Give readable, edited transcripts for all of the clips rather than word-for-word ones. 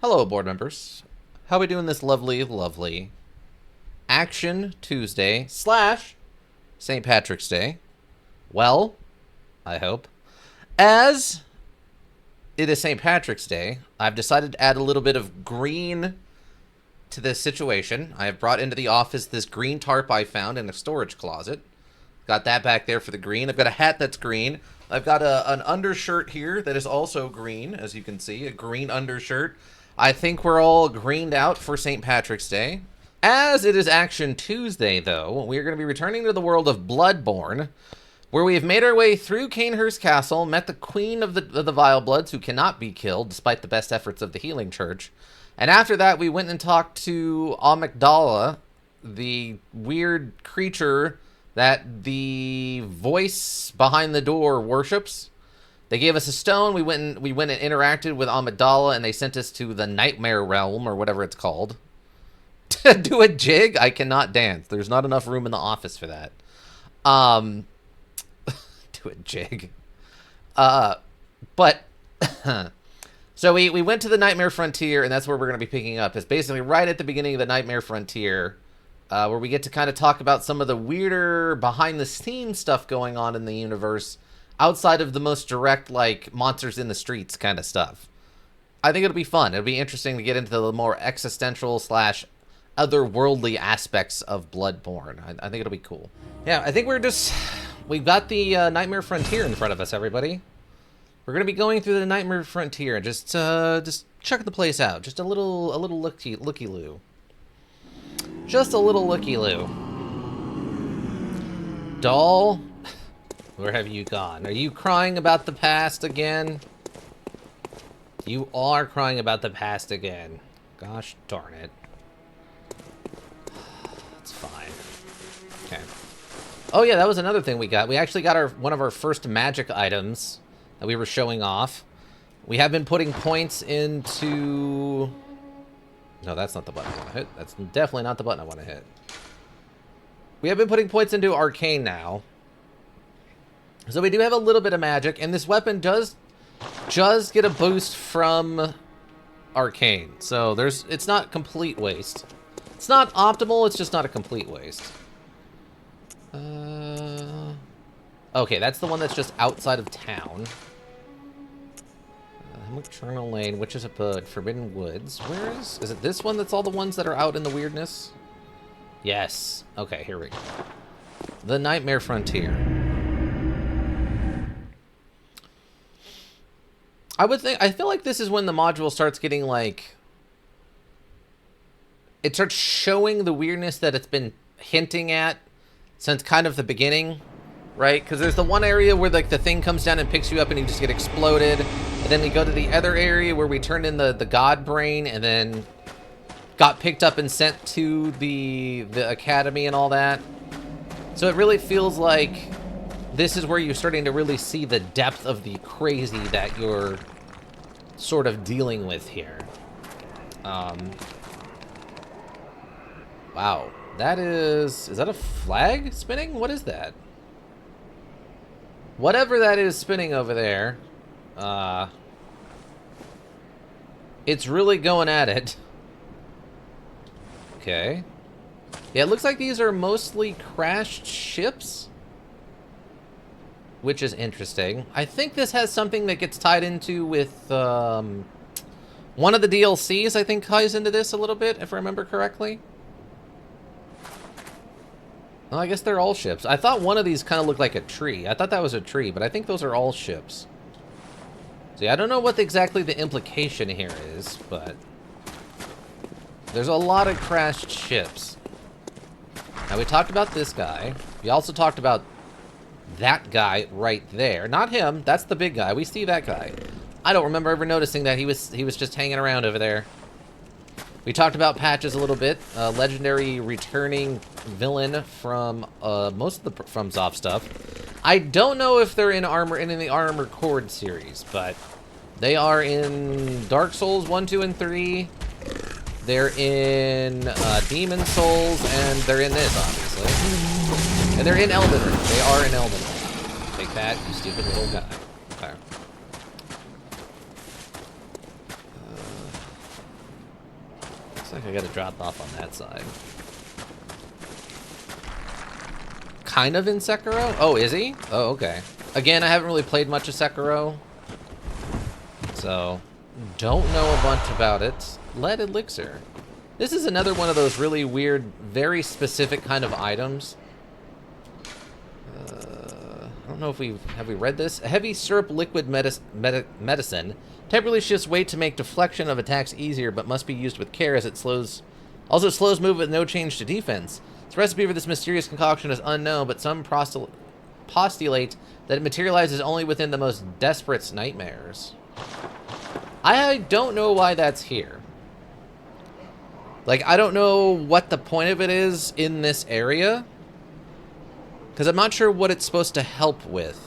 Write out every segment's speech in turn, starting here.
Hello, board members. How we doing this lovely Action Tuesday / St. Patrick's Day? Well, I hope. As it is St. Patrick's Day, I've decided to add a little bit of green to this situation. I have brought into the office this green tarp I found in a storage closet. Got that back there for the green. I've got a hat that's green. I've got an undershirt here that is also green, as you can see, a green undershirt. I think we're all greened out for St. Patrick's Day. As it is Action Tuesday, though, we are going to be returning to the world of Bloodborne, where we have made our way through Cainhurst Castle, met the Queen of the Vile Bloods, who cannot be killed, despite the best efforts of the Healing Church. And after that, we went and talked to Amygdala, the weird creature that the voice behind the door worships. They gave us a stone. We went and interacted with Amygdala, and they sent us to the Nightmare Realm, or whatever it's called. To do a jig? I cannot dance. There's not enough room in the office for that. Do a jig. But so we went to the Nightmare Frontier, and that's where we're going to be picking up. It's basically right at the beginning of the Nightmare Frontier, where we get to kind of talk about some of the weirder behind-the-scenes stuff going on in the universe, outside of the most direct, like, monsters in the streets kind of stuff. I think it'll be fun. It'll be interesting to get into the more existential / otherworldly aspects of Bloodborne. I think it'll be cool. Yeah, I think we've got the Nightmare Frontier in front of us, everybody. We're going to be going through the Nightmare Frontier, just checking the place out. Just a little looky-loo. Just a little looky-loo. Doll, where have you gone? Are you crying about the past again? You are crying about the past again. Gosh darn it. It's fine. Okay. Oh yeah, that was another thing we got. We actually got one of our first magic items that we were showing off. We have been putting points into... No, that's not the button I want to hit. That's definitely not the button I want to hit. We have been putting points into Arcane now. So we do have a little bit of magic, and this weapon does just get a boost from Arcane. So it's not complete waste. It's not optimal, it's just not a complete waste. Okay, that's the one that's just outside of town. Nocturnal Lane, Witches of Bud, Forbidden Woods. Where is it this one that's all the ones that are out in the weirdness? Yes. Okay, here we go. The Nightmare Frontier. I feel like this is when the module starts getting, like... It starts showing the weirdness that it's been hinting at since kind of the beginning, right? Because there's the one area where, like, the thing comes down and picks you up and you just get exploded. And then we go to the other area where we turned in the God Brain and then got picked up and sent to the academy and all that. So it really feels like this is where you're starting to really see the depth of the crazy that you're sort of dealing with here. Wow. That is that a flag spinning? What is that? Whatever that is spinning over there, it's really going at it. Okay. Yeah, it looks like these are mostly crashed ships, which is interesting. I think this has something that gets tied into with, one of the DLCs, I think, ties into this a little bit, if I remember correctly. Well, I guess they're all ships. I thought one of these kind of looked like a tree. I thought that was a tree, but I think those are all ships. See, I don't know what exactly the implication here is, but there's a lot of crashed ships. Now, we talked about this guy. We also talked about that guy right there. Not him. That's the big guy. We see that guy. I don't remember ever noticing that he was just hanging around over there. We talked about Patches a little bit. Legendary returning villain from most of the FromSoft stuff. I don't know if they're in the Armored Core series, but they are in Dark Souls 1, 2, and 3. They're in Demon Souls, and they're in this, obviously. And they're in Elden Ring. They are in Elden Ring. Take that, you stupid little guy. Okay. Looks like I gotta drop off on that side. Kind of in Sekiro? Oh, is he? Oh, okay. Again, I haven't really played much of Sekiro, so don't know a bunch about it. Lead elixir. This is another one of those really weird, very specific kind of items. I don't know if have we read this? A heavy syrup liquid medicine temporarily shifts weight to make deflection of attacks easier, but must be used with care as it also slows movement with no change to defense. The recipe for this mysterious concoction is unknown, but some postulate that it materializes only within the most desperate nightmares. I don't know why that's here. Like, I don't know what the point of it is in this area, because I'm not sure what it's supposed to help with.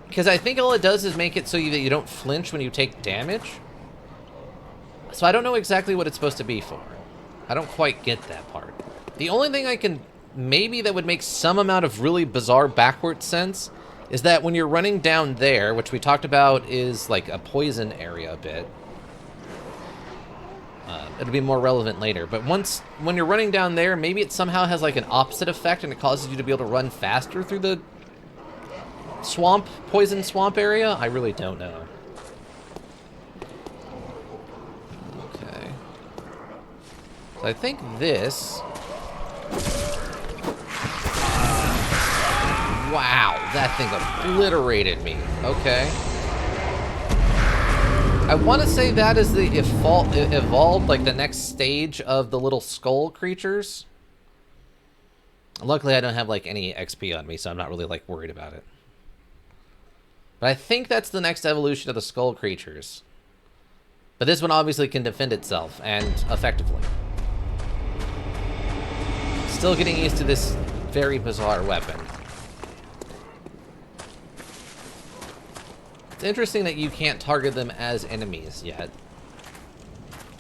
Because I think all it does is make it so that you don't flinch when you take damage. So I don't know exactly what it's supposed to be for. I don't quite get that part. The only thing I can maybe that would make some amount of really bizarre backwards sense is that when you're running down there, which we talked about is like a poison area a bit. It'll be more relevant later. But when you're running down there, maybe it somehow has like an opposite effect and it causes you to be able to run faster through the poison swamp area? I really don't know. Okay. So I think this... Wow, that thing obliterated me. Okay. I want to say that is the evolved, like the next stage of the little skull creatures. Luckily, I don't have like any XP on me, so I'm not really like worried about it. But I think that's the next evolution of the skull creatures. But this one obviously can defend itself, and effectively. Still getting used to this very bizarre weapon. It's interesting that you can't target them as enemies yet.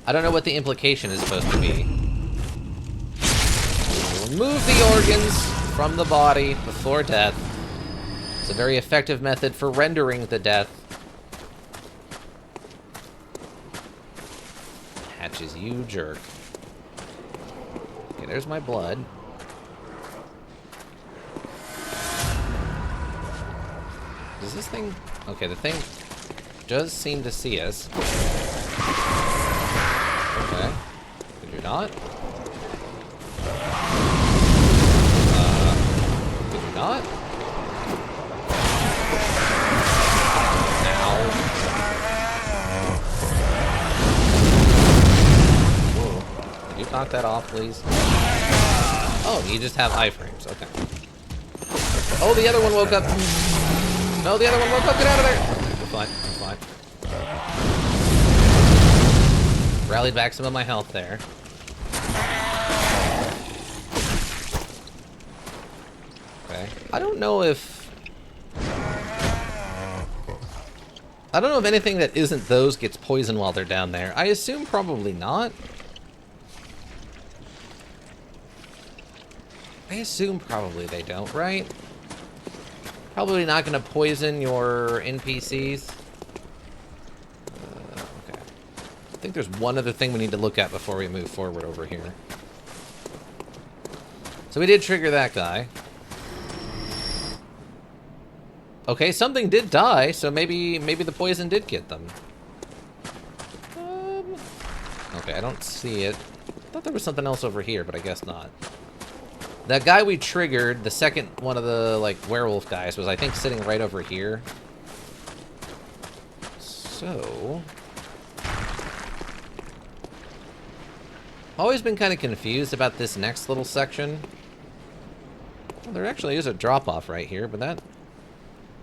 I don't know what the implication is supposed to be. Remove the organs from the body before death. It's a very effective method for rendering the death. Hatches, you jerk. Okay, there's my blood. Does this thing... Okay, the thing does seem to see us. Okay. Could you not? Could you not? Ow. Whoa. Could you knock that off, please? Oh, you just have iframes. Okay. Oh, the other one woke up. No, the other one woke up. Get out of there. We're fine. I'm fine. Rallied back some of my health there. Okay. I don't know if anything that isn't those gets poisoned while they're down there. I assume probably not. I assume probably they don't, right? Probably not going to poison your NPCs. Okay. I think there's one other thing we need to look at before we move forward over here. So we did trigger that guy. Okay, something did die, so maybe the poison did get them. Okay, I don't see it. I thought there was something else over here, but I guess not. That guy we triggered, the second one of the, like, werewolf guys, was, I think, sitting right over here. So... always been kind of confused about this next little section. Well, there actually is a drop-off right here, but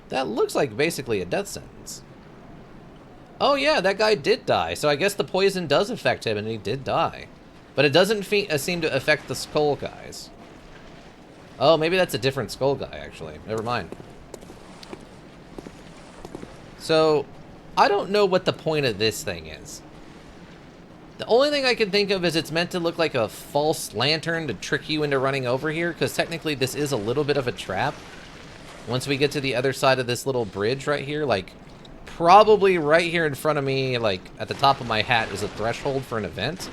that looks like basically a death sentence. Oh, yeah, that guy did die, so I guess the poison does affect him, and he did die. But it doesn't seem to affect the skull guys. Oh, maybe that's a different skull guy, actually. Never mind. So, I don't know what the point of this thing is. The only thing I can think of is it's meant to look like a false lantern to trick you into running over here, because technically this is a little bit of a trap. once we get to the other side of this little bridge right here, like, probably right here in front of me, like, at the top of my hat is a threshold for an event.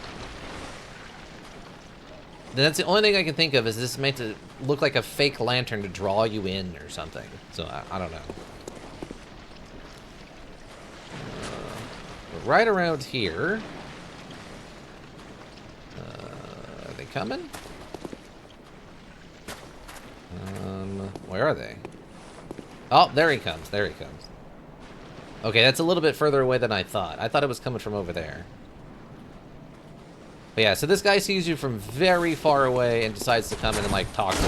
Then that's the only thing I can think of is this is meant to look like a fake lantern to draw you in or something. So, I don't know. Right around here. Are they coming? Where are they? Oh, there he comes. There he comes. Okay, that's a little bit further away than I thought. I thought it was coming from over there. But yeah, so this guy sees you from very far away and decides to come in and, like, talk to you.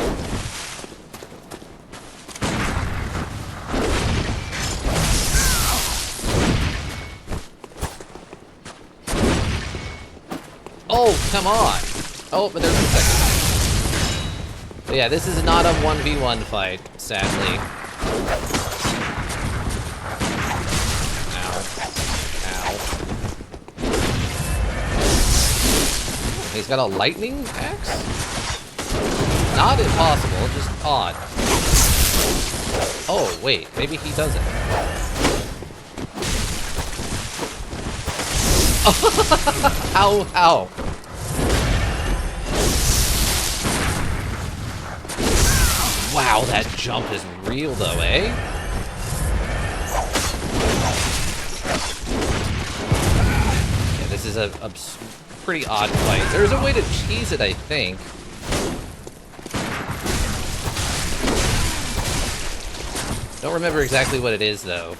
Oh, come on! Oh, but there's a second. But yeah, this is not a 1v1 fight, sadly. He's got a lightning axe? Not impossible, just odd. Oh, wait, maybe he doesn't. How? Wow, that jump is real though, eh? Yeah, this is a pretty odd fight. There's a way to cheese it, I think. Don't remember exactly what it is, though.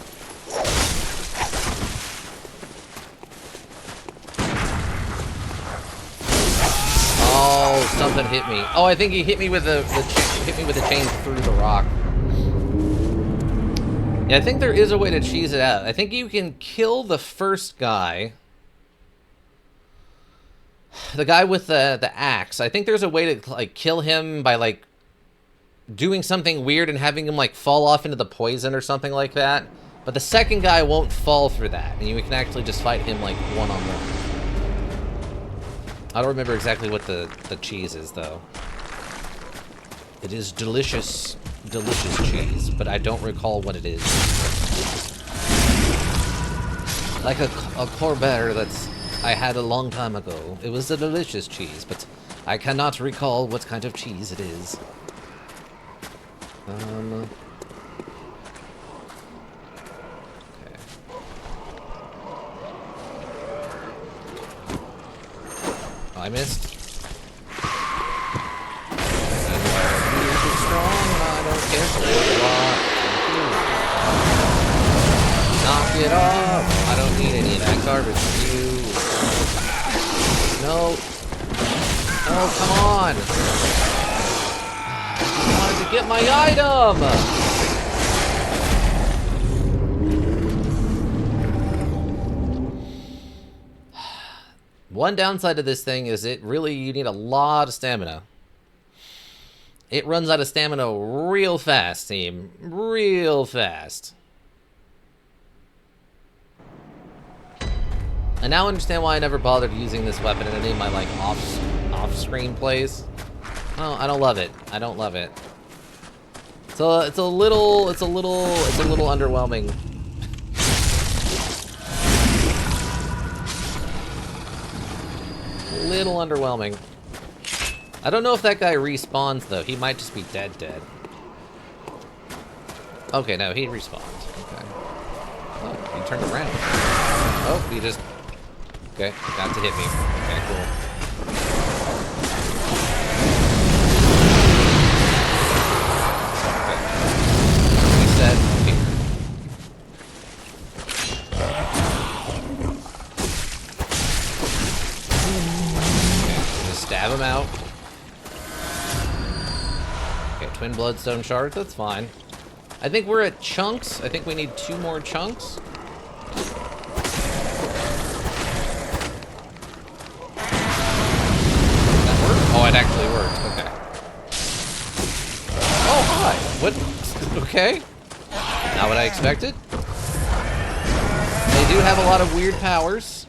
Oh, something hit me. Oh, I think he hit me with a chain through the rock. Yeah, I think there is a way to cheese it out. I think you can kill the first guy. The guy with the axe. I think there's a way to, like, kill him by, like, doing something weird and having him, like, fall off into the poison or something like that. But the second guy won't fall through that, and you can actually just fight him, like, one-on-one. I don't remember exactly what the cheese is, though. It is delicious, delicious cheese, but I don't recall what it is. Like a Corvair that's... I had a long time ago. It was a delicious cheese, but I cannot recall what kind of cheese it is. Okay. Oh, I missed. Music strong, and I don't care for it a lot. Knock it off. I don't need any of that garbage from you. No. Oh, come on. I just wanted to get my item. One downside of this thing is you need a lot of stamina. It runs out of stamina real fast, team. Real fast. I now understand why I never bothered using this weapon in any of my, like, off-screen plays. Oh, I don't love it. I don't love it. So it's a little underwhelming. Little underwhelming. I don't know if that guy respawns though. He might just be dead. Okay, no, he respawned. Okay. Oh, he turned around. Oh, he just... Okay, got to hit me. Okay, cool. Okay. Reset. Okay. Just stab him out. Okay, twin bloodstone shards, that's fine. I think we're at chunks. I think we need 2 more chunks. Oh, it actually worked. Okay. Oh, hi. What? Okay. Not what I expected. They do have a lot of weird powers.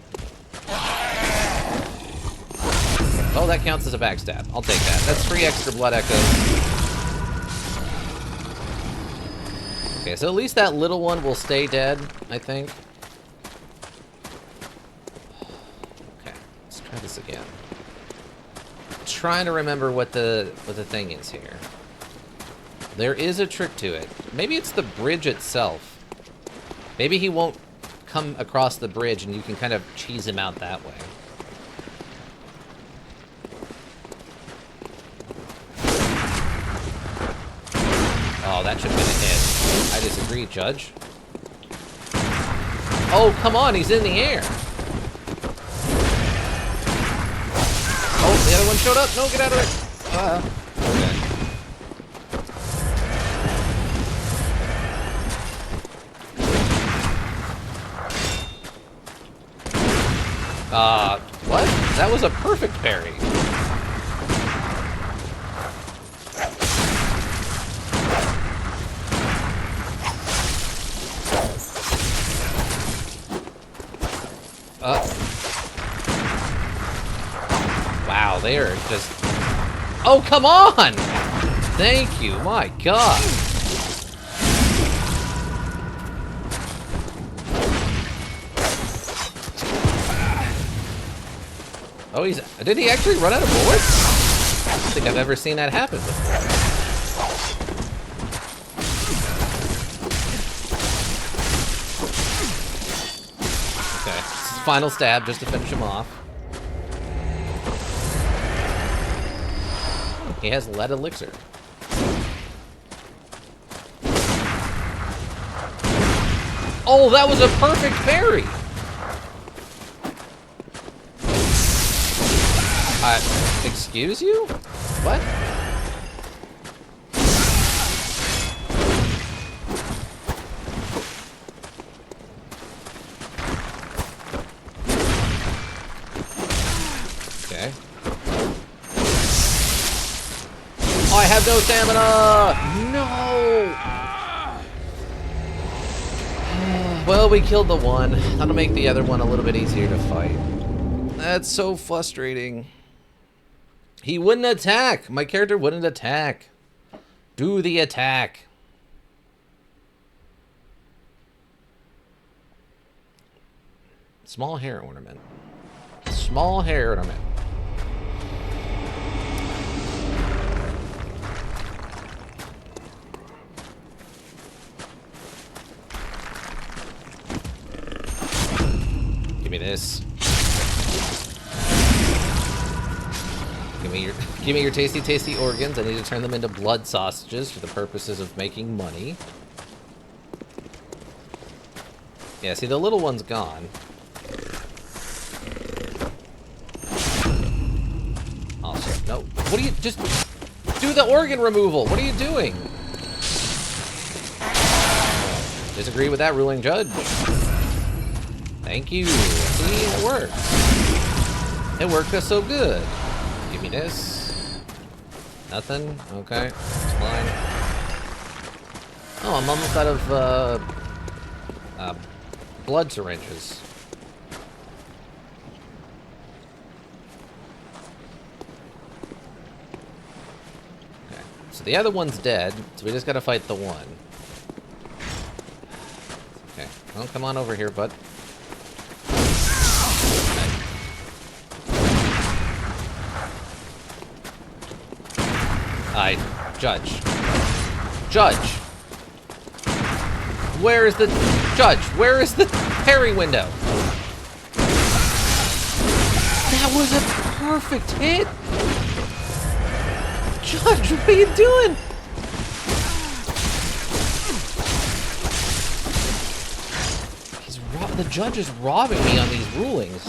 Oh, that counts as a backstab. I'll take that. That's 3 extra blood echoes. Okay, so at least that little one will stay dead, I think. Okay, let's try this again. Trying to remember what the thing is here. There is a trick to it. Maybe it's the bridge itself. Maybe he won't come across the bridge and you can kind of cheese him out that way. Oh, that should have been a hit. I disagree, Judge. Oh, come on, he's in the air. Oh, the other one showed up. No, get out of it. Okay. What? That was a perfect parry. Wow, they are just... Oh, come on! Thank you, my God. Oh, did he actually run out of bullets? I don't think I've ever seen that happen before. Okay, this is the final stab just to finish him off. He has lead elixir. Oh, that was a perfect parry! Excuse you? What? Okay. Oh, I have no stamina! No! Well, we killed the one. That'll make the other one a little bit easier to fight. That's so frustrating. He wouldn't attack. My character wouldn't attack. Do the attack. Small hair ornament. Small hair ornament. Give me this. Give me your tasty, tasty organs. I need to turn them into blood sausages for the purposes of making money. Yeah, see, the little one's gone. Oh, shit. No. What are you... Just do the organ removal. What are you doing? Disagree with that, ruling judge. Thank you. See, it worked. It worked so good. Give me this. Nothing? Okay. It's fine. Oh, I'm almost out of, blood syringes. Okay. So the other one's dead, so we just gotta fight the one. Okay. Well, come on over here, bud. Judge. Judge! Where is the... Judge, where is the parry window? That was a perfect hit! Judge, what are you doing? The judge is robbing me on these rulings.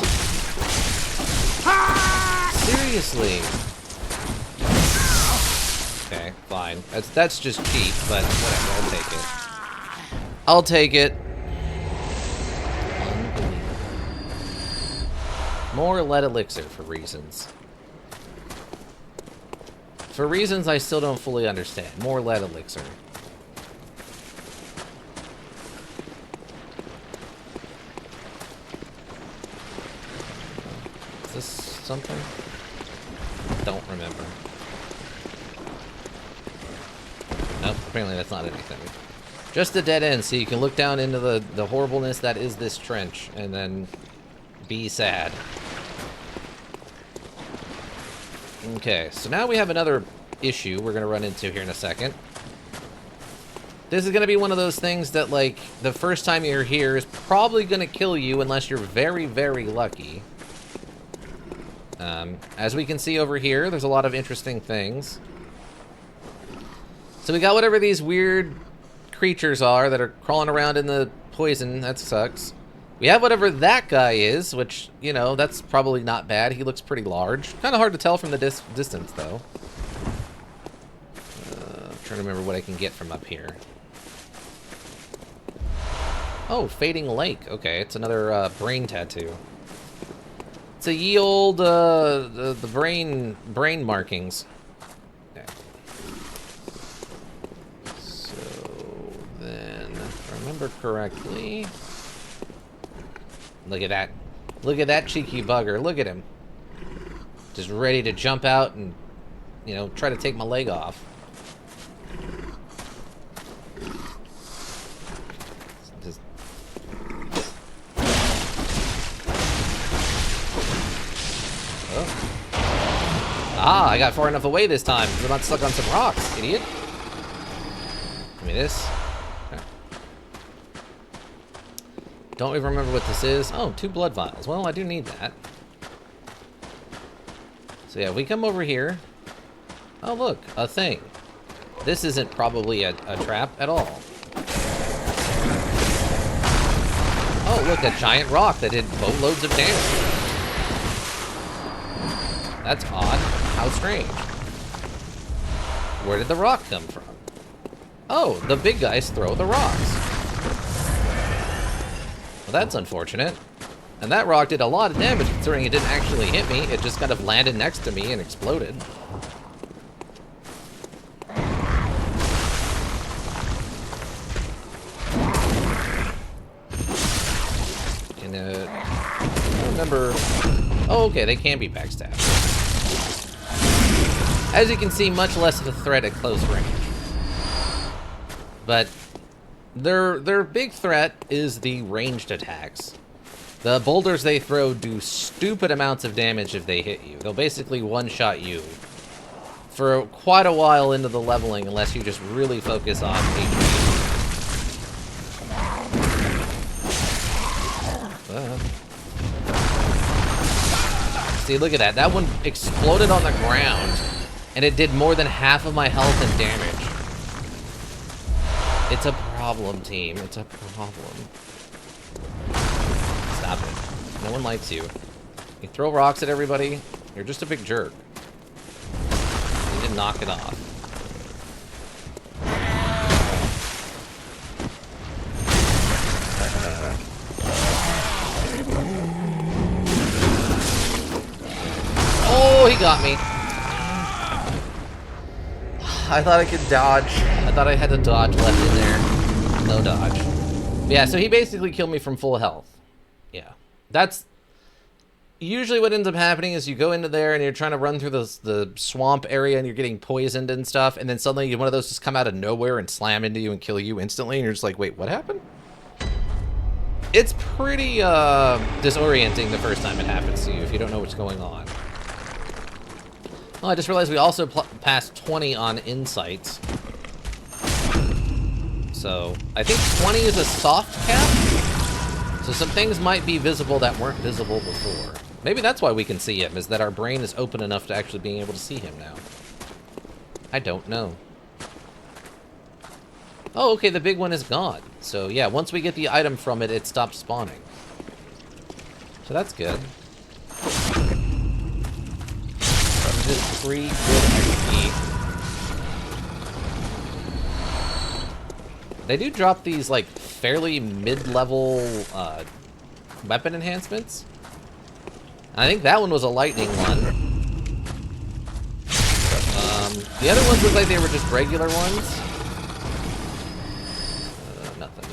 Seriously. Okay, fine. That's just cheap, but whatever, I'll take it. I'll take it. Unbelievable. More lead elixir for reasons. For reasons I still don't fully understand. More lead elixir. Is this something? Don't remember. Nope, apparently that's not anything. Just a dead end, so you can look down into the horribleness that is this trench, and then be sad. Okay, so now we have another issue we're going to run into here in a second. This is going to be one of those things that, like, the first time you're here is probably going to kill you unless you're very, very lucky. As we can see over here, there's a lot of interesting things. So we got whatever these weird creatures are that are crawling around in the poison. That sucks. We have whatever that guy is, which, you know, that's probably not bad. He looks pretty large. Kind of hard to tell from the distance, though. I'm trying to remember what I can get from up here. Oh, Fading Lake. Okay, it's another brain tattoo. It's a ye old, the brain markings. Okay. So, then, if I remember correctly... Look at that. Look at that cheeky bugger. Look at him. Just ready to jump out and, you know, try to take my leg off. Just... Oh. Ah, I got far enough away this time. I'm not stuck on some rocks, idiot. Give me this. Don't even remember what this is. Oh, 2 blood vials. Well, I do need that. So yeah, if we come over here... Oh, look, a thing. This isn't probably a trap at all. Oh, look, a giant rock that did boatloads of damage. That's odd. How strange. Where did the rock come from? Oh, the big guys throw the rocks. Well, that's unfortunate. And that rock did a lot of damage considering it didn't actually hit me. It just kind of landed next to me and exploded. And I don't remember... Oh, okay, they can be backstabbed. As you can see, much less of a threat at close range. But... Their big threat is the ranged attacks. The boulders they throw do stupid amounts of damage if they hit you. They'll basically one-shot you for quite a while into the leveling unless you just really focus on HP. See, look at that. That one exploded on the ground, and it did more than half of my health and damage. It's a problem, team. It's a problem. Stop it. No one likes you. You throw rocks at everybody, you're just a big jerk. You need to knock it off. Oh, he got me. I thought I could dodge. I thought I had a dodge left in there. No dodge. Yeah, so he basically killed me from full health. Yeah. That's usually what ends up happening is you go into there and you're trying to run through the swamp area and you're getting poisoned and stuff, and then suddenly one of those just come out of nowhere and slam into you and kill you instantly, and you're just like, wait, what happened? It's pretty disorienting the first time it happens to you if you don't know what's going on. Oh, I just realized we also passed 20 on insights. So, I think 20 is a soft cap. So some things might be visible that weren't visible before. Maybe that's why we can see him, is that our brain is open enough to actually being able to see him now. I don't know. Oh, okay, the big one is gone. So yeah, once we get the item from it, it stops spawning. So that's good. Just free good XP. They do drop these, like, fairly mid-level weapon enhancements. And I think that one was a lightning one. The other ones look like they were just regular ones. Nothing.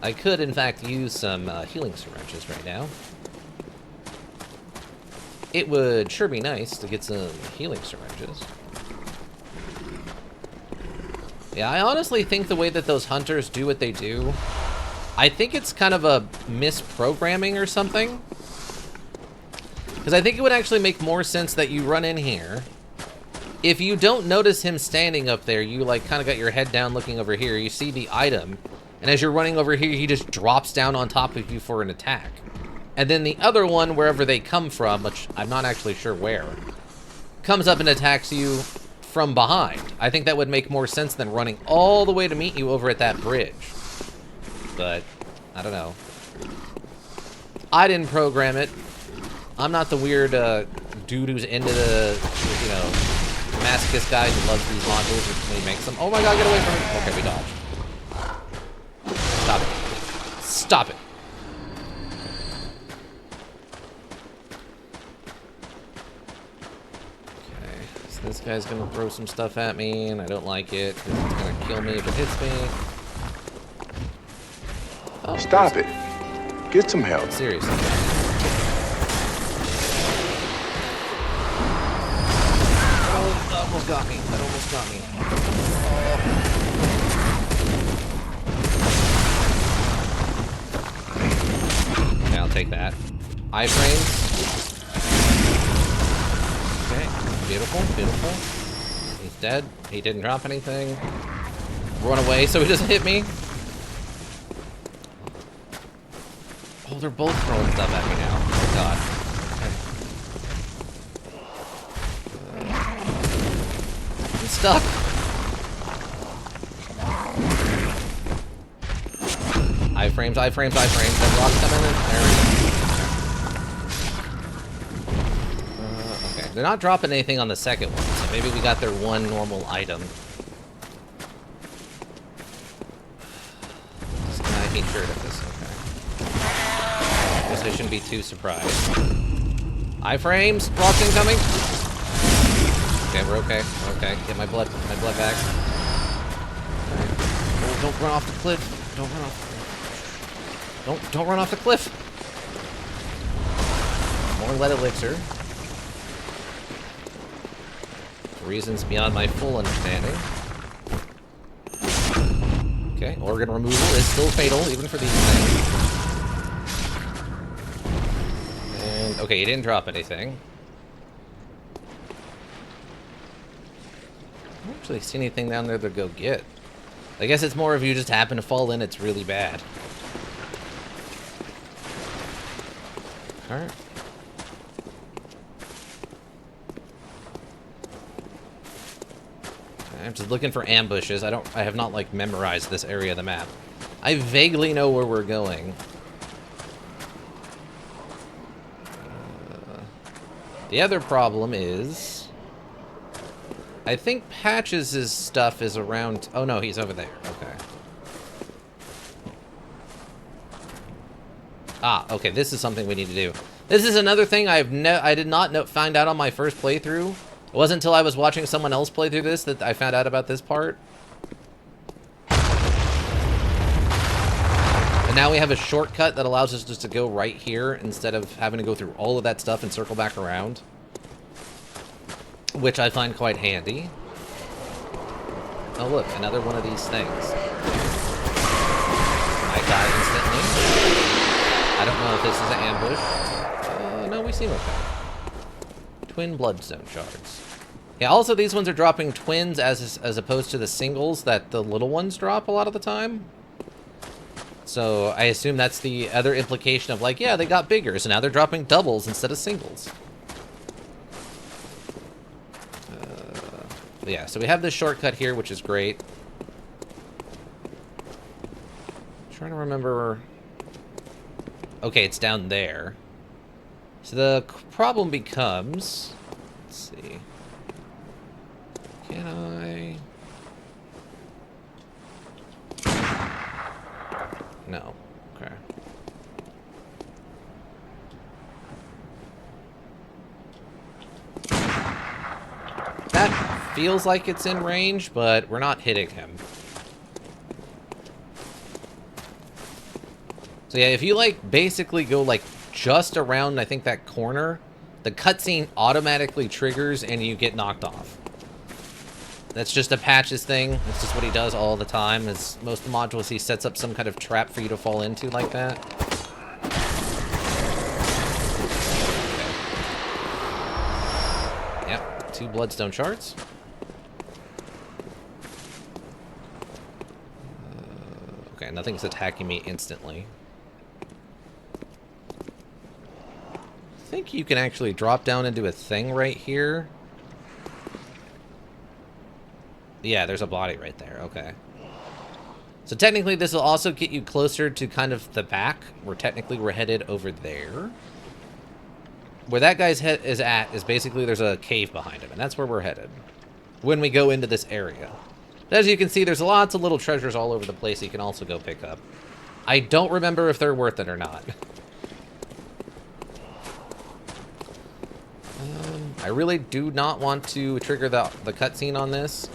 I could, in fact, use some healing syringes right now. It would sure be nice to get some healing syringes. Yeah, I honestly think the way that those hunters do what they do, I think it's kind of a misprogramming or something. Because I think it would actually make more sense that you run in here. If you don't notice him standing up there, you like kind of got your head down looking over here, you see the item, and as you're running over here, he just drops down on top of you for an attack. And then the other one, wherever they come from, which I'm not actually sure where, comes up and attacks you from behind. I think that would make more sense than running all the way to meet you over at that bridge. But, I don't know. I didn't program it. I'm not the weird dude who's into the, you know, masochist guy who loves these modules when he makes them. Oh my god, get away from me. Okay, we dodged. Stop it. Stop it. Okay, so this guy's gonna throw some stuff at me, and I don't like it, because it's gonna kill me if it hits me. Oh, stop it. Get some help. Seriously. That almost got me. That almost got me. Oh. Okay, I'll take that. Iframes. Okay, beautiful, beautiful. He's dead. He didn't drop anything. Run away so he doesn't hit me. Oh, they're both throwing stuff at me now. Oh, God. I'm stuck. Iframes, iframes, iframes. That rock's coming in. There we go. Okay, they're not dropping anything on the second one, so maybe we got their one normal item. I hate sure of this. Guess I shouldn't be too surprised. Iframes, rocks incoming. Okay, we're okay. We're okay. Get my blood back. Right. Oh, don't run off the cliff. Don't run off the cliff. Don't run off the cliff. More lead elixir. For reasons beyond my full understanding. Okay, organ removal is still fatal, even for these things. Okay, he didn't drop anything. I don't actually see anything down there to go get. I guess it's more if you just happen to fall in, it's really bad. Alright. I'm just looking for ambushes. I have not, like, memorized this area of the map. I vaguely know where we're going. The other problem is, I think Patches' stuff is around. Oh no, he's over there. Okay. Ah, okay. This is something we need to do. This is another thing I did not find out on my first playthrough. It wasn't until I was watching someone else play through this that I found out about this part. And now we have a shortcut that allows us just to go right here instead of having to go through all of that stuff and circle back around. Which I find quite handy. Oh look, another one of these things. I die instantly. I don't know if this is an ambush. No, we seem okay. Twin bloodstone shards. Yeah, also these ones are dropping twins as opposed to the singles that the little ones drop a lot of the time. So I assume that's the other implication of like, yeah, they got bigger, so now they're dropping doubles instead of singles. Yeah, so we have this shortcut here, which is great. I'm trying to remember. Okay, it's down there. So the problem becomes, let's see. Can I? No. Okay. That feels like it's in range, but we're not hitting him. So yeah, if you like basically go like just around, I think, that corner, the cutscene automatically triggers and you get knocked off. That's just a Patches thing. That's just what he does all the time. Is most modules he sets up some kind of trap for you to fall into like that. Yep, 2 bloodstone shards. Okay, nothing's attacking me instantly. I think you can actually drop down into a thing right here. Yeah, there's a body right there. Okay. So technically this will also get you closer to kind of the back. Technically we're headed over there. Where that guy's head is at is basically there's a cave behind him, and that's where we're headed when we go into this area. As you can see, there's lots of little treasures all over the place you can also go pick up. I don't remember if they're worth it or not. I really do not want to trigger the cutscene on this.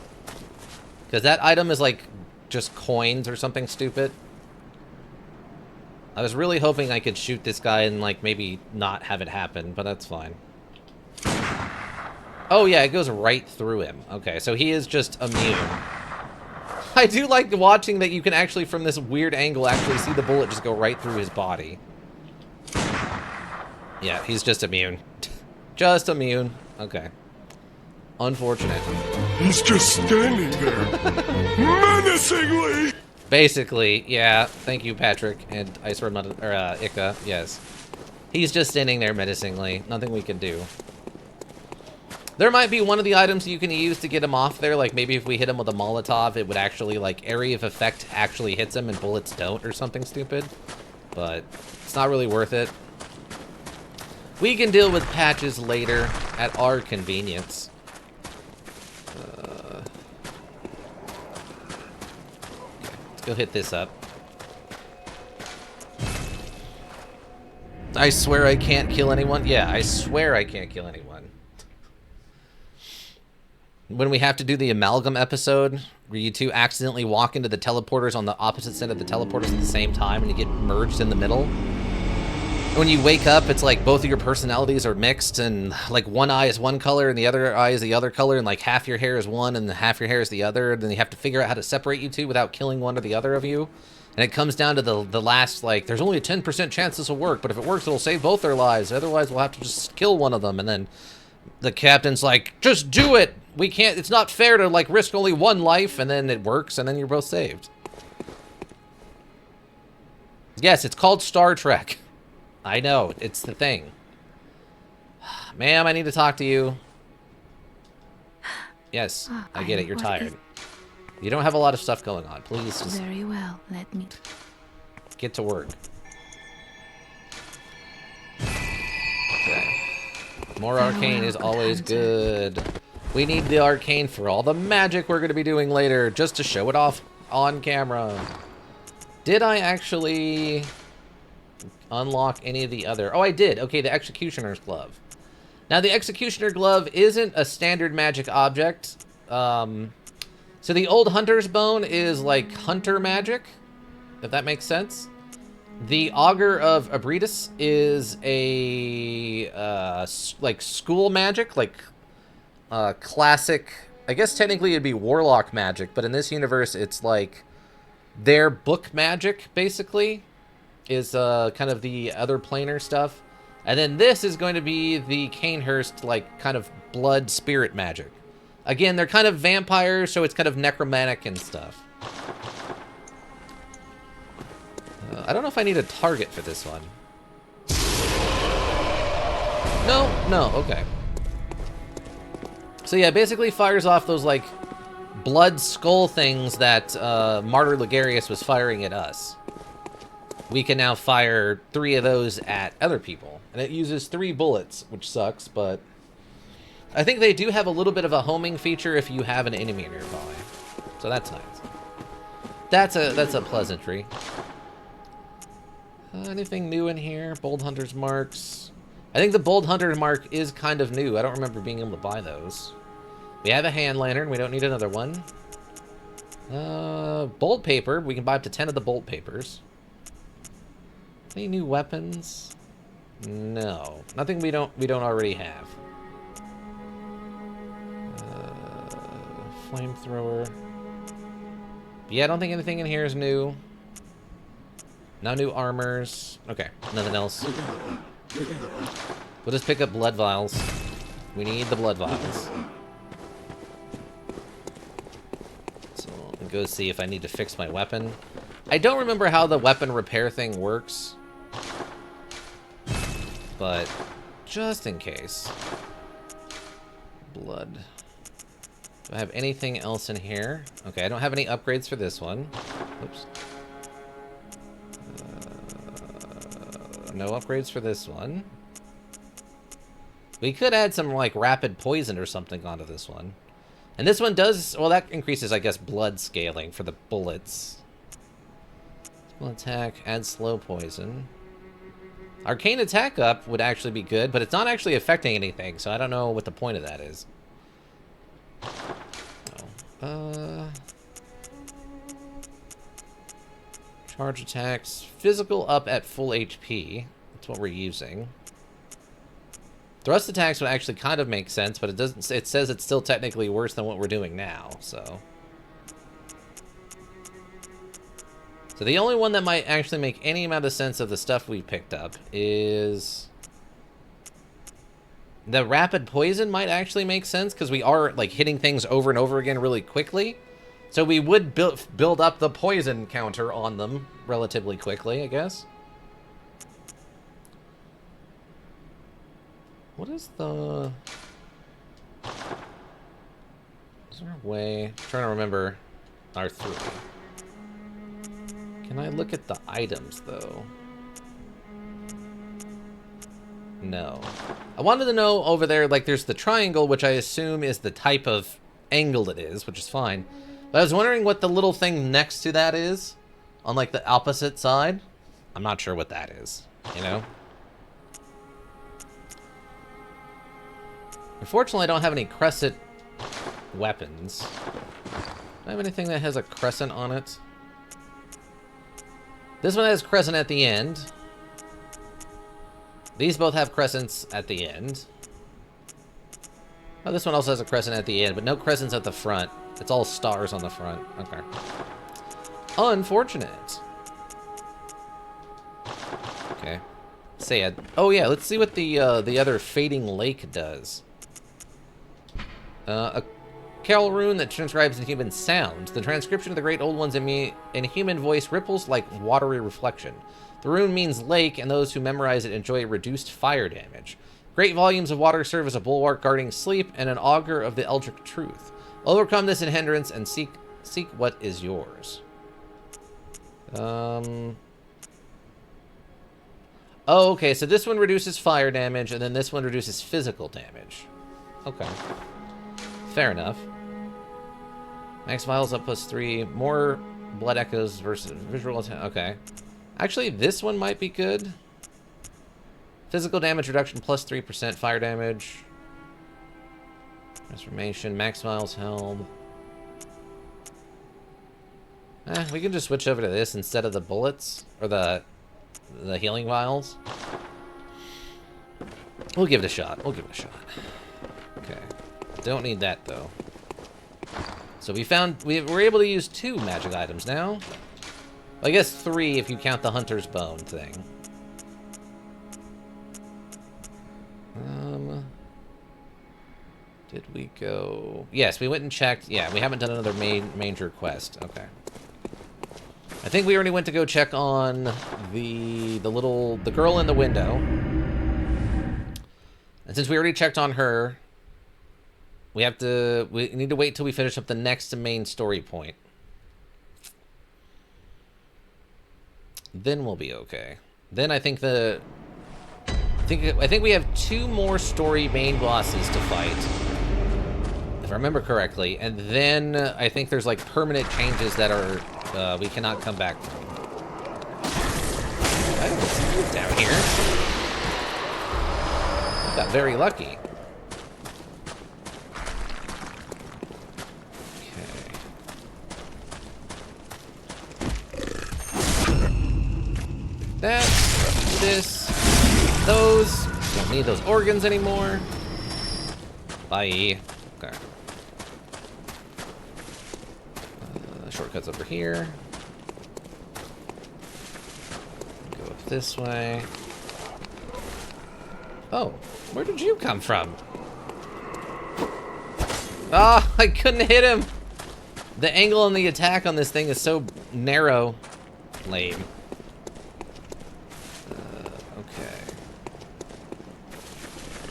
Because that item is like just coins or something stupid. I was really hoping I could shoot this guy and like maybe not have it happen, but that's fine. Oh yeah, it goes right through him. Okay, so he is just immune. I do like watching that you can actually, from this weird angle, actually see the bullet just go right through his body. Yeah, he's just immune. Just immune. Okay. Unfortunate. He's just standing there, menacingly. Basically, yeah. Thank you, Patrick and Ika. Yes, he's just standing there menacingly. Nothing we can do. There might be one of the items you can use to get him off there. Like maybe if we hit him with a Molotov, it would actually like area of effect actually hits him and bullets don't, or something stupid. But it's not really worth it. We can deal with Patches later at our convenience. Go hit this up. I swear I can't kill anyone. Yeah, I swear I can't kill anyone. When we have to do the amalgam episode, where you two accidentally walk into the teleporters on the opposite side of the teleporters at the same time and you get merged in the middle. And when you wake up, it's like both of your personalities are mixed, and like one eye is one color and the other eye is the other color, and like half your hair is one and half your hair is the other, and then you have to figure out how to separate you two without killing one or the other of you. And it comes down to the last, like, there's only a 10% chance this will work, but if it works, it'll save both their lives. Otherwise, we'll have to just kill one of them. And then the captain's like, just do it! We can't, it's not fair to, like, risk only one life, and then it works, and then you're both saved. Yes, it's called Star Trek. I know, it's the thing. Ma'am, I need to talk to you. Yes, I get it, you're tired. You don't have a lot of stuff going on. Please just... Very well, let me... get to work. Okay. More arcane is always good. We need the arcane for all the magic we're going to be doing later, just to show it off on camera. Did I actually unlock any of the other... Oh, I did. Okay, the Executioner's Glove. Now, the Executioner Glove isn't a standard magic object. So the old Hunter's Bone is like hunter magic, if that makes sense. The Augur of Abritus is a like school magic, like classic. I guess technically it'd be warlock magic, but in this universe it's like their book magic, basically, is kind of the other planar stuff. And then this is going to be the Canehurst, like, kind of blood spirit magic. Again, they're kind of vampires, so it's kind of necromantic and stuff. I don't know if I need a target for this one. No, okay. So yeah, basically fires off those, like, blood skull things that Martyr Ligarius was firing at us. We can now fire 3 of those at other people. And it uses 3 bullets, which sucks, but... I think they do have a little bit of a homing feature if you have an enemy nearby. So that's nice. That's a pleasantry. Anything new in here? Bold Hunter's Marks. I think the Bold Hunter's Mark is kind of new. I don't remember being able to buy those. We have a hand lantern. We don't need another one. Bolt paper. We can buy up to 10 of the bolt papers. Any new weapons? No. Nothing we don't already have. flamethrower. Yeah, I don't think anything in here is new. No new armors. Okay, nothing else. We'll just pick up blood vials. We need the blood vials. So I'll go see if I need to fix my weapon. I don't remember how the weapon repair thing works. But just in case. Blood. Do I have anything else in here? Okay, I don't have any upgrades for this one. Oops. No upgrades for this one. We could add some, like, rapid poison or something onto this one. And this one does... Well, that increases, I guess, blood scaling for the bullets. Small attack, add slow poison. Arcane attack up would actually be good, but it's not actually affecting anything, so I don't know what the point of that is. Oh. Charge attacks. Physical up at full HP. That's what we're using. Thrust attacks would actually kind of make sense, but it doesn't. It says it's still technically worse than what we're doing now, so. So the only one that might actually make any amount of sense of the stuff we picked up is... The rapid poison might actually make sense, because we are, like, hitting things over and over again really quickly. So we would build up the poison counter on them relatively quickly, I guess. What is the... Is there a way... I'm trying to remember R3. Can I look at the items, though? No. I wanted to know over there, like, there's the triangle, which I assume is the type of angle it is, which is fine. But I was wondering what the little thing next to that is, on, like, the opposite side. I'm not sure what that is, you know? Unfortunately, I don't have any crescent weapons. Do I have anything that has a crescent on it? This one has crescent at the end. These both have crescents at the end. Oh, this one also has a crescent at the end, but no crescents at the front. It's all stars on the front. Okay. Unfortunate. Okay. Sad. Oh yeah, let's see what the other Fading Lake does. A carol rune that transcribes in human sound. The transcription of the great old ones in human voice ripples like watery reflection. The rune means lake, and those who memorize it enjoy reduced fire damage. Great volumes of water serve as a bulwark guarding sleep and an augur of the eldritch truth. Overcome this hindrance and seek what is yours. Oh, okay, so this one reduces fire damage, and then this one reduces physical damage. Okay. Fair enough. Max vials up +3. More blood echoes versus visual attack. Okay. Actually, this one might be good. Physical damage reduction +3%. Fire damage. Transformation. Max vials held. We can just switch over to this instead of the bullets. Or the healing vials. We'll give it a shot. We'll give it a shot. Okay. Don't need that, though. So we're able to use 2 magic items now. Well, I guess 3 if you count the Hunter's Bone thing. Did we go... Yes, we went and checked. Yeah, we haven't done another major quest. Okay. I think we already went to go check on the girl in the window. And since we already checked on her, we need to wait till we finish up the next main story point. Then we'll be okay. Then I think I think we have 2 more story main bosses to fight, if I remember correctly, and then I think there's like permanent changes that are we cannot come back from. I don't see you down here. I got very lucky. That, this, those. Don't need those organs anymore. Bye. Okay. shortcuts over here. Go up this way. Oh, where did you come from? Oh, I couldn't hit him. The angle on the attack on this thing is so narrow. Lame. Okay.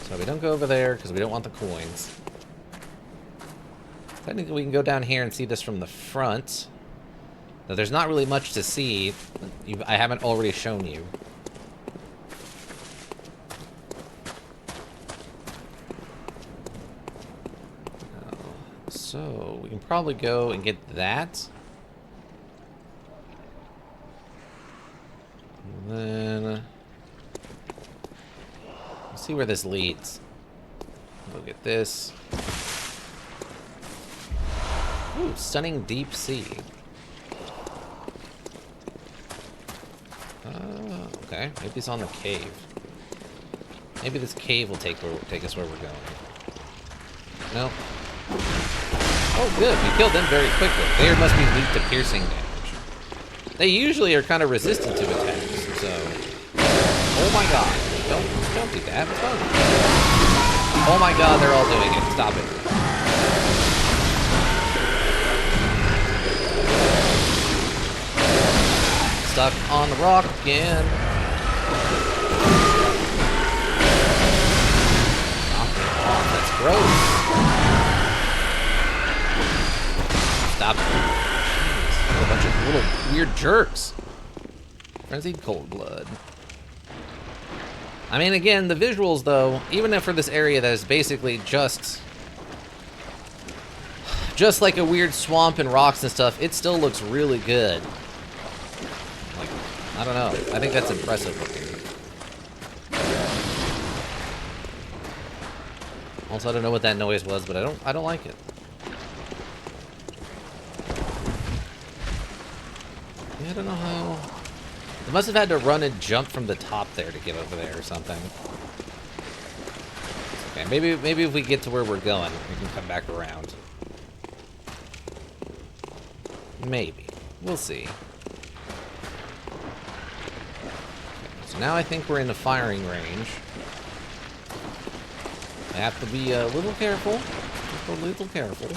So we don't go over there because we don't want the coins. Technically, we can go down here and see this from the front. Now, there's not really much to see. I haven't already shown you. So, we can probably go and get that. And then... let's see where this leads. Go get this. Ooh, stunning deep sea. Okay, maybe it's on the cave. Maybe this cave will take us where we're going. Nope. Oh, good. We killed them very quickly. They must be weak to piercing damage. They usually are kind of resistant to attacks, so... oh my god. Don't do that. What's wrong with you? Oh my god, they're all doing it. Stop it. Stuck on the rock again. Knock me off. That's gross. Stop it. Jeez, a bunch of little weird jerks. Frenzied cold blood. I mean, again, the visuals, though, even for this area that is basically just like a weird swamp and rocks and stuff, it still looks really good. Like, I don't know. I think that's impressive looking. Also, I don't know what that noise was, but I don't like it. Yeah, I don't know how... they must have had to run and jump from the top there to get over there or something. Okay, maybe if we get to where we're going, we can come back around. Maybe. We'll see. Okay, so now I think we're in the firing range. I have to be a little careful. Just a little careful.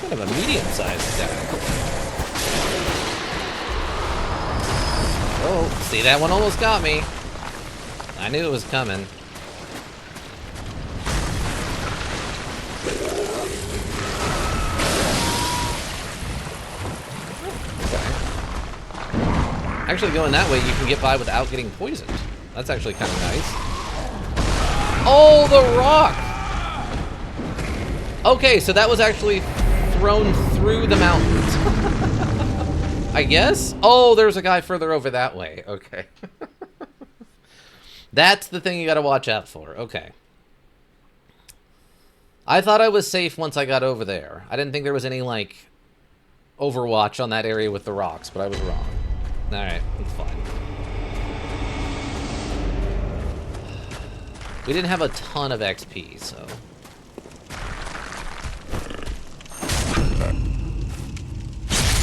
Kind of a medium-sized attack. Oh, see, that one almost got me. I knew it was coming. Okay. Actually, going that way, you can get by without getting poisoned. That's actually kind of nice. Oh, the rock! Okay, so that was actually thrown through the mountains. I guess? Oh, there's a guy further over that way. Okay. That's the thing you gotta watch out for. Okay. I thought I was safe once I got over there. I didn't think there was any, like, overwatch on that area with the rocks, but I was wrong. Alright, it's fine. We didn't have a ton of XP, so...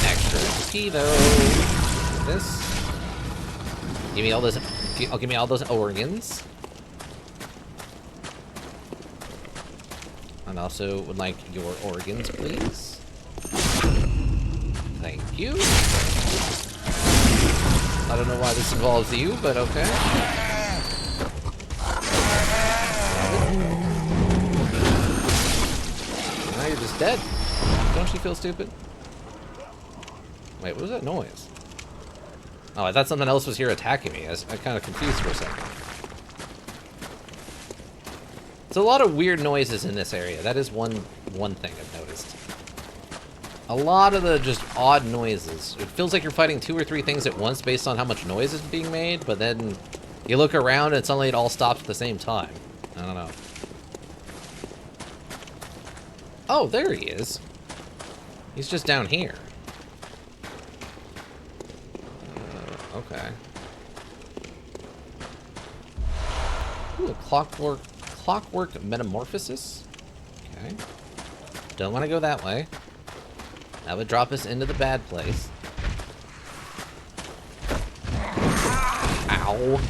extra XP, though. This. Give me all those... give me all those organs. And also would like your organs, please. Thank you. I don't know why this involves you, but okay. Now you're just dead. Don't you feel stupid? Wait, what was that noise? Oh, I thought something else was here attacking me. I kind of confused for a second. There's a lot of weird noises in this area. That is one thing I've noticed. A lot of the just odd noises. It feels like you're fighting 2 or 3 things at once based on how much noise is being made, but then you look around and suddenly it all stops at the same time. I don't know. Oh, there he is. He's just down here. Okay. Ooh, a clockwork metamorphosis. Okay. Don't want to go that way. That would drop us into the bad place. Ow.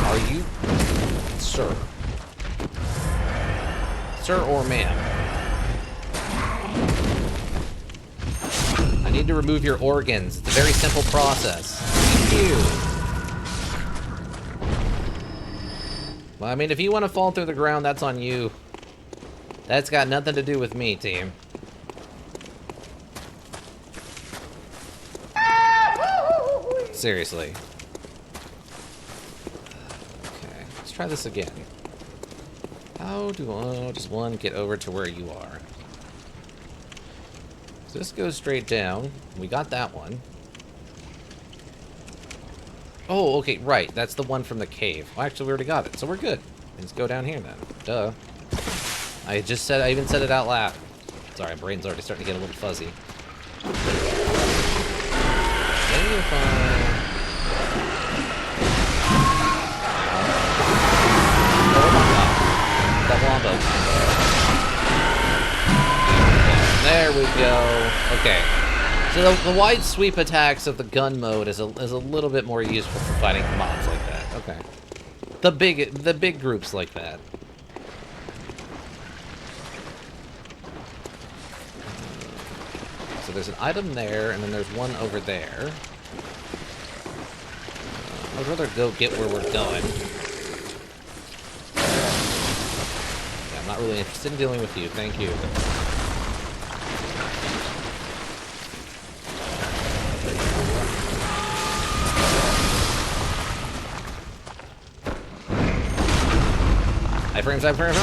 Are you... Sir. Sir or ma'am? I need to remove your organs. It's a very simple process. Thank you. Well, I mean, if you want to fall through the ground, that's on you. That's got nothing to do with me, team. Seriously. Okay, let's try this again. How does one get over to where you are? So this goes straight down. We got that one. Oh, okay, right. That's the one from the cave. Well, actually, we already got it, so we're good. Let's go down here then. Duh. I even said it out loud. Sorry, my brain's already starting to get a little fuzzy. There we go. Okay. So the wide sweep attacks of the gun mode is a little bit more useful for fighting mobs like that. Okay. The big groups like that. So there's an item there, and then there's one over there. I'd rather go get where we're going. Yeah, I'm not really interested in dealing with you. Thank you. Iframes, iframes.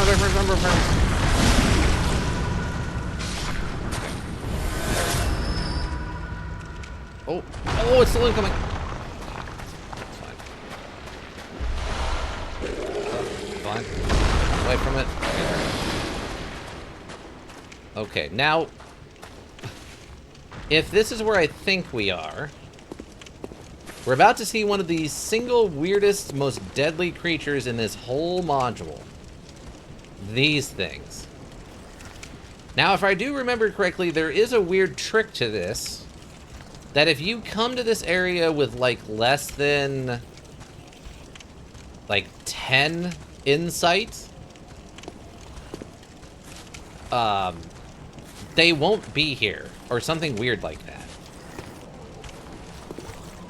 Oh, it's still incoming. Fine. Away from it. Okay, now, if this is where I think we are, we're about to see one of the single weirdest, most deadly creatures in this whole module. These things. Now, if I do remember correctly, there is a weird trick to this. That if you come to this area with, like, less than, like, 10 insight, they won't be here, or something weird like that.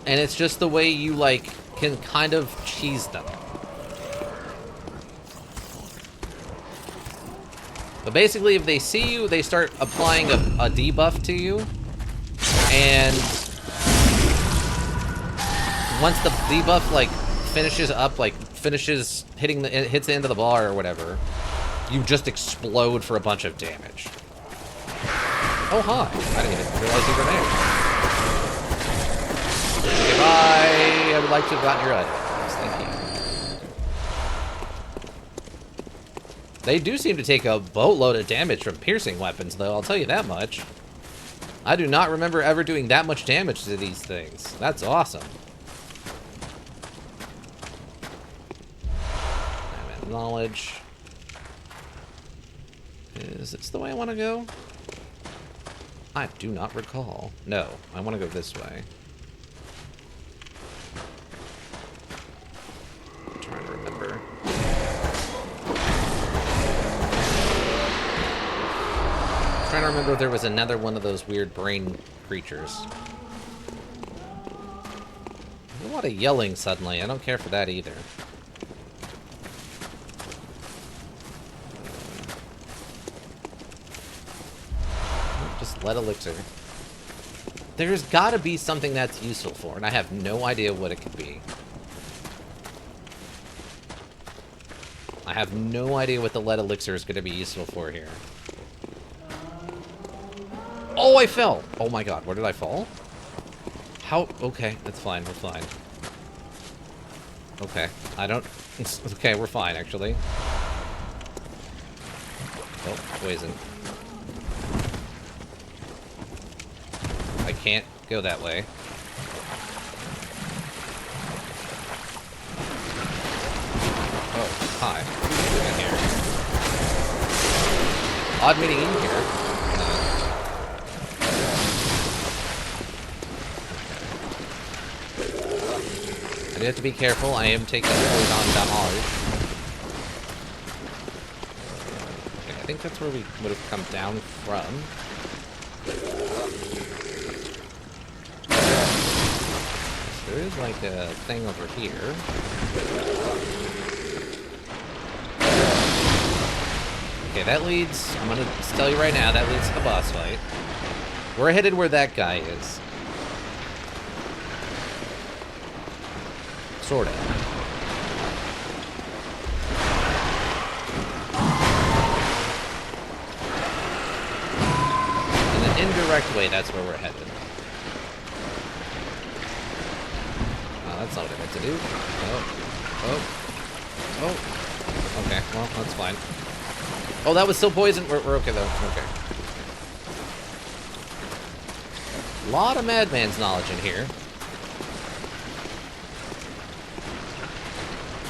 And it's just the way you, like, can kind of cheese them. But basically, if they see you, they start applying a debuff to you. And once the debuff, like, finishes up, like, hits the end of the bar or whatever, you just explode for a bunch of damage. Oh, hi. I didn't even realize you were there. Goodbye. I would like to have gotten your items. Thank you. They do seem to take a boatload of damage from piercing weapons, though, I'll tell you that much. I do not remember ever doing that much damage to these things. That's awesome. Knowledge. Is this the way I want to go? I do not recall. No, I want to go this way. I'm trying to remember. I'm trying to remember if there was another one of those weird brain creatures. There's a lot of yelling suddenly. I don't care for that either. Just let elixir. There's gotta be something that's useful for, and I have no idea what it could be. I have no idea what the lead elixir is gonna be useful for here. Oh, I fell! Oh my god, where did I fall? How? Okay, that's fine, we're fine. Okay, I don't... Okay, we're fine, actually. Oh, poison. I can't go that way. hi. What are you doing here? Odd meeting in here. I do have to be careful. I am taking poison damage. Okay, I think that's where we would have come down from. There is like a thing over here. Okay, that leads, I'm gonna tell you right now, that leads to the boss fight. We're headed where that guy is. Sort of. In an indirect way, that's where we're headed. That's not what I meant to do. Oh. Okay, well, that's fine. Oh, that was still poison. We're okay, though. Okay. A lot of Madman's knowledge in here.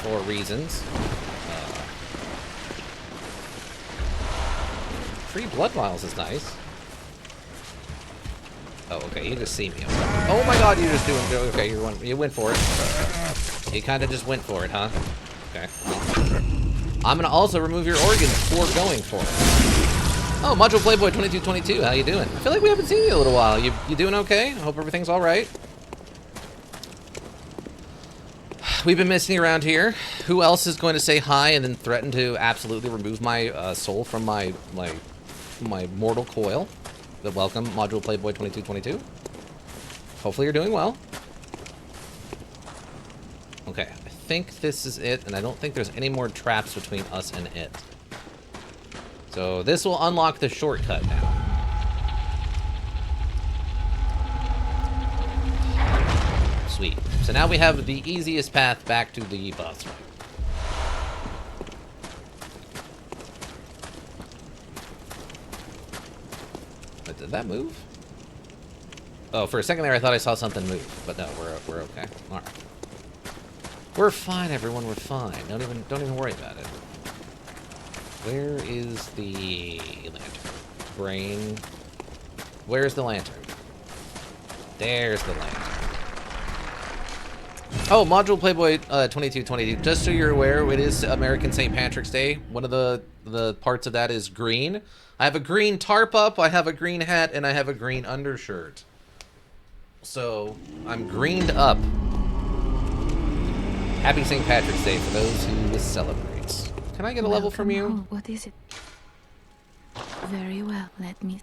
For reasons. Free blood vials is nice. Oh, okay, you just see me. Oh my god, you just doing... Okay, you went for it. You kind of just went for it, huh? Okay. I'm gonna also remove your organs before going for it. Oh, Module Playboy 2222, how you doing? I feel like we haven't seen you in a little while. You doing okay? I hope everything's alright. We've been missing around here. Who else is going to say hi and then threaten to absolutely remove my soul from my mortal coil? Welcome, Module Playboy 2222. Hopefully you're doing well. Okay, I think this is it, and I don't think there's any more traps between us and it. So this will unlock the shortcut now. Sweet. So now we have the easiest path back to the boss fight. But did that move? Oh, for a second there I thought I saw something move, but no, we're okay. All right. We're fine, everyone. We're fine. Don't even worry about it. Where is the lantern? Brain. Where's the lantern? There's the lantern. Oh, Module Playboy 2222. Just so you're aware, it is American St. Patrick's Day. One of the parts of that is green. I have a green tarp up, I have a green hat, and I have a green undershirt. So, I'm greened up. Happy St. Patrick's Day for those who celebrate. Can I get a level from you? Home. What is it? Very well, let me...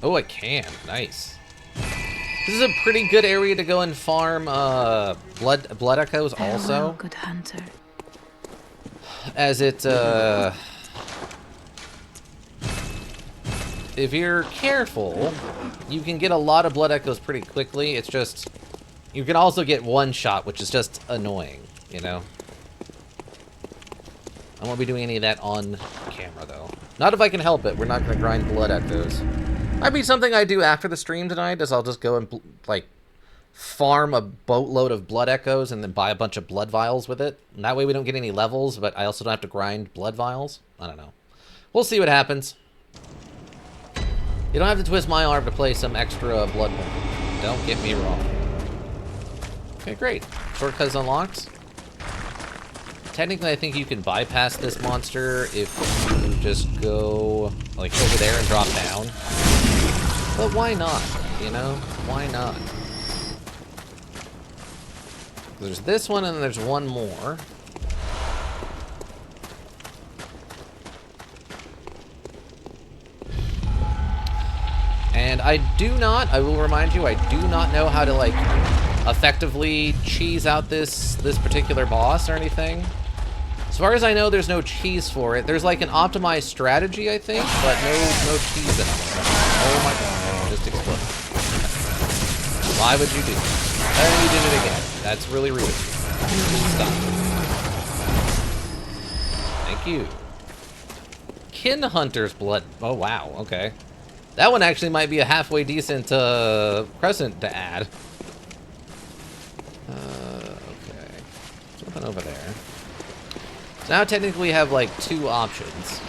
Oh, I can. Nice. This is a pretty good area to go and farm blood echoes also. Farewell, good hunter. As it, if you're careful, you can get a lot of blood echoes pretty quickly. It's just, you can also get one shot, which is just annoying, you know? I won't be doing any of that on camera, though. Not if I can help it. We're not going to grind blood echoes. Might be something I do after the stream tonight, is I'll just go and, like, farm a boatload of blood echoes and then buy a bunch of blood vials with it. And that way we don't get any levels, but I also don't have to grind blood vials. I don't know. We'll see what happens. You don't have to twist my arm to play some extra blood. Don't get me wrong. Okay, great. Shortcut is unlocked. Technically, I think you can bypass this monster if you just go, like, over there and drop down. But why not? You know? Why not? There's this one, and there's one more. And I will remind you, I do not know how to, like, effectively cheese out this particular boss or anything. As far as I know, there's no cheese for it. There's, like, an optimized strategy, I think, but no cheese in it. Oh my god, just exploded. Why would you do that? Oh, you did it again. That's really rude. Stop. Thank you. Kin Hunter's blood. Oh, wow. Okay. That one actually might be a halfway decent crescent to add. Okay. Something over there. now technically we have like 2 options.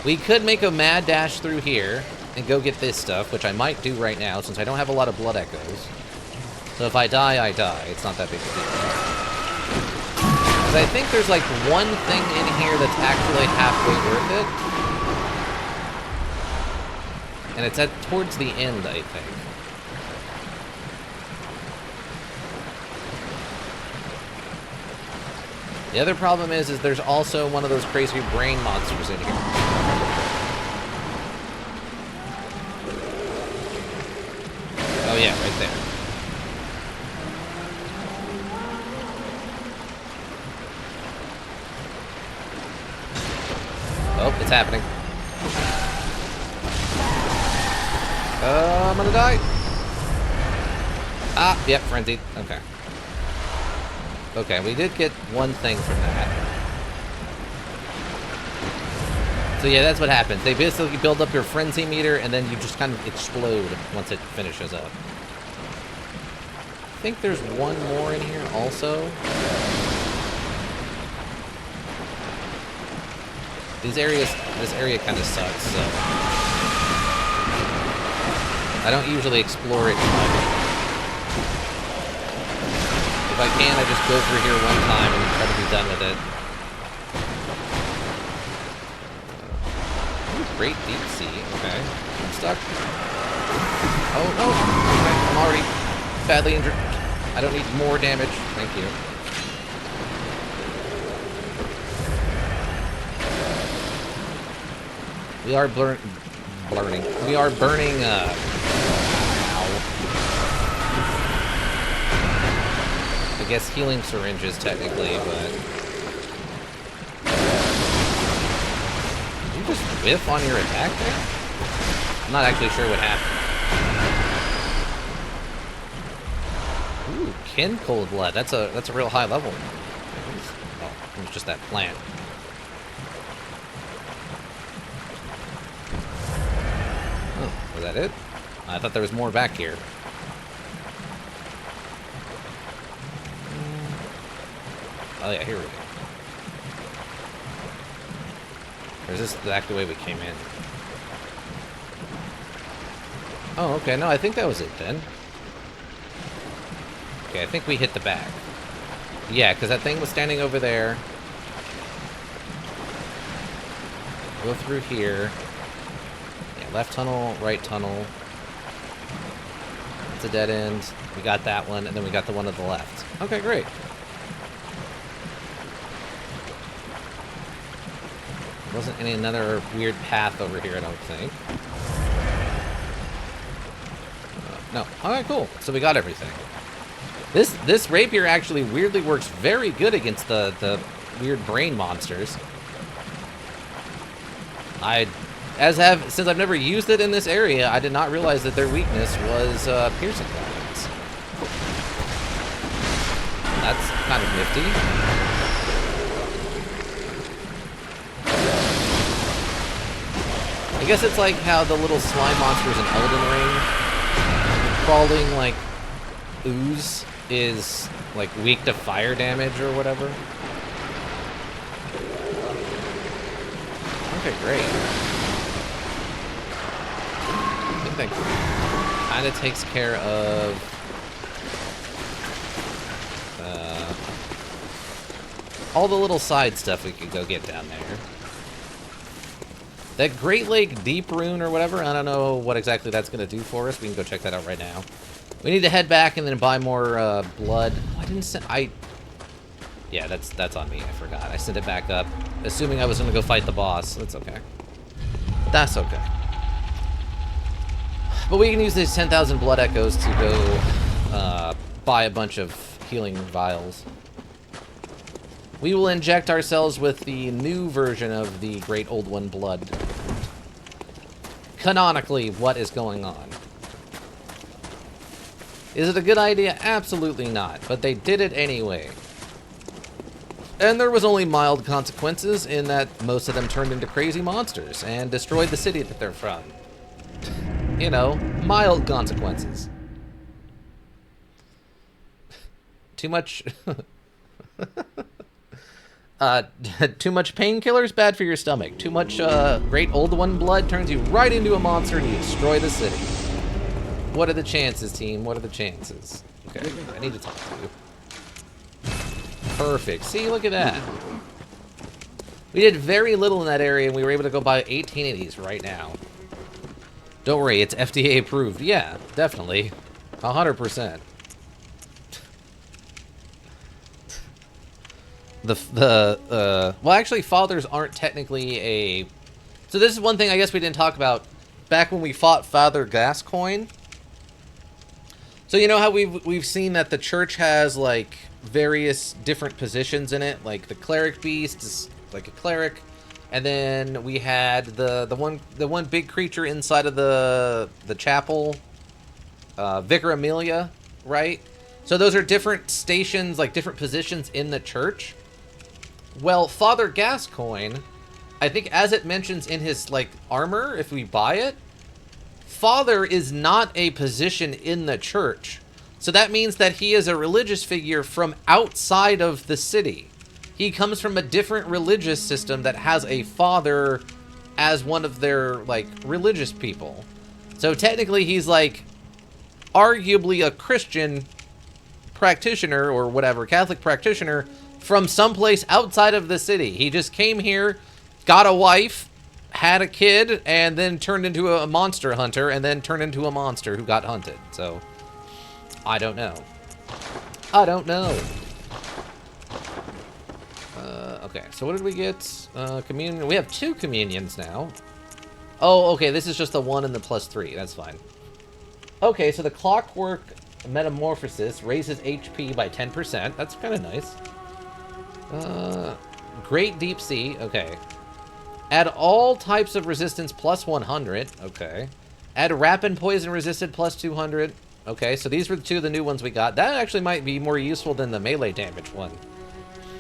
We could make a mad dash through here and go get this stuff, which I might do right now since I don't have a lot of blood echoes. So if I die, I die. It's not that big a deal. Because I think there's like one thing in here that's actually halfway worth it. And it's at towards the end, I think. The other problem is there's also one of those crazy brain monsters in here. Oh yeah, right there. Oh, it's happening. I'm gonna die. Ah, yep, frenzied. Okay. Okay, we did get one thing from that. So yeah, that's what happens. They basically build up your frenzy meter, and then you just kind of explode once it finishes up. I think there's one more in here also. This area kind of sucks, so I don't usually explore it much. If I can, I just go through here one time and try to be done with it. Ooh, great deep sea. Okay, I'm stuck. Oh no! Okay, I'm already badly injured. I don't need more damage. Thank you. We are burning. We are burning. I guess healing syringes technically, but did you just whiff on your attack there? I'm not actually sure what happened. Ooh, kin cold blood. That's a real high level. Oh, it was just that plant. Oh, was that it? I thought there was more back here. Oh yeah, here we go. Or is this exactly the way we came in? Oh, okay. No, I think that was it then. Okay, I think we hit the back. Yeah, because that thing was standing over there. Go through here. Yeah, left tunnel, right tunnel. It's a dead end. We got that one, and then we got the one to the left. Okay, great. Wasn't any another weird path over here, I don't think. No. Alright, cool. So we got everything. This rapier actually weirdly works very good against the weird brain monsters. Since I've never used it in this area, I did not realize that their weakness was piercing weapons. That's kind of nifty. I guess it's like how the little slime monsters in Elden Ring, crawling like ooze is like weak to fire damage or whatever. Okay, great. I think that kind of takes care of all the little side stuff we could go get down there. That Great Lake Deep Rune or whatever, I don't know what exactly that's going to do for us. We can go check that out right now. We need to head back and then buy more blood. Oh, I didn't send... Yeah, that's on me. I forgot. I sent it back up, assuming I was going to go fight the boss. That's okay. That's okay. But we can use these 10,000 blood echoes to go buy a bunch of healing vials. We will inject ourselves with the new version of the Great Old One blood. Canonically, what is going on? Is it a good idea? Absolutely not, but they did it anyway. And there was only mild consequences in that most of them turned into crazy monsters and destroyed the city that they're from. You know, mild consequences. Too much... Too much painkillers, bad for your stomach. Too much great old one blood turns you right into a monster and you destroy the city. What are the chances, team? What are the chances? Okay, I need to talk to you. Perfect. See, look at that. We did very little in that area, and we were able to go buy 18 of these right now. Don't worry, it's FDA approved. Yeah, definitely. 100%. Well, actually, fathers aren't technically a... So this is one thing I guess we didn't talk about back when we fought Father Gascoigne. So you know how we've seen that the church has, like, various different positions in it? Like, the cleric beast is like a cleric. And then we had the one big creature inside of the chapel, Vicar Amelia, right? So those are different stations, like different positions in the church. Well, Father Gascoigne, I think as it mentions in his like armor, if we buy it, Father is not a position in the church. So that means that he is a religious figure from outside of the city. He comes from a different religious system that has a father as one of their, like, religious people. So technically he's, like, arguably a Christian practitioner or whatever, Catholic practitioner from someplace outside of the city. He just came here, got a wife, had a kid, and then turned into a monster hunter, and then turned into a monster who got hunted. So, I don't know. I don't know. Okay, so what did we get? Communion. We have 2 communions now. Oh, okay, this is just the 1 and the +3. That's fine. Okay, so the Clockwork Metamorphosis raises HP by 10%. That's kind of nice. Great Deep Sea. Okay. Add all types of resistance +100. Okay. Add rapid poison resisted +200. Okay, so these were 2 of the new ones we got. That actually might be more useful than the melee damage one.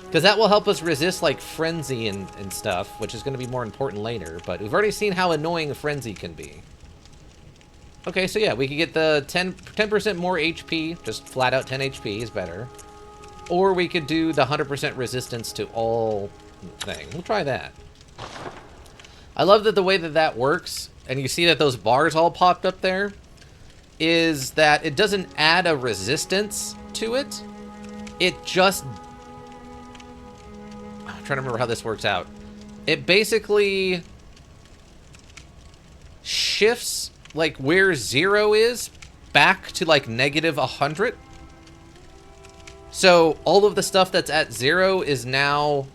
Because that will help us resist, like, Frenzy and stuff, which is going to be more important later. But we've already seen how annoying Frenzy can be. Okay, so yeah, we could get the 10% more HP. Just flat out 10 HP is better. Or we could do the 100% resistance to all thing. We'll try that. I love that the way that that works, and you see that those bars all popped up there, is that it doesn't add a resistance to it. It just... I'm trying to remember how this works out. It basically shifts, like, where 0 is back to, like, -100. So all of the stuff that's at 0 is now,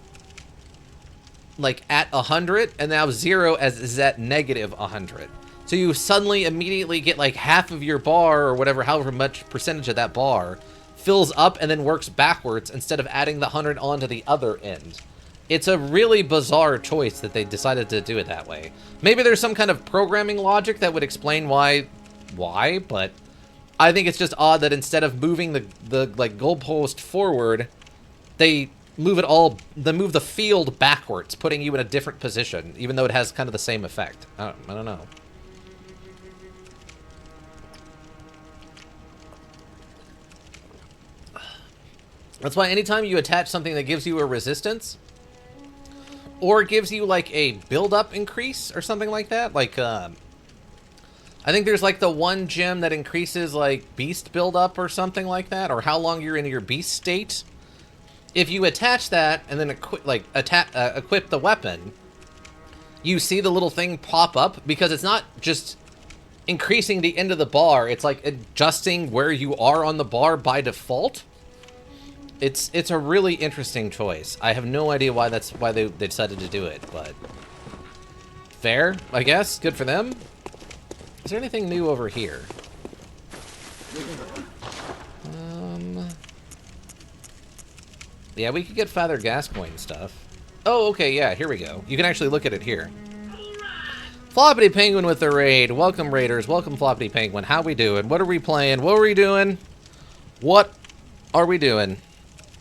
like, at 100, and now 0 is at -100. So you suddenly immediately get, like, half of your bar, or whatever, however much percentage of that bar, fills up and then works backwards instead of adding the 100 onto the other end. It's a really bizarre choice that they decided to do it that way. Maybe there's some kind of programming logic that would explain why, but I think it's just odd that instead of moving the like goalpost forward, they move the field backwards, putting you in a different position, even though it has kind of the same effect. I don't know. That's why anytime you attach something that gives you a resistance, or gives you, like, a build-up increase or something like that. Like, I think there's, like, the one gem that increases, like, beast build-up or something like that, or how long you're in your beast state. If you attach that and then equip the weapon, you see the little thing pop up, because it's not just increasing the end of the bar, it's, like, adjusting where you are on the bar by default. It's a really interesting choice. I have no idea why they decided to do it, but fair, I guess. Good for them. Is there anything new over here? Yeah, we could get Father Gascoigne stuff. Oh, okay, yeah, here we go. You can actually look at it here. Floppity Penguin with the raid. Welcome, Raiders. Welcome, Floppity Penguin. How we doing? What are we playing? What were we doing? What are we doing?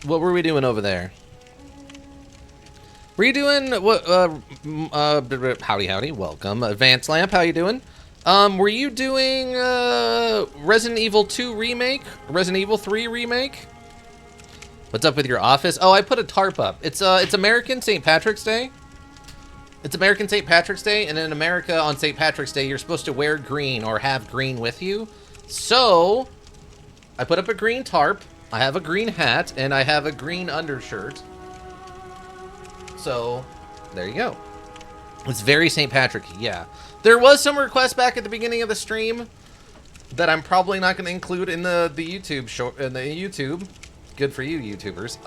What were we doing over there? Were you doing what? Howdy, welcome, Advanced Lamp. How you doing? Were you doing Resident Evil 2 remake, Resident Evil 3 remake? What's up with your office? Oh, I put a tarp up. It's American St. Patrick's Day. It's American St. Patrick's Day, and in America on St. Patrick's Day, you're supposed to wear green or have green with you. So, I put up a green tarp, I have a green hat, and I have a green undershirt. So, there you go. It's very St. Patrick, yeah. There was some requests back at the beginning of the stream that I'm probably not going to include in the YouTube show, in the YouTube. Good for you, YouTubers.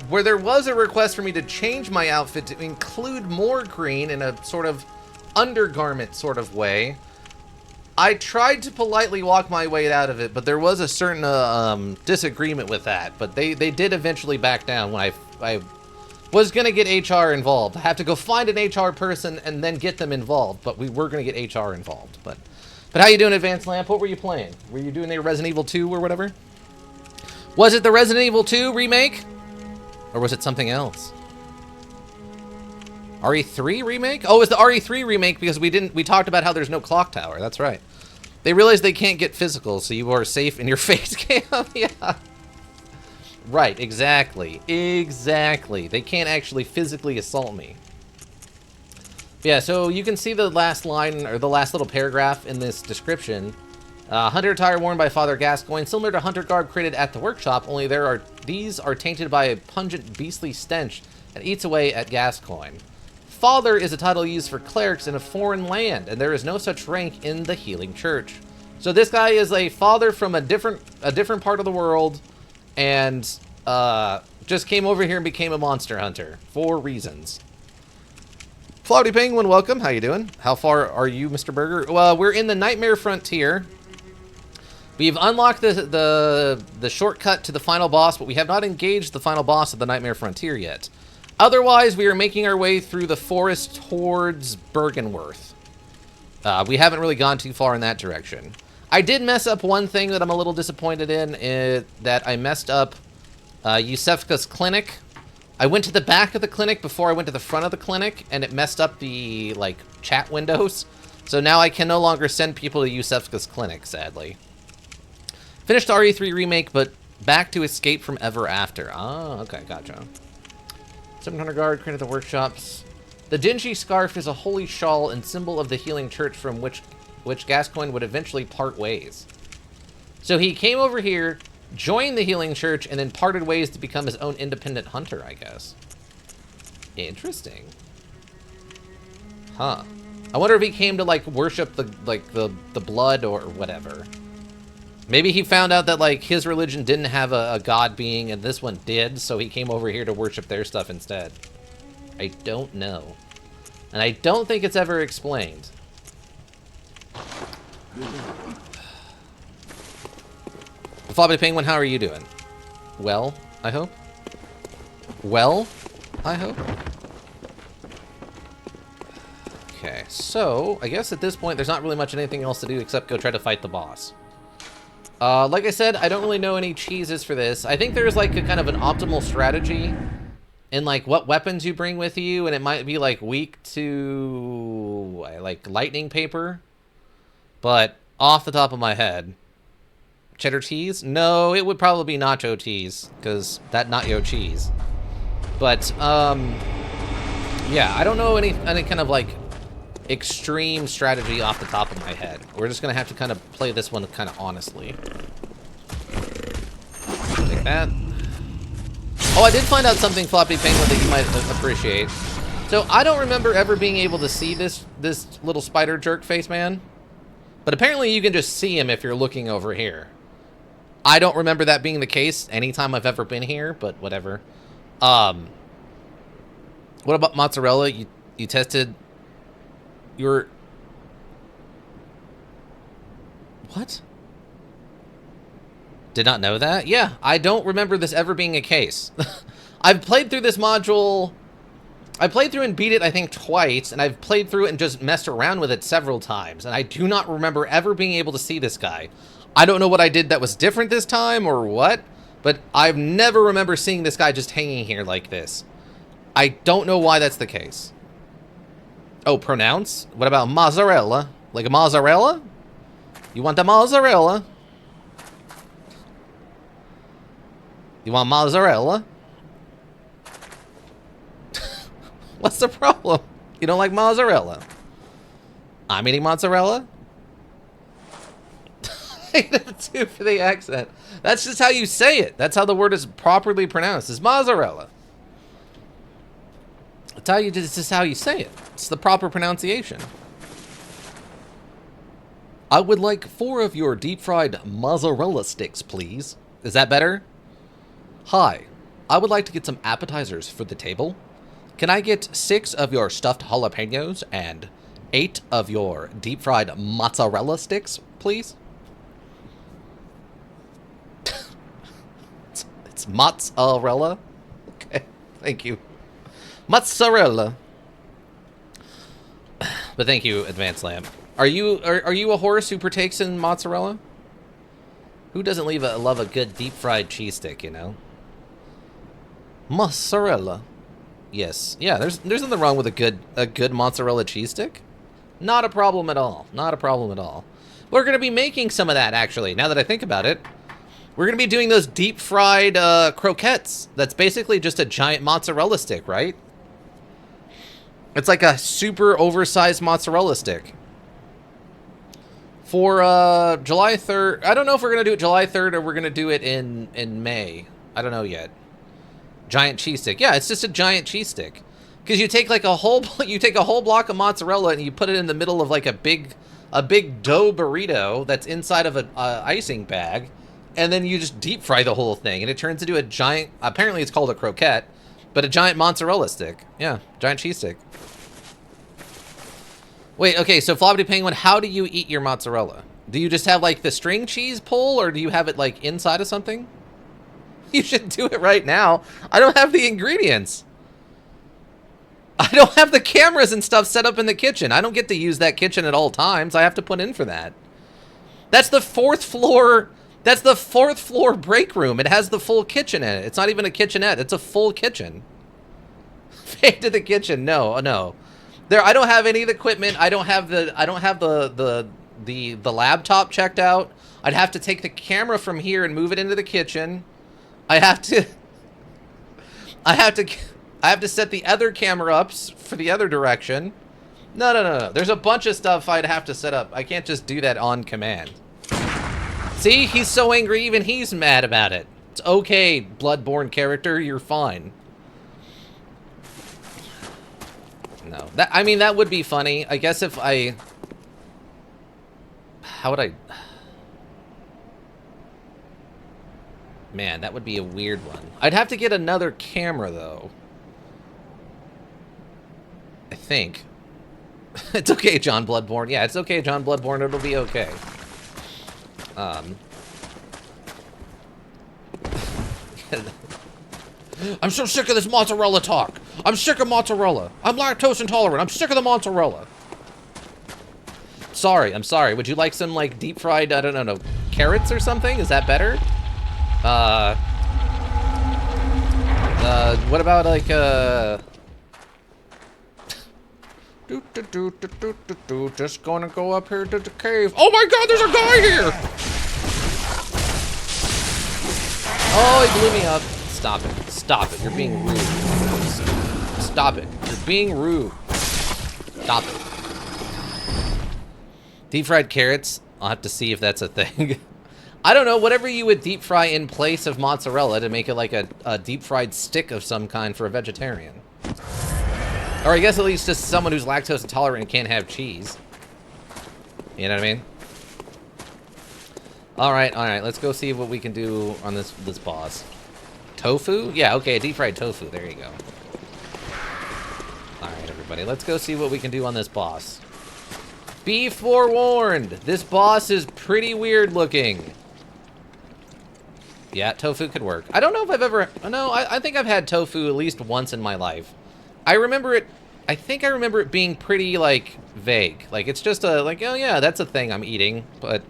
Where there was a request for me to change my outfit to include more green in a sort of undergarment sort of way. I tried to politely walk my way out of it, but there was a certain disagreement with that. But they did eventually back down when I was going to get HR involved. I have to go find an HR person and then get them involved, but we were going to get HR involved. But how you doing, Advanced Lamp? What were you playing? Were you doing a Resident Evil 2 or whatever? Was it the Resident Evil 2 remake? Or was it something else? RE3 remake? Oh, it was the RE3 remake because we talked about how there's no clock tower. That's right. They realized they can't get physical, so you are safe in your face cam. Yeah. Right, exactly. Exactly. They can't actually physically assault me. Yeah, so you can see the last line, or the last little paragraph in this description. Hunter attire worn by Father Gascoigne, similar to hunter garb created at the workshop, only these are tainted by a pungent beastly stench and eats away at Gascoigne. Father is a title used for clerics in a foreign land, and there is no such rank in the Healing Church. So this guy is a father from a different part of the world, and just came over here and became a monster hunter for reasons. Cloudy Penguin, welcome. How you doing? How far are you, Mr. Burger? Well, we're in the Nightmare Frontier. We've unlocked the shortcut to the final boss, but we have not engaged the final boss of the Nightmare Frontier yet. Otherwise, we are making our way through the forest towards Bergenworth. We haven't really gone too far in that direction. I did mess up one thing that I'm a little disappointed in, that I messed up Yusefka's clinic. I went to the back of the clinic before I went to the front of the clinic, and it messed up the, like, chat windows. So now I can no longer send people to Yusefka's clinic, sadly. Finished RE3 remake, but back to Escape from Ever After. Ah, okay, gotcha. 700 guard, created the workshops. The dingy scarf is a holy shawl and symbol of the Healing Church from which Gascoigne would eventually part ways. So he came over here, joined the Healing Church, and then parted ways to become his own independent hunter, I guess. Interesting. Huh. I wonder if he came to, like, worship the blood or whatever. Maybe he found out that, like, his religion didn't have a god being and this one did, so he came over here to worship their stuff instead. I don't know. And I don't think it's ever explained. Floppy Penguin, how are you doing? Well, I hope. Well, I hope. Okay, so I guess at this point there's not really much anything else to do except go try to fight the boss. Like I said, I don't really know any cheeses for this. I think there's like a kind of an optimal strategy in like what weapons you bring with you, and it might be like weak to like lightning paper. But off the top of my head, cheddar cheese? No, it would probably be nacho cheese, because that nacho cheese. But yeah, I don't know any kind of like extreme strategy off the top of my head. We're just gonna have to kind of play this one kind of honestly. Take that. Oh, I did find out something, Floppy Penguin, that you might appreciate. So I don't remember ever being able to see this little spider jerk face man, but apparently you can just see him if you're looking over here. I don't remember that being the case anytime I've ever been here, but whatever. What about mozzarella? You tested your... What? Did not know that? Yeah, I don't remember this ever being a case. I've played through this module... I played through and beat it, I think, twice, and I've played through it and just messed around with it several times, and I do not remember ever being able to see this guy. I don't know what I did that was different this time or what, but I've never remember seeing this guy just hanging here like this. I don't know why that's the case. Oh, pronounce? What about mozzarella? Like a mozzarella? You want the mozzarella? You want mozzarella? What's the problem? You don't like mozzarella? I'm eating mozzarella? Two for the accent. That's just how you say it. That's how the word is properly pronounced. It's mozzarella. It's just how you say it. It's the proper pronunciation. I would like 4 of your deep-fried mozzarella sticks, please. Is that better? Hi. I would like to get some appetizers for the table. Can I get 6 of your stuffed jalapenos and 8 of your deep-fried mozzarella sticks, please? It's mozzarella. Okay, thank you. Mozzarella. But thank you, Advanced Lamp. Are you a horse who partakes in mozzarella? Who doesn't love a good deep-fried cheese stick, you know? Mozzarella. Yes. Yeah, there's nothing wrong with a good mozzarella cheese stick. Not a problem at all. Not a problem at all. We're going to be making some of that, actually, now that I think about it. We're going to be doing those deep-fried croquettes. That's basically just a giant mozzarella stick, right? It's like a super oversized mozzarella stick. For July 3rd, I don't know if we're going to do it July 3rd or we're going to do it in May. I don't know yet. Giant cheese stick. Yeah, it's just a giant cheese stick. Because you take like a whole block of mozzarella and you put it in the middle of like a big dough burrito that's inside of an icing bag, and then you just deep fry the whole thing, and it turns into a giant. Apparently, it's called a croquette, but a giant mozzarella stick. Yeah, giant cheese stick. Wait, okay, so Floppity Penguin, how do you eat your mozzarella? Do you just have like the string cheese pull, or do you have it like inside of something? You should do it right now. I don't have the ingredients. I don't have the cameras and stuff set up in the kitchen. I don't get to use that kitchen at all times. I have to put in for that. That's the 4th floor. That's the 4th floor break room. It has the full kitchen in it. It's not even a kitchenette. It's a full kitchen. Fade to the kitchen. No, no. There. I don't have any of the equipment. I don't have the laptop checked out. I'd have to take the camera from here and move it into the kitchen. I have to set the other camera up for the other direction. No. There's a bunch of stuff I'd have to set up. I can't just do that on command. See, he's so angry, even he's mad about it. It's okay, Bloodborne character, you're fine. No, I mean, that would be funny. I guess if I... How would I... Man, that would be a weird one. I'd have to get another camera, though. I think. It's okay, John Bloodborne. Yeah, it's okay, John Bloodborne. It'll be okay. I'm so sick of this mozzarella talk. I'm sick of mozzarella. I'm lactose intolerant. I'm sick of the mozzarella. Sorry, I'm sorry. Would you like some, like, deep-fried, I don't know, carrots or something? Is that better? What about, like, just gonna go up here to the cave. Oh my god, there's a guy here! Oh, he blew me up. Stop it. Stop it. You're being rude. Stop it. You're being rude. Stop it. Deep fried carrots. I'll have to see if that's a thing. I don't know. Whatever you would deep fry in place of mozzarella to make it like a deep fried stick of some kind for a vegetarian. Or I guess at least just someone who's lactose intolerant and can't have cheese. You know what I mean? Alright, let's go see what we can do on this boss. Tofu? Yeah, okay, deep fried tofu. There you go. Alright, everybody, let's go see what we can do on this boss. Be forewarned! This boss is pretty weird looking. Yeah, tofu could work. I don't know if I've ever... No, I think I've had tofu at least once in my life. I remember it... I think I remember it being pretty, like, vague. Like, it's just a, like, oh yeah, that's a thing I'm eating, but...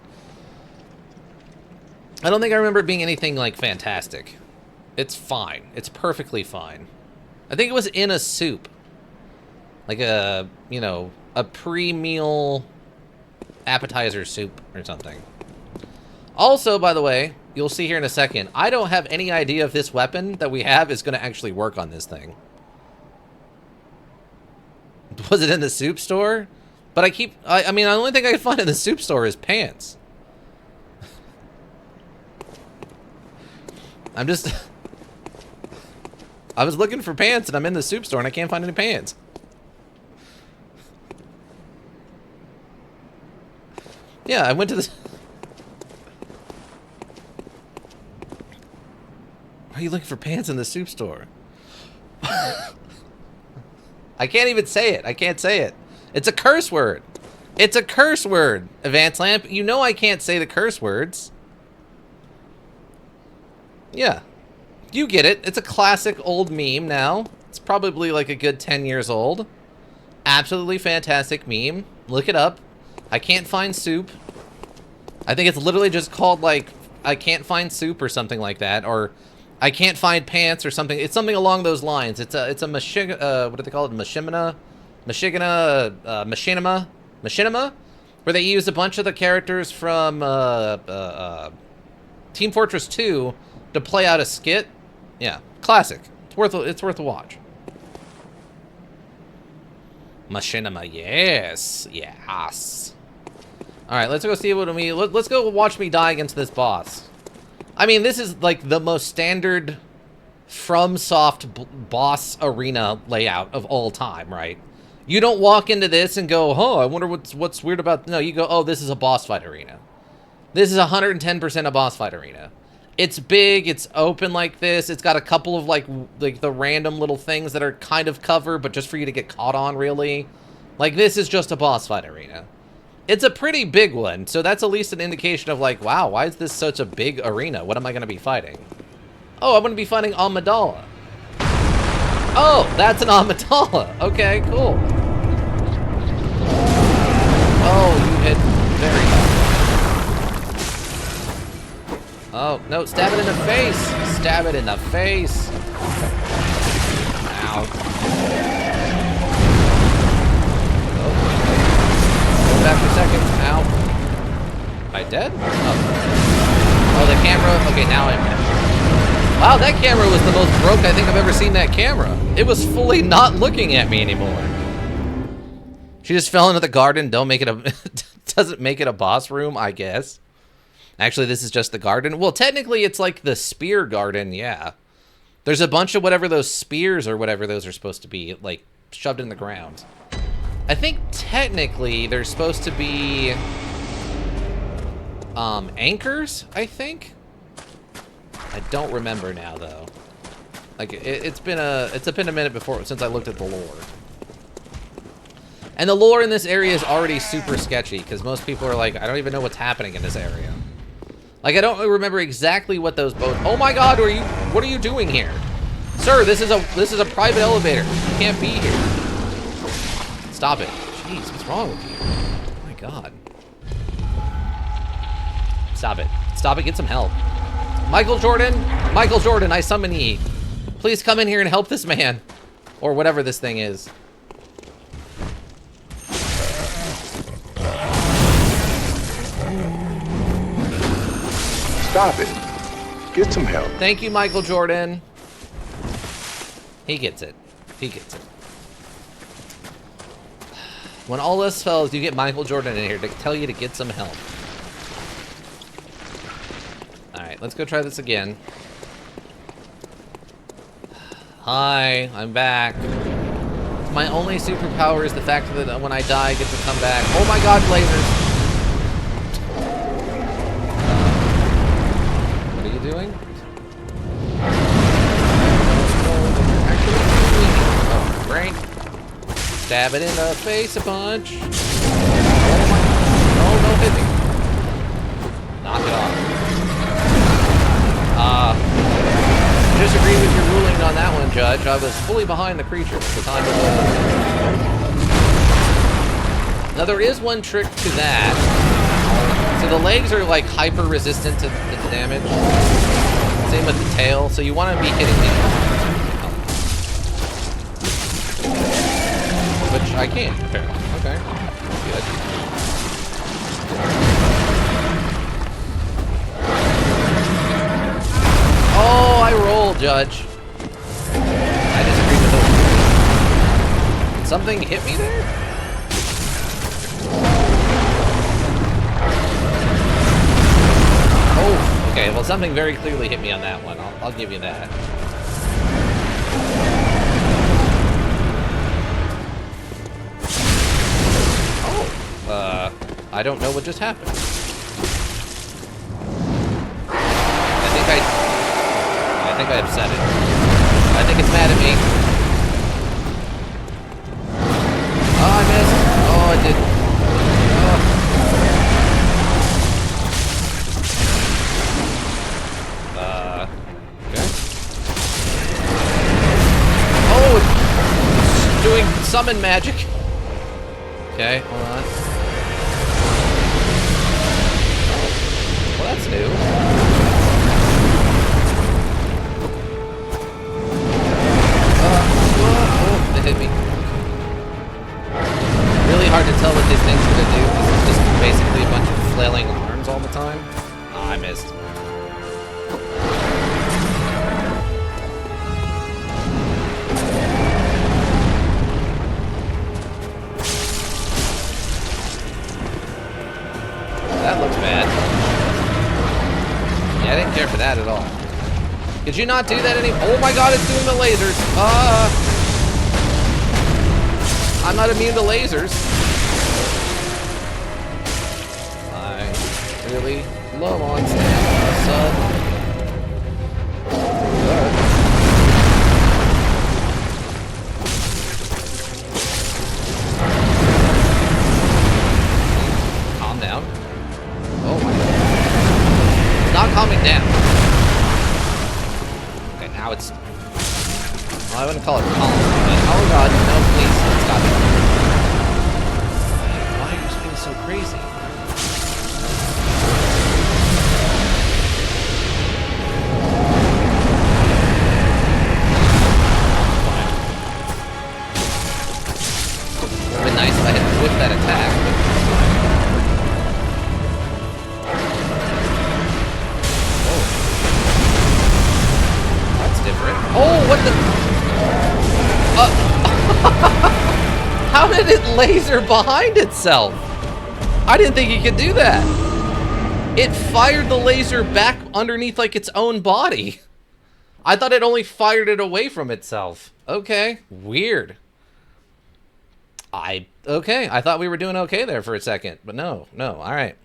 I don't think I remember it being anything, like, fantastic. It's fine. It's perfectly fine. I think it was in a soup. Like a, you know, a pre-meal appetizer soup or something. Also, by the way, You'll see here in a second. I don't have any idea if this weapon that we have is going to actually work on this thing. Was it in the soup store? But I mean, the only thing I can find in the soup store is pants. I was looking for pants and I'm in the soup store and I can't find any pants. Yeah, I went to this. Why are you looking for pants in the soup store? I can't even say it. I can't say it. It's a curse word. It's a curse word, Advanced Lamp. You know I can't say the curse words. Yeah. You get it. It's a classic old meme now. It's probably like a good 10 years old. Absolutely fantastic meme. Look it up. I can't find soup. I think it's literally just called like, I can't find soup or something like that. Or I can't find pants or something. It's something along those lines. It's a what do they call it? Machinima, where they use a bunch of the characters from Team Fortress 2 to play out a skit. Yeah, classic. It's worth a watch. Machinima, yes. All right, let's go see what let's go watch me die against this boss. I mean, this is like the most standard FromSoft boss arena layout of all time, right? You don't walk into this and go, "Oh, I wonder what's weird about." No, you go, "Oh, this is a boss fight arena." This is 110% a boss fight arena. It's big, it's open like this. It's got a couple of like the random little things that are kind of cover, but just for you to get caught on, really. Like, this is just a boss fight arena. It's a pretty big one, so that's at least an indication of like, wow, why is this such a big arena? What am I going to be fighting? Oh, I'm going to be fighting Amidala. Oh, that's an Amidala. Okay, cool. Oh, you hit very hard. Oh, no, stab it in the face. Stab it in the face. Ow. Go back for a second. Ow. Am I dead? Oh, the camera. Okay, now I'm dead. Wow, that camera was the most broke I think I've ever seen that camera. It was fully not looking at me anymore. She just fell into the garden. Don't make it a... Doesn't make it a boss room, I guess. Actually, this is just the garden. Well, technically, it's like the spear garden, yeah. There's a bunch of whatever those spears or whatever those are supposed to be, like, shoved in the ground. I think technically they're supposed to be anchors, I think. I don't remember now, though. Like, it's been a minute before since I looked at the lore. And the lore in this area is already super sketchy, because most people are like, I don't even know what's happening in this area. Like, I don't remember exactly what those boats... Oh my god, what are you doing here? Sir, this is a private elevator. You can't be here. Stop it. Jeez, what's wrong with you? Oh my god. Stop it. Stop it, get some help. Michael Jordan, I summon ye. Please come in here and help this man. Or whatever this thing is. Stop it. Get some help. Thank you, Michael Jordan. He gets it. He gets it. When all else fails, you get Michael Jordan in here to tell you to get some help. Alright, let's go try this again. Hi, I'm back. My only superpower is the fact that when I die, I get to come back. Oh my god, lasers! What are you doing? Oh, great. Stab it in the face a bunch. Oh my god. Oh, no, hit me. Knock it off. Disagree with your ruling on that one, Judge. I was fully behind the creature at the time of the... Now, there is one trick to that. So the legs are, like, hyper-resistant to the damage. Same with the tail, so you want to be hitting me. Which I can, apparently. Okay. Good. touch. I disagree with it. Did something hit me there? Oh, okay. Well, something very clearly hit me on that one. I'll give you that. Oh, I don't know what just happened. I think I upset it. I think it's mad at me. Oh, I missed. Oh, I didn't. Okay. Oh, it's doing summon magic. Okay, hold on. Well, that's new. It hit me. Really hard to tell what these things are gonna do because it's just basically a bunch of flailing arms all the time. Oh, I missed. That looks bad. Yeah, I didn't care for that at all. Could you not do that anymore? Oh my god, it's doing the lasers. I'm not immune to lasers. I'm really low on stamina, so... Calm down. Oh my god. It's not calming down. Okay, now it's... Well, I wouldn't call it calm, but oh god, no, please, stop it. Why are you just being so crazy? It would have been nice if I had whipped that attack, but it's fine. Oh. That's different. Oh, what the... How did it laser behind itself? I didn't think it could do that. It fired the laser back underneath like its own body. I thought it only fired it away from itself. Okay, weird. Okay, I thought we were doing okay there for a second, but no, all right.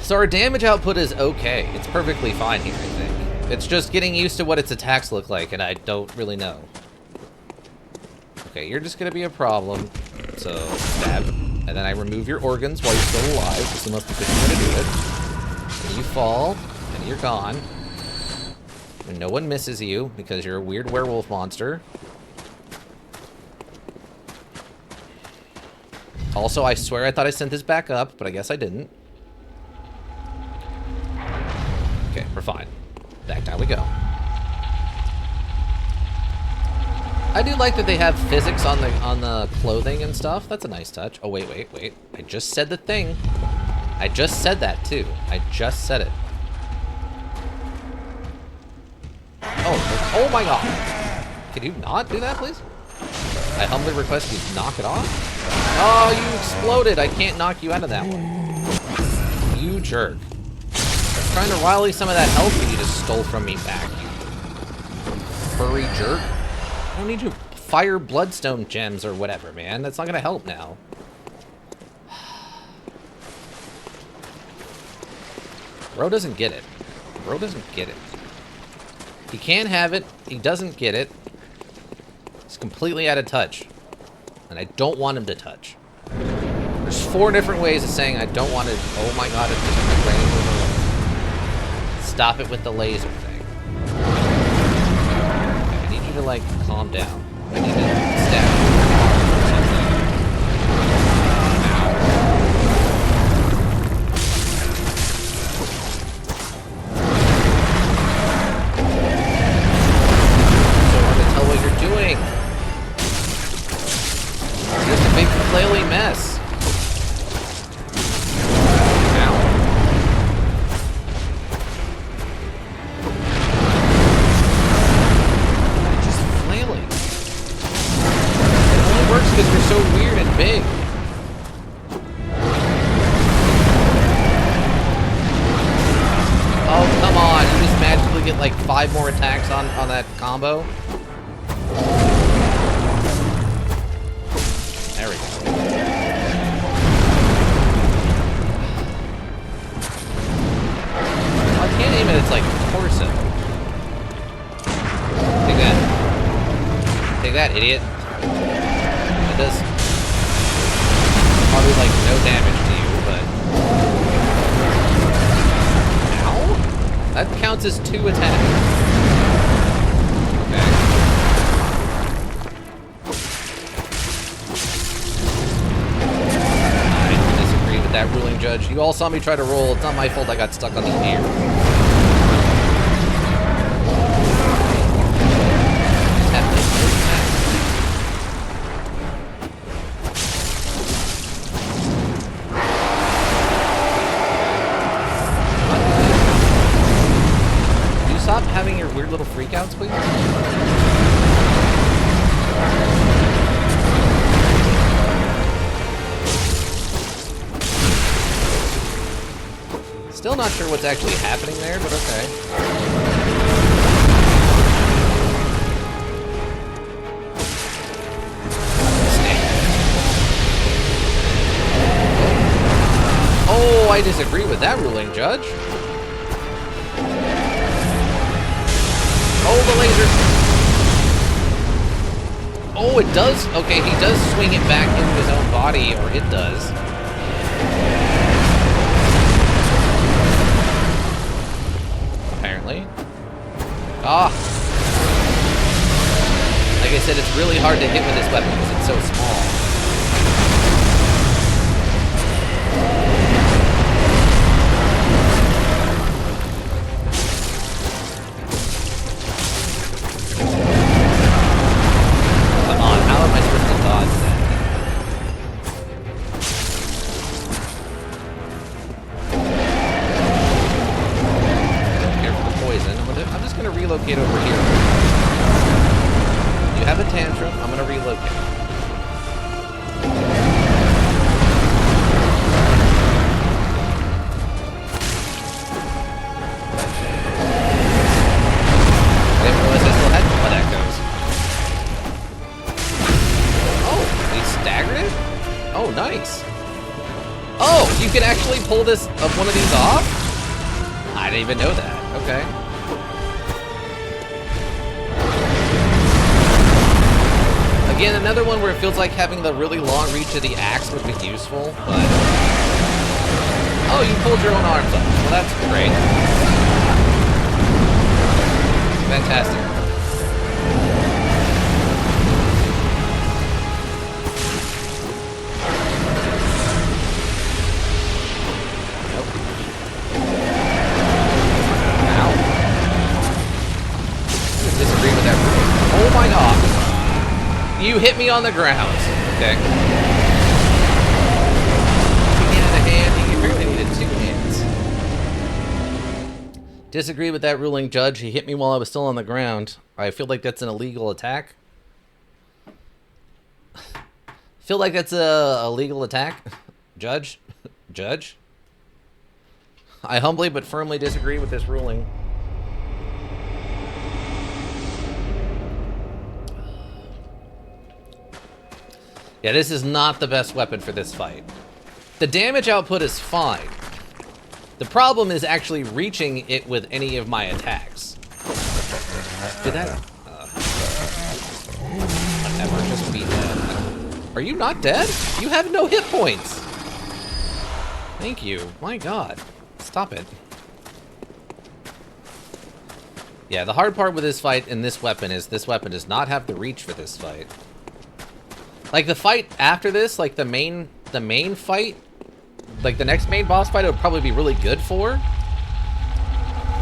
So our damage output is okay. It's perfectly fine here, I think. It's just getting used to what its attacks look like, and I don't really know. Okay, you're just gonna be a problem. So, stab. And then I remove your organs while you're still alive. It's the most efficient way to do it. And you fall, and you're gone. And no one misses you, because you're a weird werewolf monster. Also, I swear I thought I sent this back up, but I guess I didn't. Okay, we're fine. Back down we go. I do like that they have physics on the clothing and stuff. That's a nice touch. Oh, wait. I just said the thing. I just said that, too. I just said it. Oh my god. Can you not do that, please? I humbly request you knock it off. Oh, you exploded. I can't knock you out of that one. You jerk. I'm trying to rally some of that health that you just stole from me back, you furry jerk. I don't need to fire bloodstone gems or whatever, man. That's not gonna help now. Bro doesn't get it. Bro doesn't get it. He can't have it. He doesn't get it. He's completely out of touch. And I don't want him to touch. There's 4 different ways of saying I don't want to... Oh my god, it's just raining. Stop it with the laser thing. Okay, I need you to, like, calm down. I need to stab you or something. So hard to tell what you're doing. You're just a big flaily mess. like 5 more attacks on that combo. There we go. I can't aim at its like torso. Take that. Take that, idiot. It does probably like no damage to you, but ow? That counts as 2 attacks. Okay. That ruling judge. You all saw me try to roll. It's not my fault I got stuck on the air. Can you stop having your weird little freakouts, please? Still not sure what's actually happening there, but okay. Oh, I disagree with that ruling, Judge. Oh, the laser. Oh, it does. Okay, he does swing it back into his own body, or it does. Apparently. Ah! Like I said, it's really hard to hit with this weapon because it's so small. Come on, how am I supposed to dodge that? I'm just gonna relocate over here. You have a tantrum, I'm gonna relocate. I didn't realize I still had one that goes. Oh, he staggered it? Oh, nice. Oh, you can actually pull this one of these off? I didn't even know that. Okay. Again, another one where it feels like having the really long reach of the axe would be useful, but... Oh, you pulled your own arms up. Well, that's great. Fantastic. Nope. Ow. I disagree with that rule. Oh my god. You hit me on the ground. Okay. He needed a hand. He apparently needed 2 hands. Disagree with that ruling, Judge. He hit me while I was still on the ground. I feel like that's an illegal attack. Feel like that's a legal attack, Judge? Judge? I humbly but firmly disagree with this ruling. Yeah, this is not the best weapon for this fight. The damage output is fine. The problem is actually reaching it with any of my attacks. Did that... whatever, just be dead. Are you not dead? You have no hit points! Thank you. My god. Stop it. Yeah, the hard part with this fight and this weapon is this weapon does not have the reach for this fight. Like, the fight after this, like, the main fight, like, the next main boss fight, it would probably be really good for.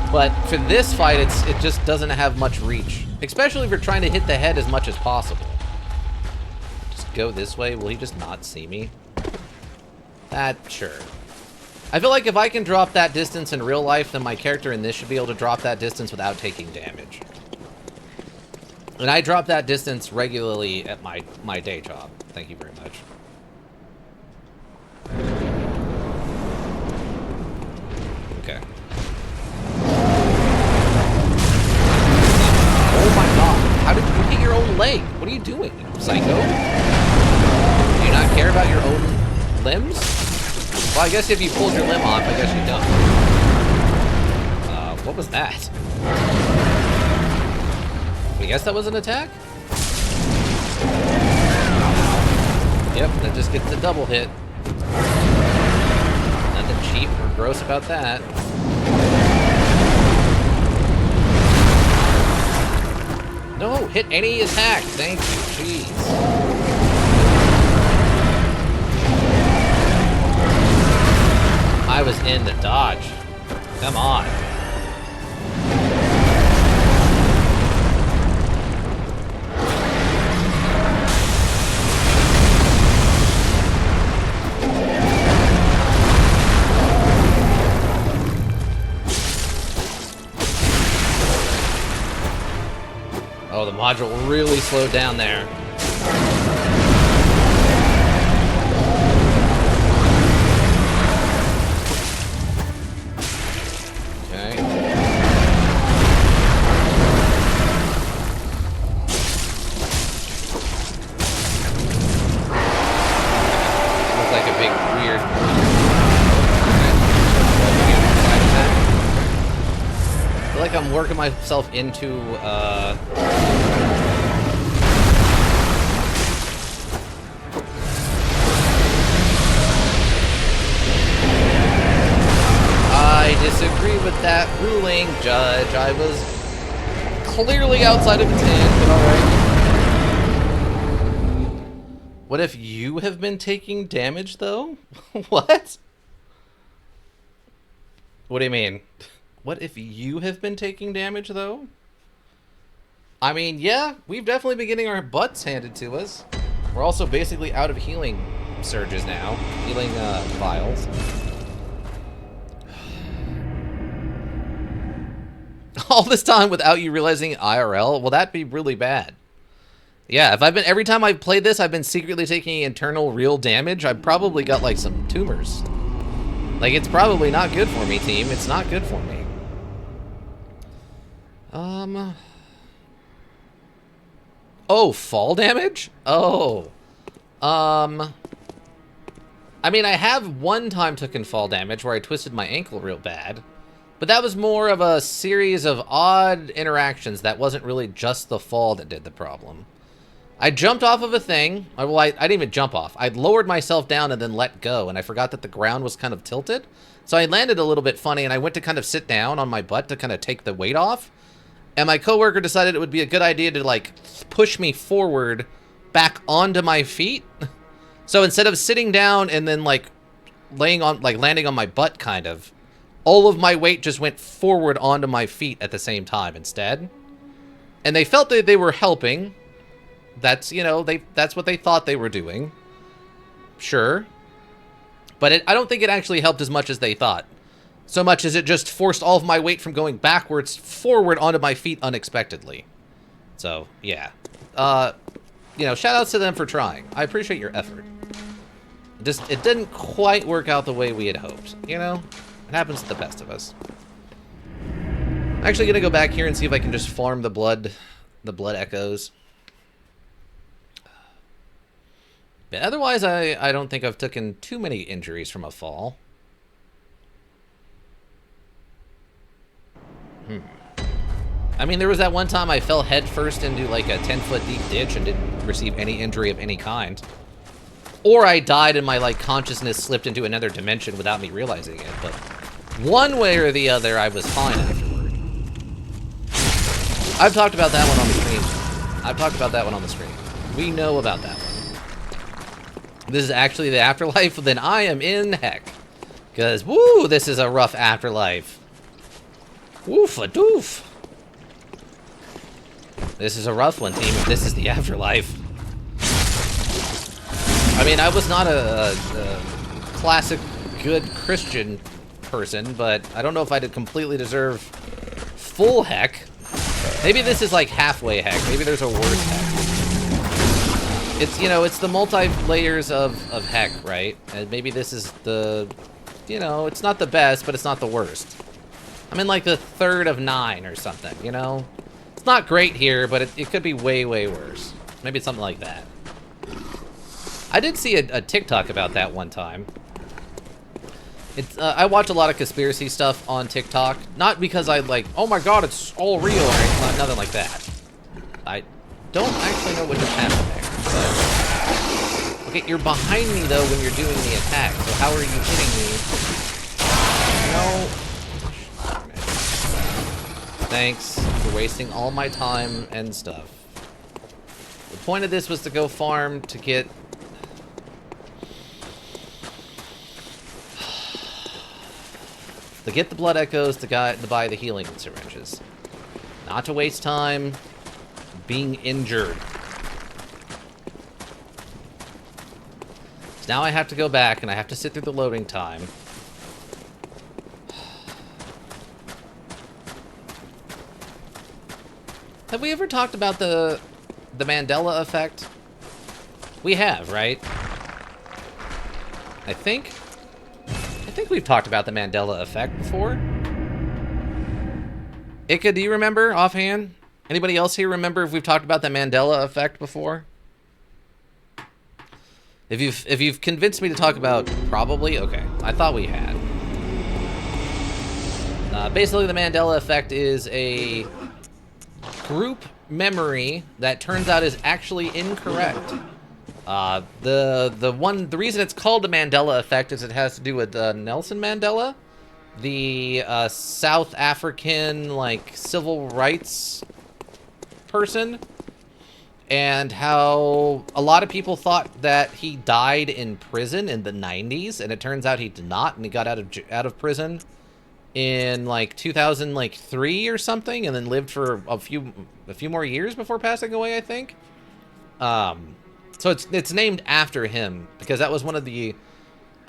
But for this fight, it just doesn't have much reach. Especially if you're trying to hit the head as much as possible. Just go this way. Will he just not see me? Sure. I feel like if I can drop that distance in real life, then my character in this should be able to drop that distance without taking damage. And I drop that distance regularly at my day job. Thank you very much. Okay. leg. What are you doing, you psycho? Do you not care about your own limbs? Well, I guess if you pulled your limb off, I guess you don't. What was that? I guess that was an attack? Yep, that just gets the double hit. Nothing cheap or gross about that. No, hit any attack. Thank you. Jeez. I was in the dodge. Come on. Oh, the module really slowed down there. Okay. Looks like a big weird. I feel like I'm working myself into I disagree with that ruling, Judge. I was clearly outside of its hand, but alright. What if you have been taking damage, though? What? What do you mean? What if you have been taking damage, though? I mean, yeah, we've definitely been getting our butts handed to us. We're also basically out of healing surges now. Healing, vials. All this time without you realizing IRL? Well, that'd be really bad. Yeah, if every time I've played this, I've been secretly taking internal real damage, I've probably got, like, some tumors. Like, it's probably not good for me, team. It's not good for me. Oh, fall damage? Oh. I mean, I have one time taken fall damage where I twisted my ankle real bad. But that was more of a series of odd interactions that wasn't really just the fall that did the problem. I jumped off of a thing. Well, I didn't even jump off. I lowered myself down and then let go, and I forgot that the ground was kind of tilted. So I landed a little bit funny, and I went to kind of sit down on my butt to kind of take the weight off. And my coworker decided it would be a good idea to, like, push me forward back onto my feet. So instead of sitting down and then, like, landing on my butt, kind of, all of my weight just went forward onto my feet at the same time instead. And they felt that they were helping. That's, you know, that's what they thought they were doing. Sure. But I don't think it actually helped as much as they thought. So much as it just forced all of my weight from going backwards forward onto my feet unexpectedly. So, yeah. You know, shout outs to them for trying. I appreciate your effort. It didn't quite work out the way we had hoped, you know? It happens to the best of us. I'm actually gonna go back here and see if I can just farm the blood echoes. But otherwise, I don't think I've taken too many injuries from a fall. I mean, there was that one time I fell headfirst into like a 10-foot deep ditch and didn't receive any injury of any kind. Or I died and my like consciousness slipped into another dimension without me realizing it. But one way or the other, I was fine afterward. I've talked about that one on the screen. We know about that one. This is actually the afterlife, then I am in heck. Because, woo, this is a rough afterlife. Woof-a-doof. This is a rough one, team. This is the afterlife. I mean, I was not a classic good Christian person, but I don't know if I did completely deserve full heck. Maybe this is like halfway heck. Maybe there's a worse heck. It's, you know, it's the multi-layers of heck, right? And maybe this is the, you know, it's not the best, but it's not the worst. I'm in like the 3rd of 9 or something, you know? It's not great here, but it could be way, way worse. Maybe it's something like that. I did see a TikTok about that one time. It's I watch a lot of conspiracy stuff on TikTok, not because I like, oh my god, it's all real, or anything, nothing like that. I don't actually know what just happened there. But... Okay, you're behind me though when you're doing the attack, so how are you hitting me? No. Thanks for wasting all my time and stuff. The point of this was to go farm to get... to get the blood echoes to buy the healing syringes. Not to waste time being injured. So now I have to go back and I have to sit through the loading time. Have we ever talked about the Mandela effect? We have, right? I think we've talked about the Mandela effect before. Ika, do you remember offhand? Anybody else here remember if we've talked about the Mandela effect before? If you've convinced me to talk about probably, okay. I thought we had. Basically, the Mandela effect is a group memory that turns out is actually incorrect. The reason it's called the Mandela effect is it has to do with Nelson Mandela, the South African like civil rights person, and how a lot of people thought that he died in prison in the 90s, and it turns out he did not, and he got out of prison in like 2003 or something, and then lived for a few more years before passing away, I think. So it's named after him because that was one of the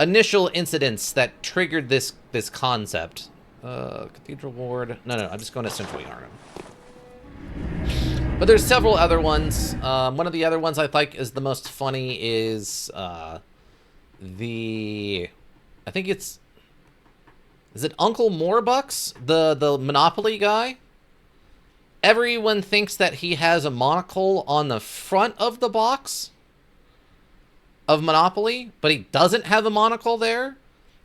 initial incidents that triggered this concept. Cathedral Ward. No, I'm just going to Central Yarnum. But there's several other ones. One of the other ones I think is the most funny is I think is it Uncle Morebucks, the Monopoly guy? Everyone thinks that he has a monocle on the front of the box of Monopoly, but he doesn't have a monocle there.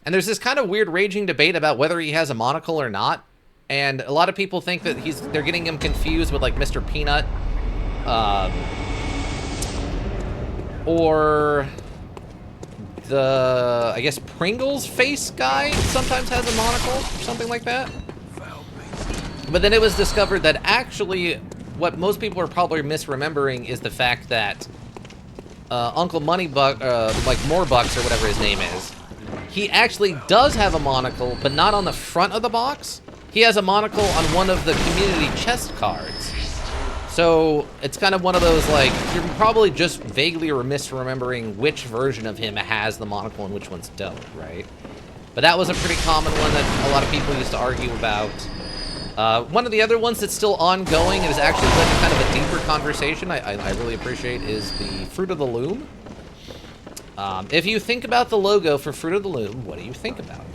And there's this kind of weird raging debate about whether he has a monocle or not. And a lot of people think that they're getting him confused with like Mr. Peanut, or I guess Pringles face guy sometimes has a monocle or something like that. But then it was discovered that actually what most people are probably misremembering is the fact that Uncle Moneybuck, like Morebucks or whatever his name is, he actually does have a monocle, but not on the front of the box. He has a monocle on one of the community chest cards. So it's kind of one of those, like, you're probably just vaguely or misremembering which version of him has the monocle and which ones don't, right? But that was a pretty common one that a lot of people used to argue about. One of the other ones that's still ongoing and is actually led to kind of a deeper conversation I really appreciate is the Fruit of the Loom. If you think about the logo for Fruit of the Loom, what do you think about?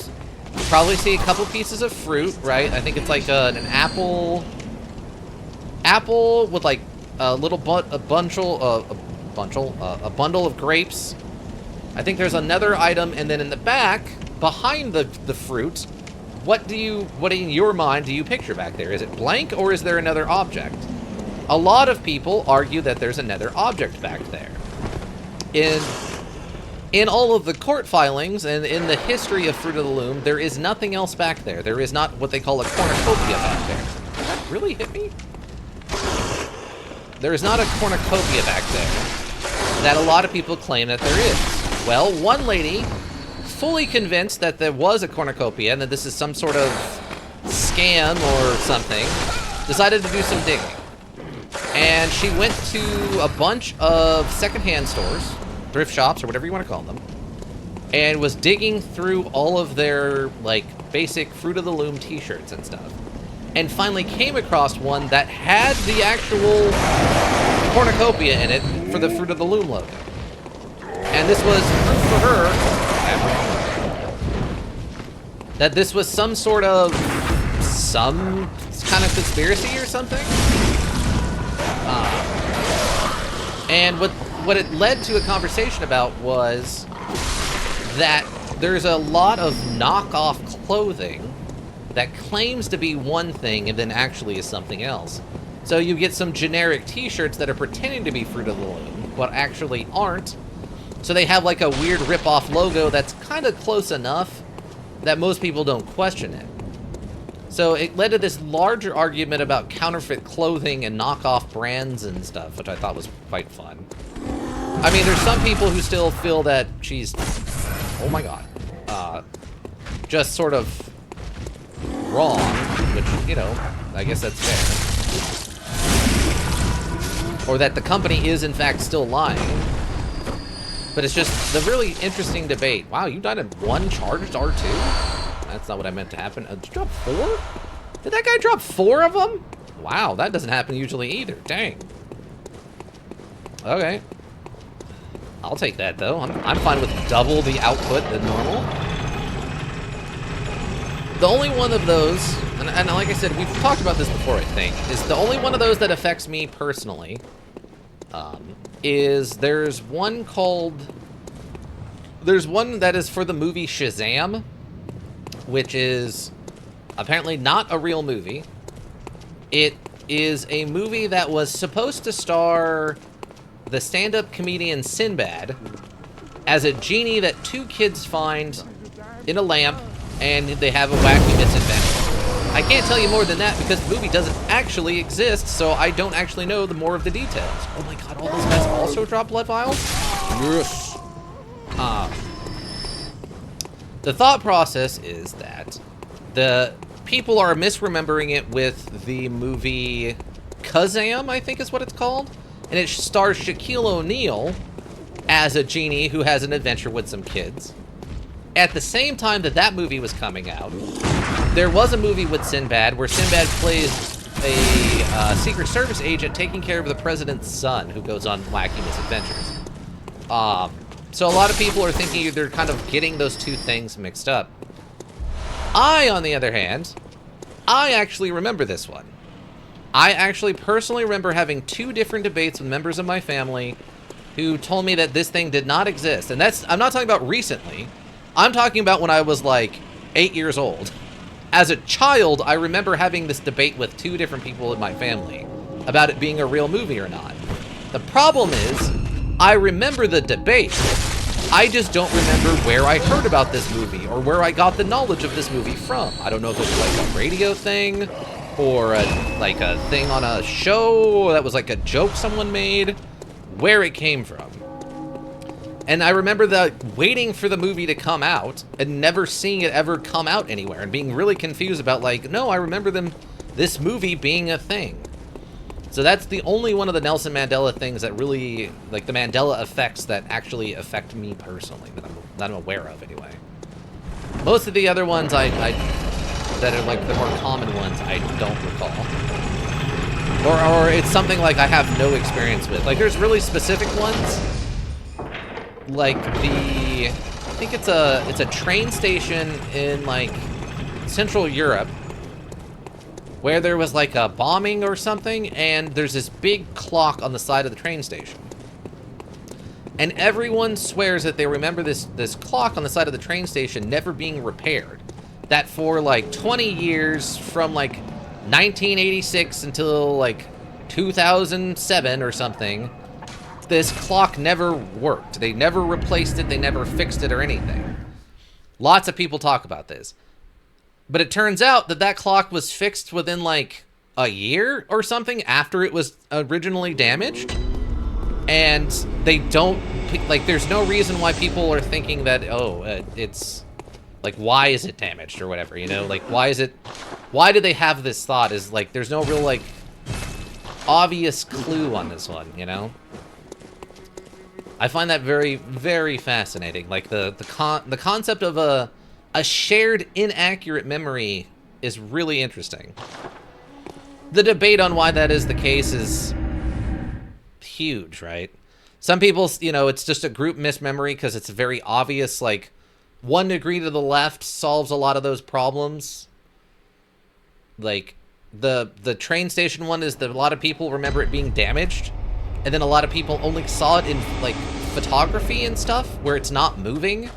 You probably see a couple pieces of fruit, right? I think it's like an apple with like a little a bundle of grapes. I think there's another item, and then in the back, behind the fruit, what in your mind do you picture back there? Is it blank, or is there another object? A lot of people argue that there's another object back there. In all of the court filings and in the history of Fruit of the Loom, there is nothing else back there. There is not what they call a cornucopia back there. Did that really hit me? There is not a cornucopia back there that a lot of people claim that there is. Well, one lady, fully convinced that there was a cornucopia and that this is some sort of scam or something, decided to do some digging. And she went to a bunch of secondhand stores, thrift shops, or whatever you want to call them, and was digging through all of their, like, basic Fruit of the Loom t-shirts and stuff. And finally came across one that had the actual cornucopia in it for the Fruit of the Loom logo. And this was proof for her that this was some kind of conspiracy or something. And what it led to a conversation about was that there's a lot of knockoff clothing that claims to be one thing and then actually is something else. So you get some generic t-shirts that are pretending to be Fruit of the Loom, but actually aren't. So they have like a weird rip-off logo that's kind of close enough that most people don't question it. So it led to this larger argument about counterfeit clothing and knockoff brands and stuff, which I thought was quite fun. I mean, there's some people who still feel that she's, oh my god, just sort of wrong, which, you know, I guess that's fair. Or that the company is, in fact, still lying. But it's just the really interesting debate. Wow, you died in one charged R2? That's not what I meant to happen. Did you drop 4? Did that guy drop 4 of them? Wow, that doesn't happen usually either. Dang. Okay. I'll take that, though. I'm fine with double the output than normal. The only one of those, and like I said, we've talked about this before, I think, is the only one of those that affects me personally, is there's one that is for the movie Shazam, which is apparently not a real movie. It is a movie that was supposed to star the stand-up comedian Sinbad as a genie that 2 kids find in a lamp, and they have a wacky misadventure. I can't tell you more than that because the movie doesn't actually exist, so I don't actually know the more of the details. Oh my god, all those guys also drop blood vials? Yes. The thought process is that the people are misremembering it with the movie Kazam, I think is what it's called. And it stars Shaquille O'Neal as a genie who has an adventure with some kids. At the same time that that movie was coming out, there was a movie with Sinbad where Sinbad plays a Secret Service agent taking care of the president's son who goes on wacky misadventures. So a lot of people are thinking they're kind of getting those two things mixed up. I, on the other hand, I actually remember this one. I actually personally remember having 2 different debates with members of my family who told me that this thing did not exist. And I'm not talking about recently. I'm talking about when I was like 8 years old. As a child, I remember having this debate with 2 different people in my family about it being a real movie or not. The problem is, I remember the debate. I just don't remember where I heard about this movie or where I got the knowledge of this movie from. I don't know if it's like a radio thing or like a thing on a show that was like a joke someone made, where it came from. And I remember waiting for the movie to come out and never seeing it ever come out anywhere and being really confused about like, no, I remember this movie being a thing. So that's the only one of the Nelson Mandela things that really, like the Mandela effects that actually affect me personally, that I'm aware of anyway. Most of the other ones that are like the more common ones, I don't recall. Or it's something like I have no experience with. Like there's really specific ones. Like I think it's a train station in like Central Europe where there was like a bombing or something, and there's this big clock on the side of the train station. And everyone swears that they remember this clock on the side of the train station never being repaired. That for like 20 years, from like 1986 until like 2007 or something, this clock never worked. They never replaced it, they never fixed it or anything. Lots of people talk about this. But it turns out that clock was fixed within like a year or something after it was originally damaged. And they don't, like, there's no reason why people are thinking that, it's, like, why is it damaged or whatever, you know? Like, why do they have this thought? Is like, there's no real, like, obvious clue on this one, you know? I find that very, very fascinating. Like, the concept of a shared inaccurate memory is really interesting. The debate on why that is the case is huge, right? Some people, you know, it's just a group mismemory because it's very obvious, like, 1 degree to the left solves a lot of those problems. Like, the train station one is that a lot of people remember it being damaged. and then a lot of people only saw it in like photography and stuff where it's not moving,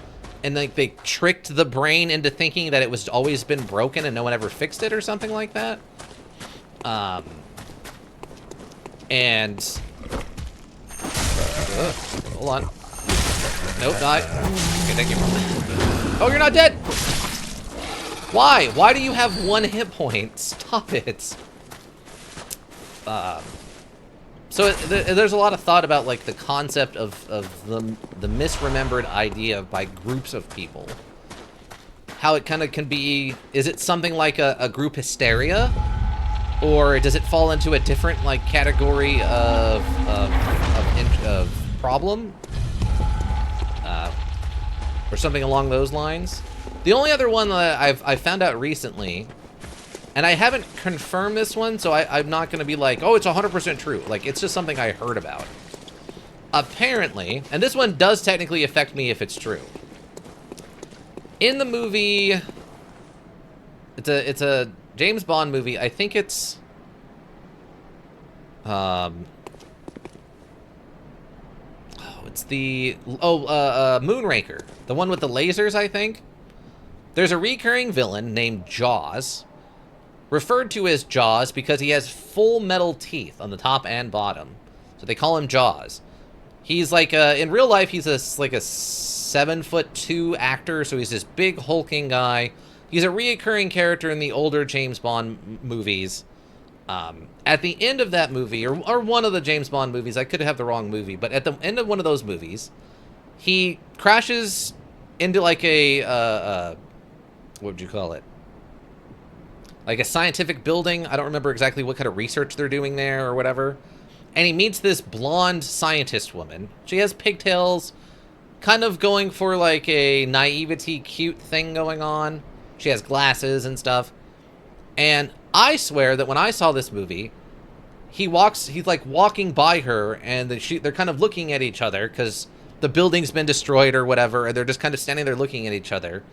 and like they tricked the brain into thinking that it was always been broken and no one ever fixed it or something like that. And hold on. Nope, not. Okay, thank you. Oh, you're not dead. Why? Why do you have 1 hit point? Stop it. So there's a lot of thought about like the concept of the misremembered idea by groups of people. How it kind of can be, is it something like a group hysteria? Or does it fall into a different like category of problem? Or something along those lines? The only other one that I found out recently, and I haven't confirmed this one, so I'm not going to be like, oh, it's 100% true. Like, it's just something I heard about. Apparently, and this one does technically affect me if it's true. In the movie, it's a James Bond movie. I think it's Moonraker, the one with the lasers, I think. There's a recurring villain named Jaws, referred to as Jaws because he has full metal teeth on the top and bottom. So they call him Jaws. He's like in real life, he's like a 7'2" actor, so he's this big hulking guy. He's a reoccurring character in the older James Bond movies. At the end of that movie, or one of the James Bond movies, I could have the wrong movie, but at the end of one of those movies, he crashes into like a what would you call it? Like a scientific building. I don't remember exactly what kind of research they're doing there or whatever. And he meets this blonde scientist woman. She has pigtails, kind of going for like a naivety cute thing going on. She has glasses and stuff. And I swear that when I saw this movie, he's like walking by her, and they're kind of looking at each other because the building's been destroyed or whatever, and they're just kind of standing there looking at each other.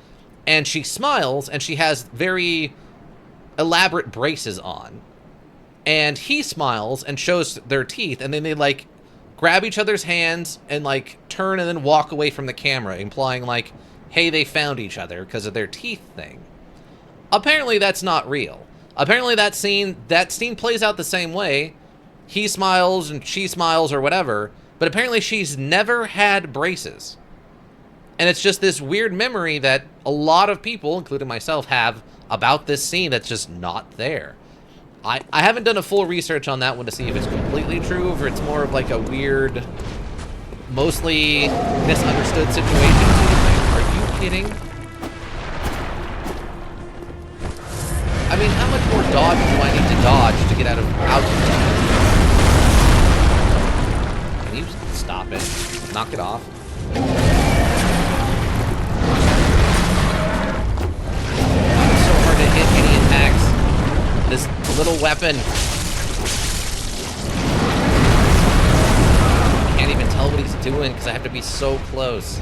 And she smiles, and she has very elaborate braces on. And he smiles and shows their teeth, and then they like grab each other's hands and like turn and then walk away from the camera, implying like, hey, they found each other because of their teeth thing. Apparently that's not real. Apparently that scene plays out the same way. He smiles and she smiles or whatever, but apparently she's never had braces. And it's just this weird memory that a lot of people, including myself, have about this scene that's just not there. I haven't done a full research on that one to see if it's completely true, or if it's more of like a weird, mostly misunderstood situation. Are you kidding? I mean, how much more dodge do I need to dodge to get out of Can you stop it? Knock it off. It's so hard to hit any attacks. This little weapon. Can't even tell what he's doing because I have to be so close.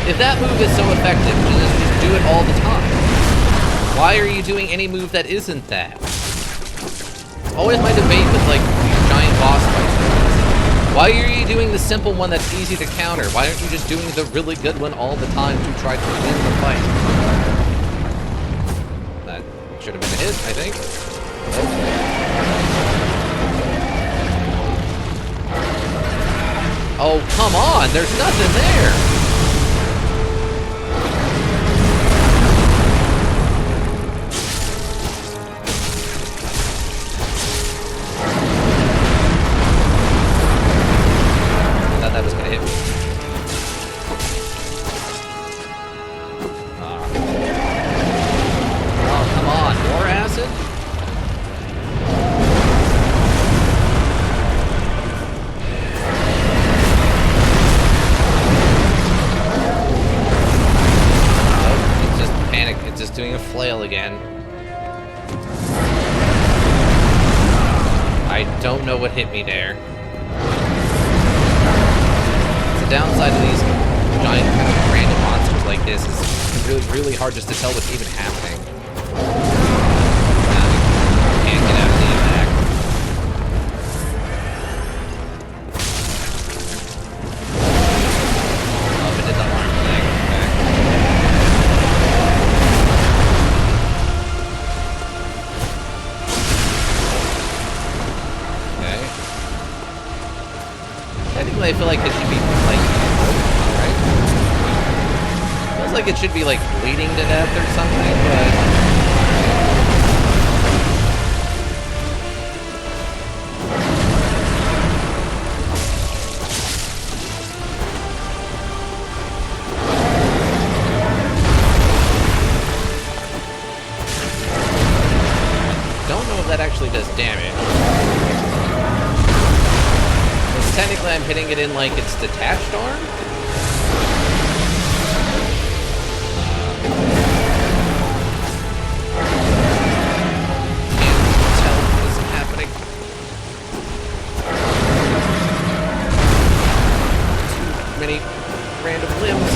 If that move is so effective, just do it all the time. Why are you doing any move that isn't that? It's always my debate with like these giant boss fights. Why are you doing the simple one that's easy to counter? Why aren't you just doing the really good one all the time to try to win the fight? That should have been a hit, I think. Oh, come on! There's nothing there! just doing a flail again. I don't know what hit me there. The downside of these giant kind of random monsters like this is really hard just to tell what's even happening. Can't get out of the attack. Oh, it did the arm thing. Okay. Technically, I feel like it should be like, right? Feels like it should be like bleeding to death or something, but. Don't know if that actually does damage. Because technically I'm hitting it in like its detached arm? Can't tell what's happening. Too many random limbs.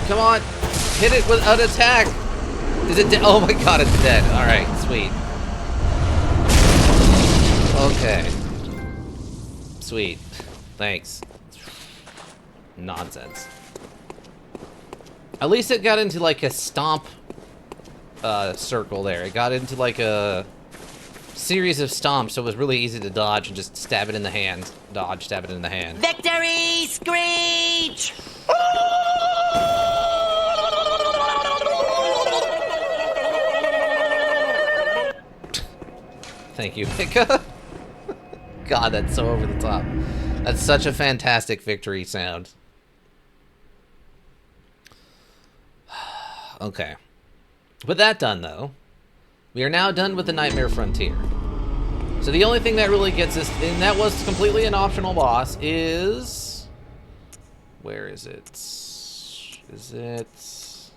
Come on, hit it with an attack. Is it dead? Oh my god, it's dead. All right, sweet. Okay. Sweet. Thanks. Nonsense. At least it got into like a stomp circle there. It got into like a series of stomps, so it was really easy to dodge and just stab it in the hand. Dodge, stab it in the hand. Victory screech! Thank you, Hika. God, that's so over the top. That's such a fantastic victory sound. Okay. With that done, though, we are now done with the Nightmare Frontier. So the only thing that really gets us, and that was completely an optional boss, is... Where is it? Is it...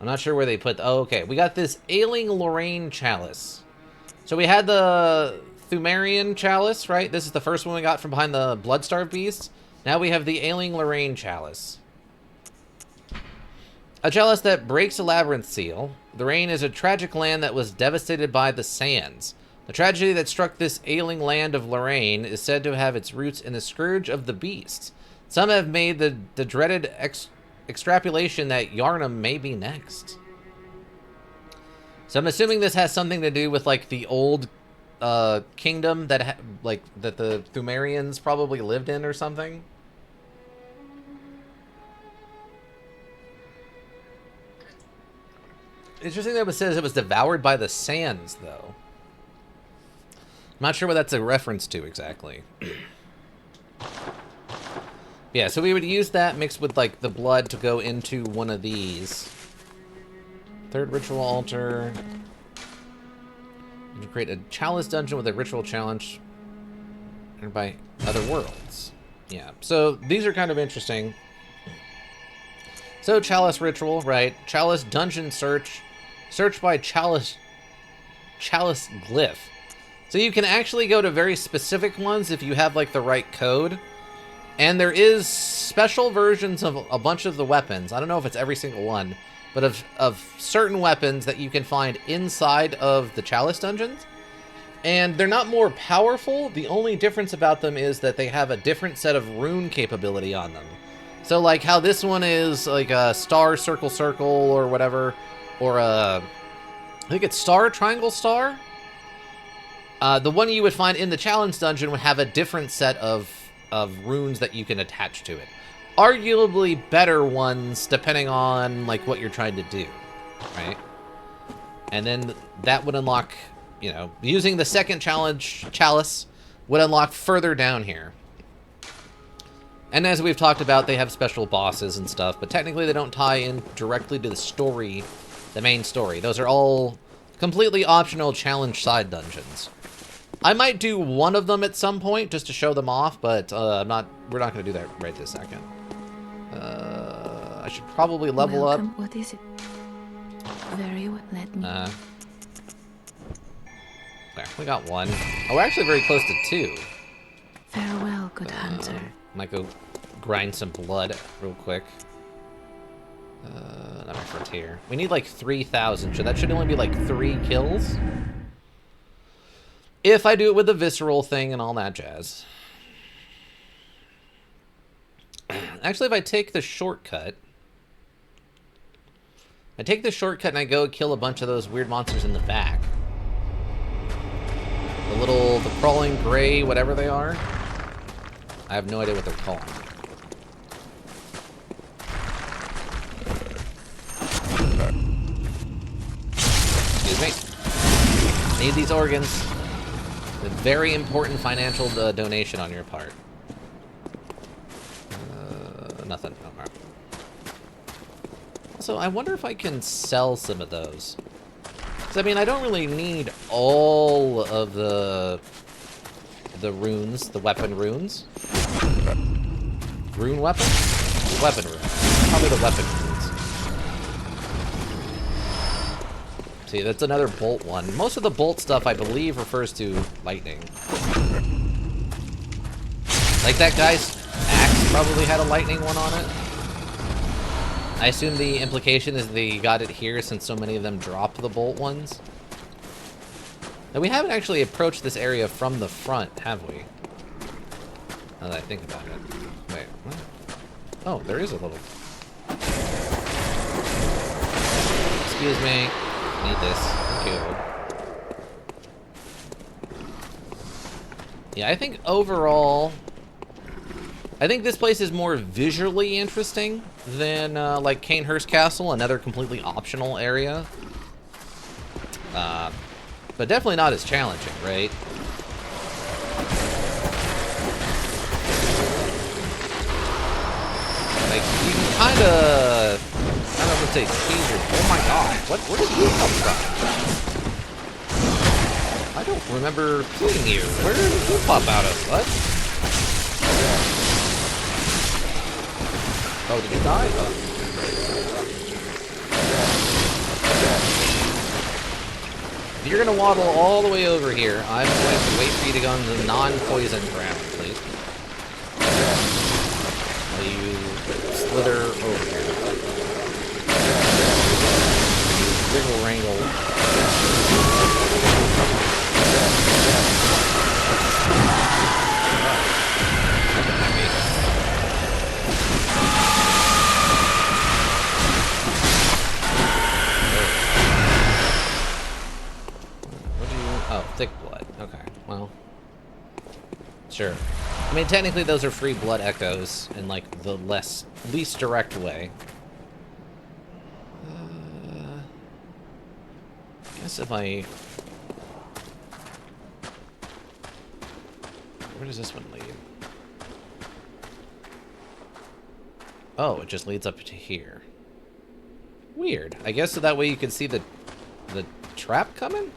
I'm not sure where they put... Oh, okay. We got this Ailing Lorraine Chalice. So we had the Pthumerian Chalice, right? This is the first one we got from behind the Bloodstarved Beast. Now we have the Ailing Lorraine Chalice. A chalice that breaks a labyrinth seal. Lorraine is a tragic land that was devastated by the Sands. The tragedy that struck this ailing land of Lorraine is said to have its roots in the scourge of the beasts. Some have made the dreaded extrapolation that Yharnam may be next. So I'm assuming this has something to do with like the old kingdom that that the Pthumerians probably lived in or something. Interesting that it says it was devoured by the Sands, though. I'm not sure what that's a reference to exactly. Yeah, so we would use that mixed with like the blood to go into one of these. Third ritual altar. You can create a chalice dungeon with a ritual challenge earned by other worlds. Yeah, so these are kind of interesting. So chalice ritual, right? Chalice dungeon search. Search by chalice glyph. So you can actually go to very specific ones if you have like the right code. And there is special versions of a bunch of the weapons. I don't know if it's every single one, but of certain weapons that you can find inside of the chalice dungeons. And they're not more powerful. The only difference about them is that they have a different set of rune capability on them. So like how this one is like a star, circle, circle, or whatever, or a, I think it's star, triangle, star. The one you would find in the challenge dungeon would have a different set of runes that you can attach to it. Arguably better ones depending on like what you're trying to do. right? And then that would unlock, you know, using the second chalice would unlock further down here. And as we've talked about, they have special bosses and stuff, but technically they don't tie in directly to the story, the main story. Those are all completely optional challenge side dungeons. I might do one of them at some point just to show them off, but we're not going to do that right this second. I should probably level up. What is it? Very well, let me. There, we got one. Oh, we're actually very close to 2. Farewell, good hunter. Might go grind some blood real quick. Not my frontier. We need like 3,000, so that should only be like 3 kills. If I do it with the visceral thing and all that jazz. Actually, if I take the shortcut... and I go kill a bunch of those weird monsters in the back. The crawling gray, whatever they are. I have no idea what they're called. Excuse me. Need these organs. A very important financial donation on your part. Nothing. Oh, all right. Also, I wonder if I can sell some of those. Because, I mean, I don't really need all of the runes, the weapon runes. Rune weapon? Weapon runes. Probably the weapon runes. See, that's another bolt one. Most of the bolt stuff, I believe, refers to lightning. Like that guy's axe probably had a lightning one on it. I assume the implication is they got it here since so many of them drop the bolt ones. Now, we haven't actually approached this area from the front, have we? Now that I think about it. Wait, what? Oh, there is a little... Excuse me. Need this. Thank you. Yeah, I think overall... I think this place is more visually interesting than, like, Cainhurst Castle, another completely optional area. But definitely not as challenging, right? Like, you can kind of... I don't know if it's cheese or... Oh my god, where did you come from? I don't remember seeing you. Where did you pop out of, bud? Oh, did you die? Oh. If you're gonna waddle all the way over here, I'm going to wait for you to go into the non-poison ground, please. While you slither over here. You wriggle wrangle. Oh, thick blood. Okay, well, sure. I mean, technically those are free blood echoes in, like, the least direct way. I guess if I... Where does this one lead? Oh, it just leads up to here. Weird. I guess so that way you can see the trap coming?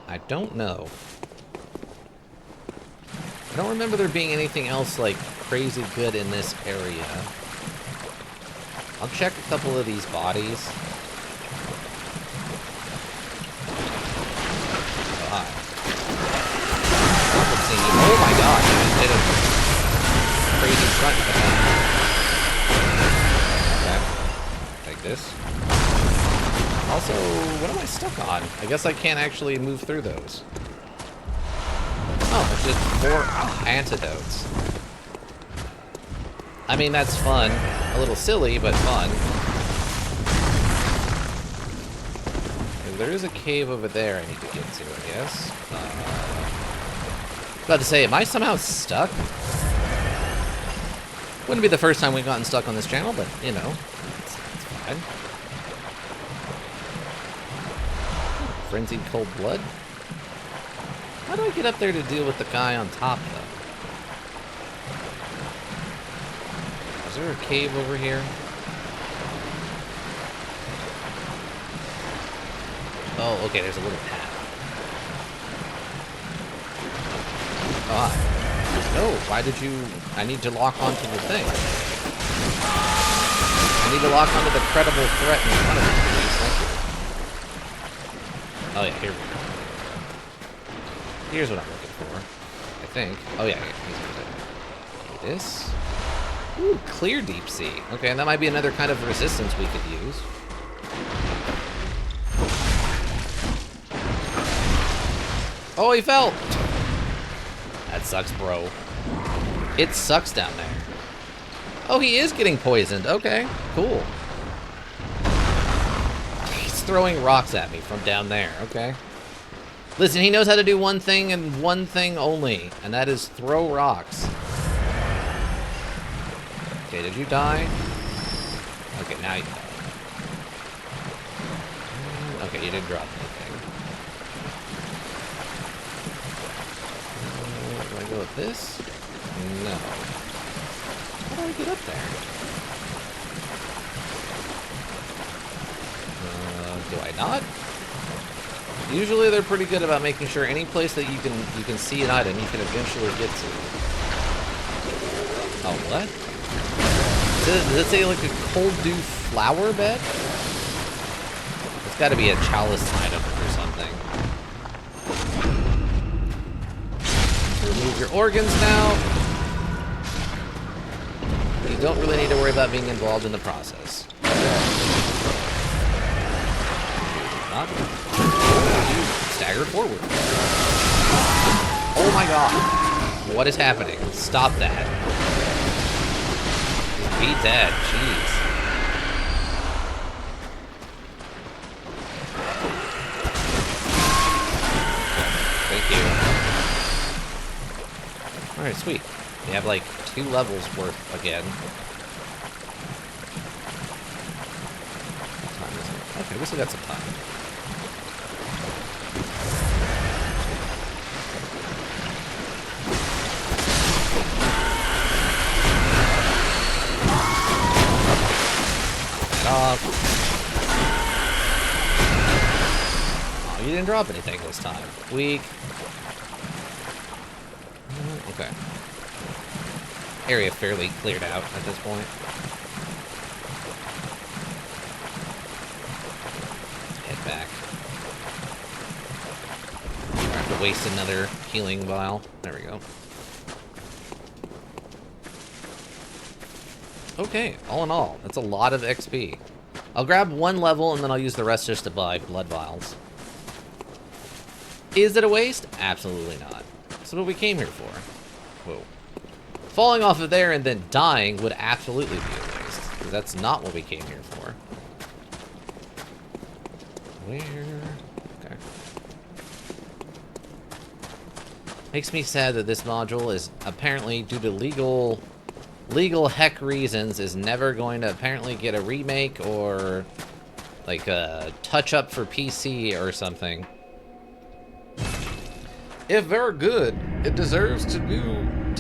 I don't know. I don't remember there being anything else, like, crazy good in this area. I'll check a couple of these bodies. Oh, hi. Oh my god, I just did a crazy front attack. Okay. Take this. Also, what am I stuck on? I guess I can't actually move through those. Oh, it's just 4 antidotes. I mean, that's fun. A little silly, but fun. Okay, there is a cave over there I need to get to, I guess. About to say, am I somehow stuck? Wouldn't be the first time we've gotten stuck on this channel, but, you know, it's bad. Frenzied cold blood? How do I get up there to deal with the guy on top, though? Is there a cave over here? Oh, okay, there's a little path. Ah. No, why did you... I need to lock onto the thing. I need to lock onto the credible threat in front of me, please. Thank you. Oh, yeah, here we go. Here's what I'm looking for. I think. Oh, yeah, he's good. This. Ooh, clear deep sea. Okay, and that might be another kind of resistance we could use. Oh, he fell! That sucks, bro. It sucks down there. Oh, he is getting poisoned. Okay, cool. He's throwing rocks at me from down there. Okay. Listen, he knows how to do one thing and one thing only, and that is throw rocks. Okay, did you die? Okay, now you died. Okay, you didn't drop anything. Do I go with this? No. How do I get up there? Do I not? Usually they're pretty good about making sure any place that you can see an item you can eventually get to. Oh, what? Does it say like a cold dew flower bed? It's got to be a chalice item or something. Remove your organs now. You don't really need to worry about being involved in the process. Not. You stagger forward. Oh my god. What is happening? Stop that. Be dead. Jeez. Thank you. Alright, sweet. We have like 2 levels worth again. What time is it? Okay, we still got some time. Off. Oh, you didn't drop anything this time. Weak. Okay. Area fairly cleared out at this point. Head back. I have to waste another healing vial. There we go. Okay, all in all, that's a lot of XP. I'll grab 1 level and then I'll use the rest just to buy blood vials. Is it a waste? Absolutely not. That's what we came here for. Whoa. Falling off of there and then dying would absolutely be a waste. Because that's not what we came here for. Where? Okay. Makes me sad that this module is apparently, due to legal heck reasons, is never going to apparently get a remake or like a touch-up for PC or something. If they're good, it deserves to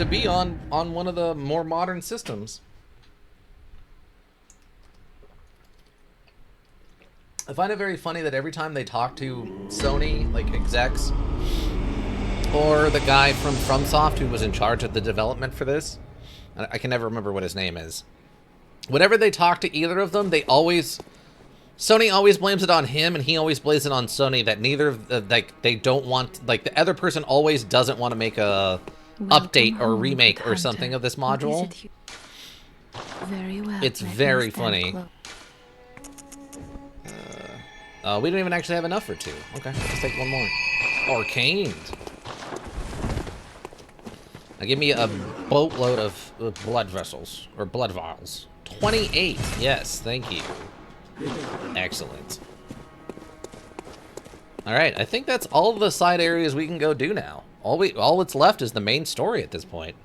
be on one of the more modern systems. I find it very funny that every time they talk to Sony, like execs, or the guy from FromSoft who was in charge of the development for this, I can never remember what his name is. Whenever they talk to either of them, Sony always blames it on him, and he always blames it on Sony that neither of they don't want, like, the other person always doesn't want to make a update or remake or something of this module. Very well. It's very funny. We don't even actually have enough for 2. Okay, let's take 1 more. Arcaned. Now give me a boatload of blood vessels, or blood vials. 28, yes, thank you. Excellent. Alright, I think that's all the side areas we can go do now. All that's left is the main story at this point.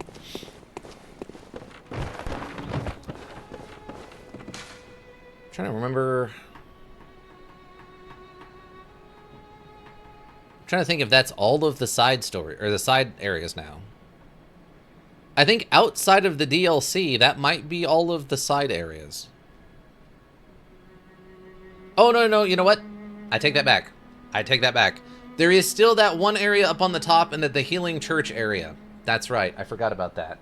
trying to remember. I'm trying to think if that's all of the side story or the side areas now. I think outside of the DLC, that might be all of the side areas. Oh, no, you know what? I take that back. I take that back. There is still that one area up on the top in the Healing Church area. That's right. I forgot about that.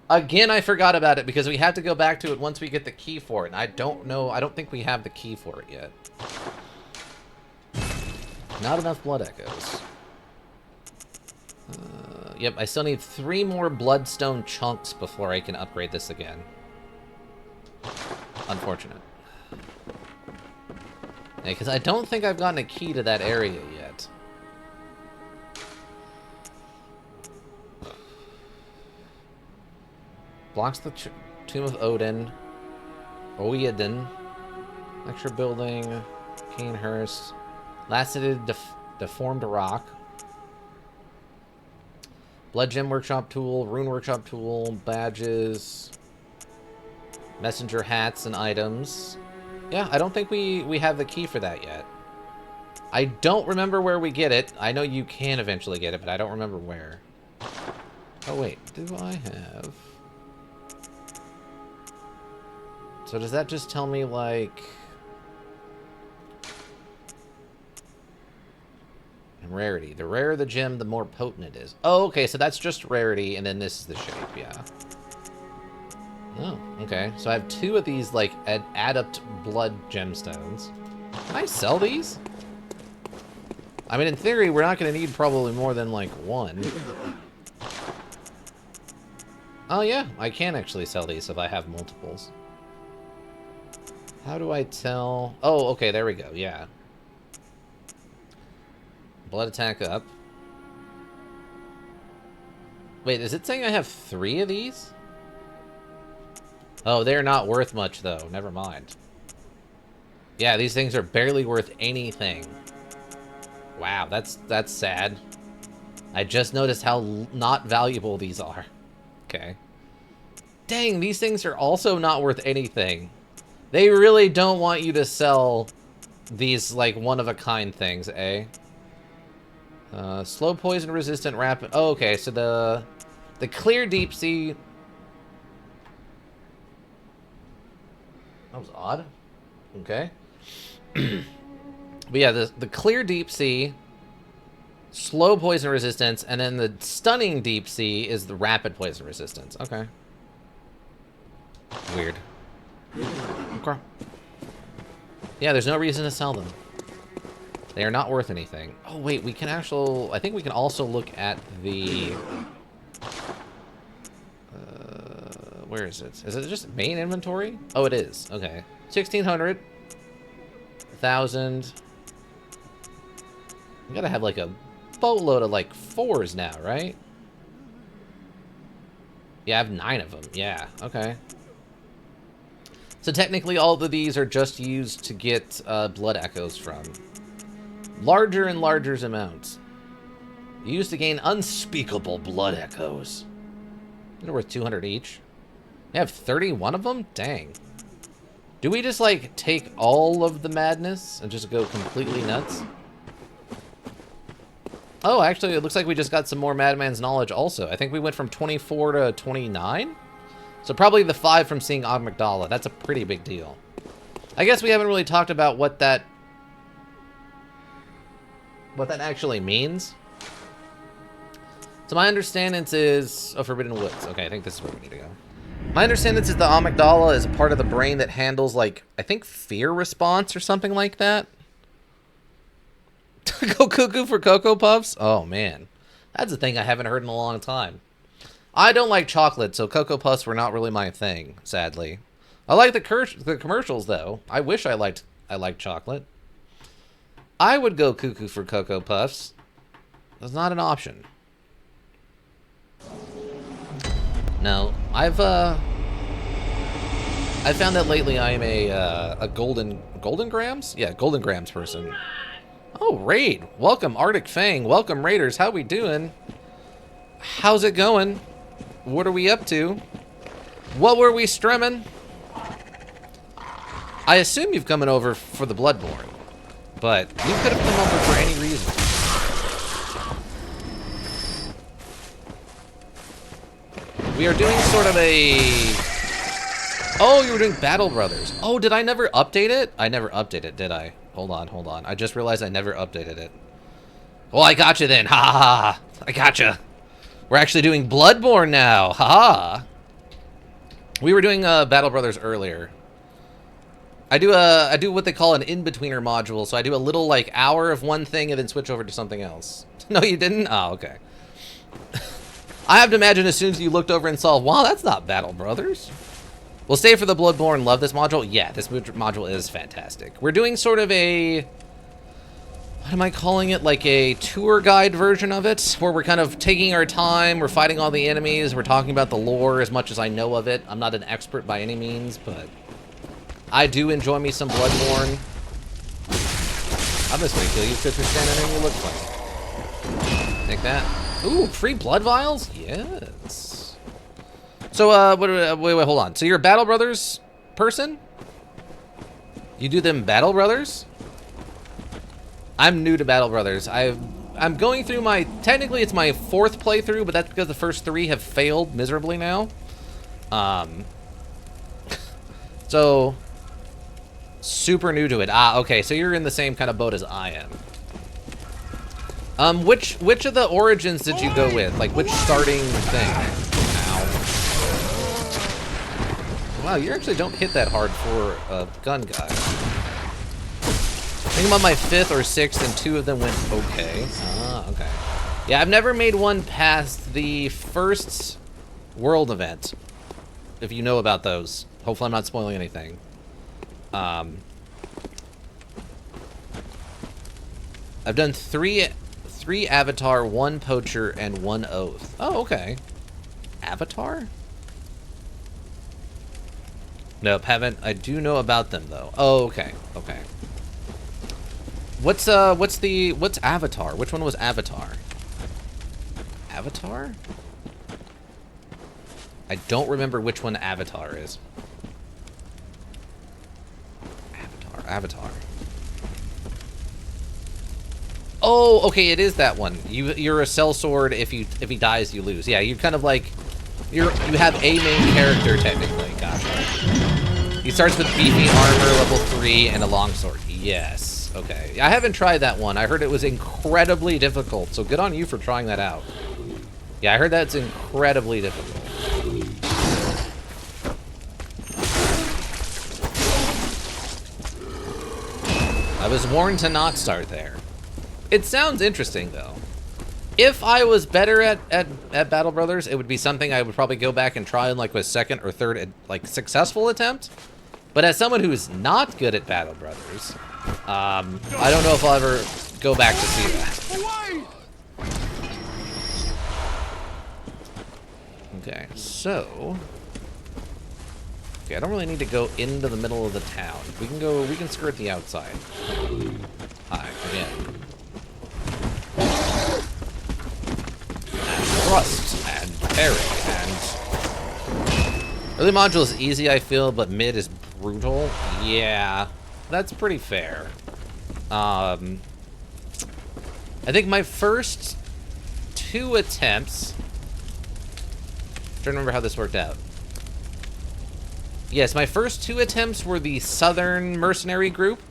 Again, I forgot about it because we have to go back to it once we get the key for it. And I don't know. I don't think we have the key for it yet. Not enough blood echoes. Yep, I still need 3 more bloodstone chunks before I can upgrade this again. Unfortunate. Yeah, because I don't think I've gotten a key to that area yet. Blocks the Tomb of Odin. Oedin. Lecture Building. Canehurst. Lacedated Deformed Rock. Blood Gem Workshop Tool, Rune Workshop Tool, badges, messenger hats and items. Yeah, I don't think we have the key for that yet. I don't remember where we get it. I know you can eventually get it, but I don't remember where. Oh wait, do I have... So does that just tell me, like... Rarity. The rarer the gem, the more potent it is. Oh, okay, so that's just rarity, and then this is the shape, yeah. Oh, okay. So I have 2 of these, like, adept blood gemstones. Can I sell these? I mean, in theory, we're not going to need probably more than, like, 1. Oh, yeah, I can actually sell these if I have multiples. How do I tell... Oh, okay, there we go, yeah. Blood attack up. Wait, is it saying I have 3 of these? Oh, they're not worth much, though. Never mind. Yeah, these things are barely worth anything. Wow, that's sad. I just noticed how not valuable these are. Okay. Dang, these things are also not worth anything. They really don't want you to sell these, like, one-of-a-kind things, eh? Slow poison resistant rapid. Oh, okay, so the clear deep sea. That was odd. Okay. But yeah, the clear deep sea, slow poison resistance, and then the stunning deep sea is the rapid poison resistance. Okay. Weird. Okay. Yeah, there's no reason to sell them. They are not worth anything. Oh, wait, we can actually... I think we can also look at the... where is it? Is it just main inventory? Oh, it is. Okay. 1,600. 1,000. You gotta have, like, a boatload of, like, 4s now, right? Yeah, I have 9 of them. Yeah, okay. So technically, all of these are just used to get blood echoes from. Larger and larger amounts. Used to gain unspeakable blood echoes. They're worth 200 each. You have 31 of them? Dang. Do we just, like, take all of the madness and just go completely nuts? Oh, actually, it looks like we just got some more Madman's Knowledge also. I think we went from 24 to 29. So probably the 5 from seeing Amygdala. That's a pretty big deal. I guess we haven't really talked about what that actually means. So my understanding is... Oh, Forbidden Woods. Okay, I think this is where we need to go. My understanding is the Amygdala is a part of the brain that handles, like, I think fear response or something like that. Go cuckoo for Cocoa Puffs? Oh, man. That's a thing I haven't heard in a long time. I don't like chocolate, so Cocoa Puffs were not really my thing, sadly. I like the commercials, though. I wish I liked chocolate. I would go cuckoo for Cocoa Puffs. That's not an option. No, I found that lately I am a golden grams? Yeah, golden grams person. Oh, raid. Welcome, Arctic Fang. Welcome, Raiders. How we doing? How's it going? What are we up to? What were we streaming? I assume you've come over for the Bloodborne, but you could have come over for any reason. We are doing sort of a... Oh, you were doing Battle Brothers. Oh, did I never update it? I never updated it, did I? Hold on. I just realized I never updated it. Well, I gotcha then. Ha ha ha. I gotcha. We're actually doing Bloodborne now. Ha ha. We were doing Battle Brothers earlier. I do what they call an in-betweener module, so I do a little like hour of one thing and then switch over to something else. No, you didn't? Oh, okay. I have to imagine as soon as you looked over and saw, wow, that's not Battle Brothers. We'll stay for the Bloodborne. Love this module. Yeah, this module is fantastic. We're doing sort of a... What am I calling it? Like a tour guide version of it, where we're kind of taking our time, we're fighting all the enemies, we're talking about the lore as much as I know of it. I'm not an expert by any means, but I do enjoy me some Bloodborne. I'm just gonna kill you because you're standing there and you look funny. Take that. Ooh, free blood vials? Yes. So, wait, hold on. So you're a Battle Brothers person? You do them Battle Brothers? I'm new to Battle Brothers. I'm going through my... Technically, it's my 4th playthrough, but that's because the first 3 have failed miserably now. So... Super new to it. Ah, okay, so you're in the same kind of boat as I am. Which of the origins did you go with? Like, which starting thing? Ow. Wow, you actually don't hit that hard for a gun guy. I think I'm on my 5th or 6th, and 2 of them went okay. Ah, okay. Yeah, I've never made one past the first world event, if you know about those. Hopefully I'm not spoiling anything. I've done three Avatar, 1 Poacher, and 1 Oath. Oh, okay. Avatar? Nope, haven't. I do know about them though. Oh, okay, okay. What's Avatar? Which one was Avatar? Avatar? I don't remember which one Avatar is. Avatar. Oh, okay, it is that one. You're a sellsword. If he dies, you lose. Yeah, you kind of like you have a main character technically. Gotcha. He starts with beefy armor, level 3, and a longsword. Yes. Okay. I haven't tried that one. I heard it was incredibly difficult. So good on you for trying that out. Yeah, I heard that's incredibly difficult. I was warned to not start there. It sounds interesting, though. If I was better at Battle Brothers, it would be something I would probably go back and try in like a 2nd or 3rd like successful attempt. But as someone who's not good at Battle Brothers, I don't know if I'll ever go back to see that. Okay, so... Okay, I don't really need to go into the middle of the town. We can skirt the outside. Hi, again. And thrust, and parry, and... Early module is easy, I feel, but mid is brutal. Yeah, that's pretty fair. I think my first 2 attempts... I'm trying to remember how this worked out. Yes, my first 2 attempts were the Southern Mercenary group,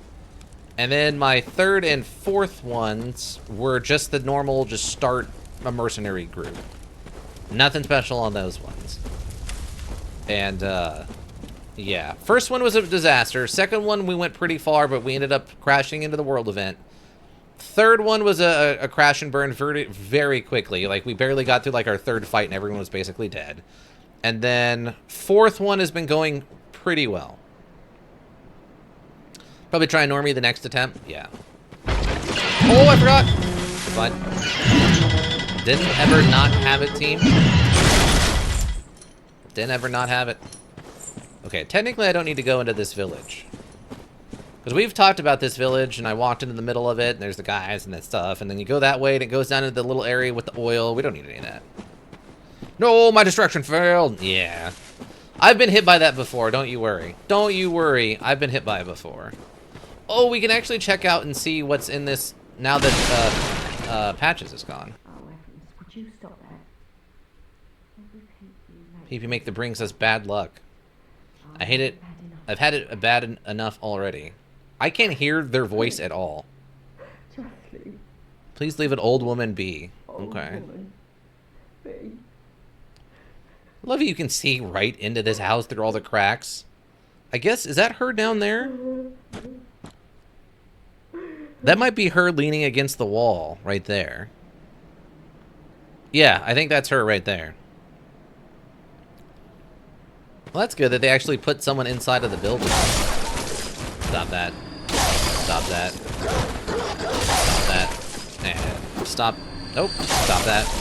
and then my 3rd and 4th ones were just the normal, just start a mercenary group. Nothing special on those ones. And, yeah. First one was a disaster. Second one, we went pretty far, but we ended up crashing into the world event. Third one was a crash and burn very quickly. Like, we barely got through, like, our 3rd fight, and everyone was basically dead. And then 4th one has been going pretty well. Probably try Normie the next attempt. Yeah. Oh, I forgot. Fine. Didn't ever not have it, team. Didn't ever not have it. Okay, technically I don't need to go into this village. Because we've talked about this village, and I walked into the middle of it, and there's the guys and that stuff, and then you go that way, and it goes down into the little area with the oil. We don't need any of that. No, my destruction failed. Yeah. I've been hit by that before, don't you worry. Don't you worry, I've been hit by it before. Oh, we can actually check out and see what's in this now that Patches is gone. Oh, Evans, would you stop that? PP make the brings us bad luck. I hate it. I've had it bad enough already. I can't hear their voice at all. Please leave an old woman be. Okay. Love you can see right into this house through all the cracks. I guess, is that her down there? That might be her leaning against the wall right there. Yeah, I think that's her right there. Well, that's good that they actually put someone inside of the building. Stop that. Stop that. Stop that. And stop. Nope. Stop that.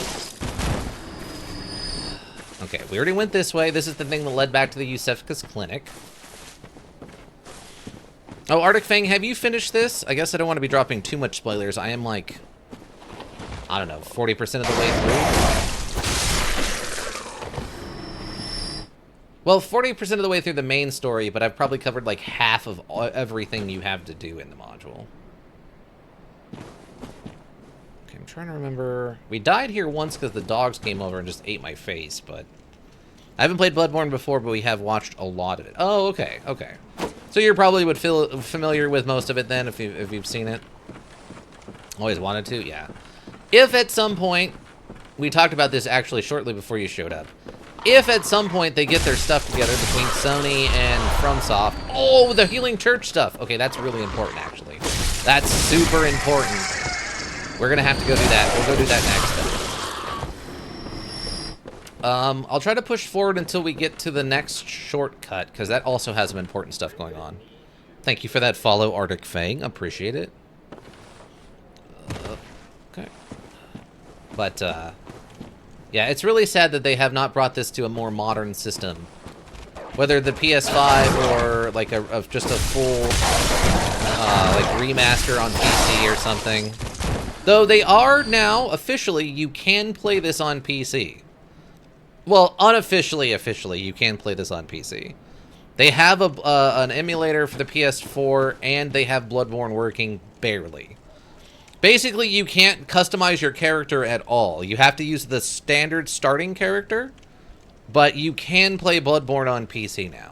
Okay, we already went this way. This is the thing that led back to the Yusefka's clinic. Oh, Arctic Fang, have you finished this? I guess I don't want to be dropping too much spoilers. I am like, I don't know, 40% of the way through. Well, 40% of the way through the main story, but I've probably covered like half of everything you have to do in the module. Okay, I'm trying to remember. We died here once because the dogs came over and just ate my face, but I haven't played Bloodborne before, but we have watched a lot of it. Oh, okay, okay. So you probably would feel familiar with most of it then if you've seen it. Always wanted to, yeah. If at some point, we talked about this actually shortly before you showed up. If at some point they get their stuff together between Sony and FromSoft, oh, the Healing Church stuff. Okay, that's really important actually. That's super important. We're gonna have to go do that. We'll go do that next. I'll try to push forward until we get to the next shortcut, because that also has some important stuff going on. Thank you for that follow, Arctic Fang. Appreciate it. Okay. But, yeah, it's really sad that they have not brought this to a more modern system. Whether the PS5 or, like, just a full, like, remaster on PC or something. Though they are now, officially, you can play this on PC. Well, officially, you can play this on PC. They have an emulator for the PS4, and they have Bloodborne working barely. Basically, you can't customize your character at all. You have to use the standard starting character, but you can play Bloodborne on PC now.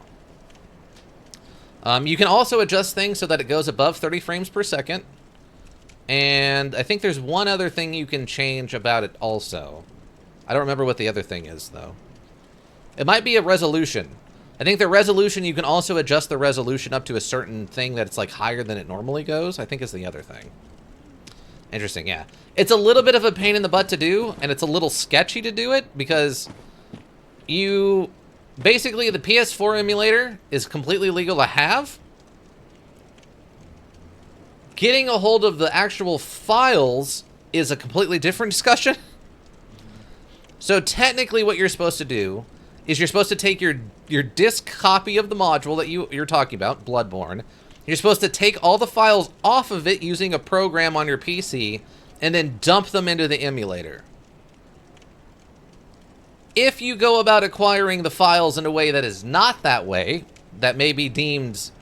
You can also adjust things so that it goes above 30 frames per second. And I think there's one other thing you can change about it also. I don't remember what the other thing is, though. It might be a resolution. I think the resolution, you can also adjust the resolution up to a certain thing that it's like higher than it normally goes, I think is the other thing. Interesting, yeah. It's a little bit of a pain in the butt to do, and it's a little sketchy to do it, because you... Basically, the PS4 emulator is completely legal to have. Getting a hold of the actual files is a completely different discussion. So technically what you're supposed to do is you're supposed to take your disk copy of the module that you're talking about, Bloodborne. You're supposed to take all the files off of it using a program on your PC and then dump them into the emulator. If you go about acquiring the files in a way that is not that way, that may be deemed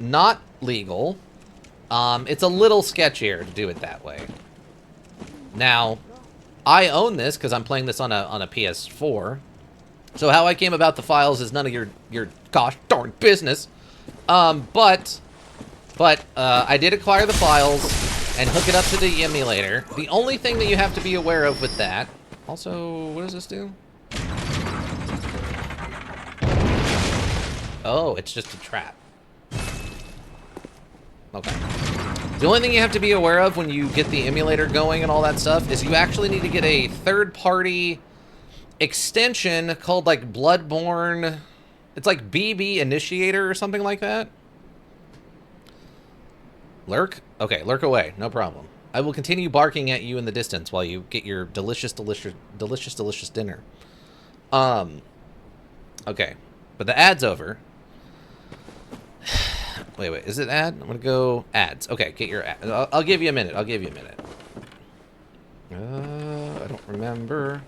not legal, it's a little sketchier to do it that way. Now, I own this because I'm playing this on a PS4. So how I came about the files is none of your gosh darn business. But I did acquire the files and hook it up to the emulator. The only thing that you have to be aware of with that... Also, what does this do? Oh, it's just a trap. Okay. The only thing you have to be aware of when you get the emulator going and all that stuff is you actually need to get a third-party extension called, like, Bloodborne... It's like BB Initiator or something like that. Lurk? Okay, lurk away. No problem. I will continue barking at you in the distance while you get your delicious dinner. Okay. But the ad's over. Wait, is it ad? I'm gonna go ads. Okay, get your ad. I'll give you a minute. I don't remember.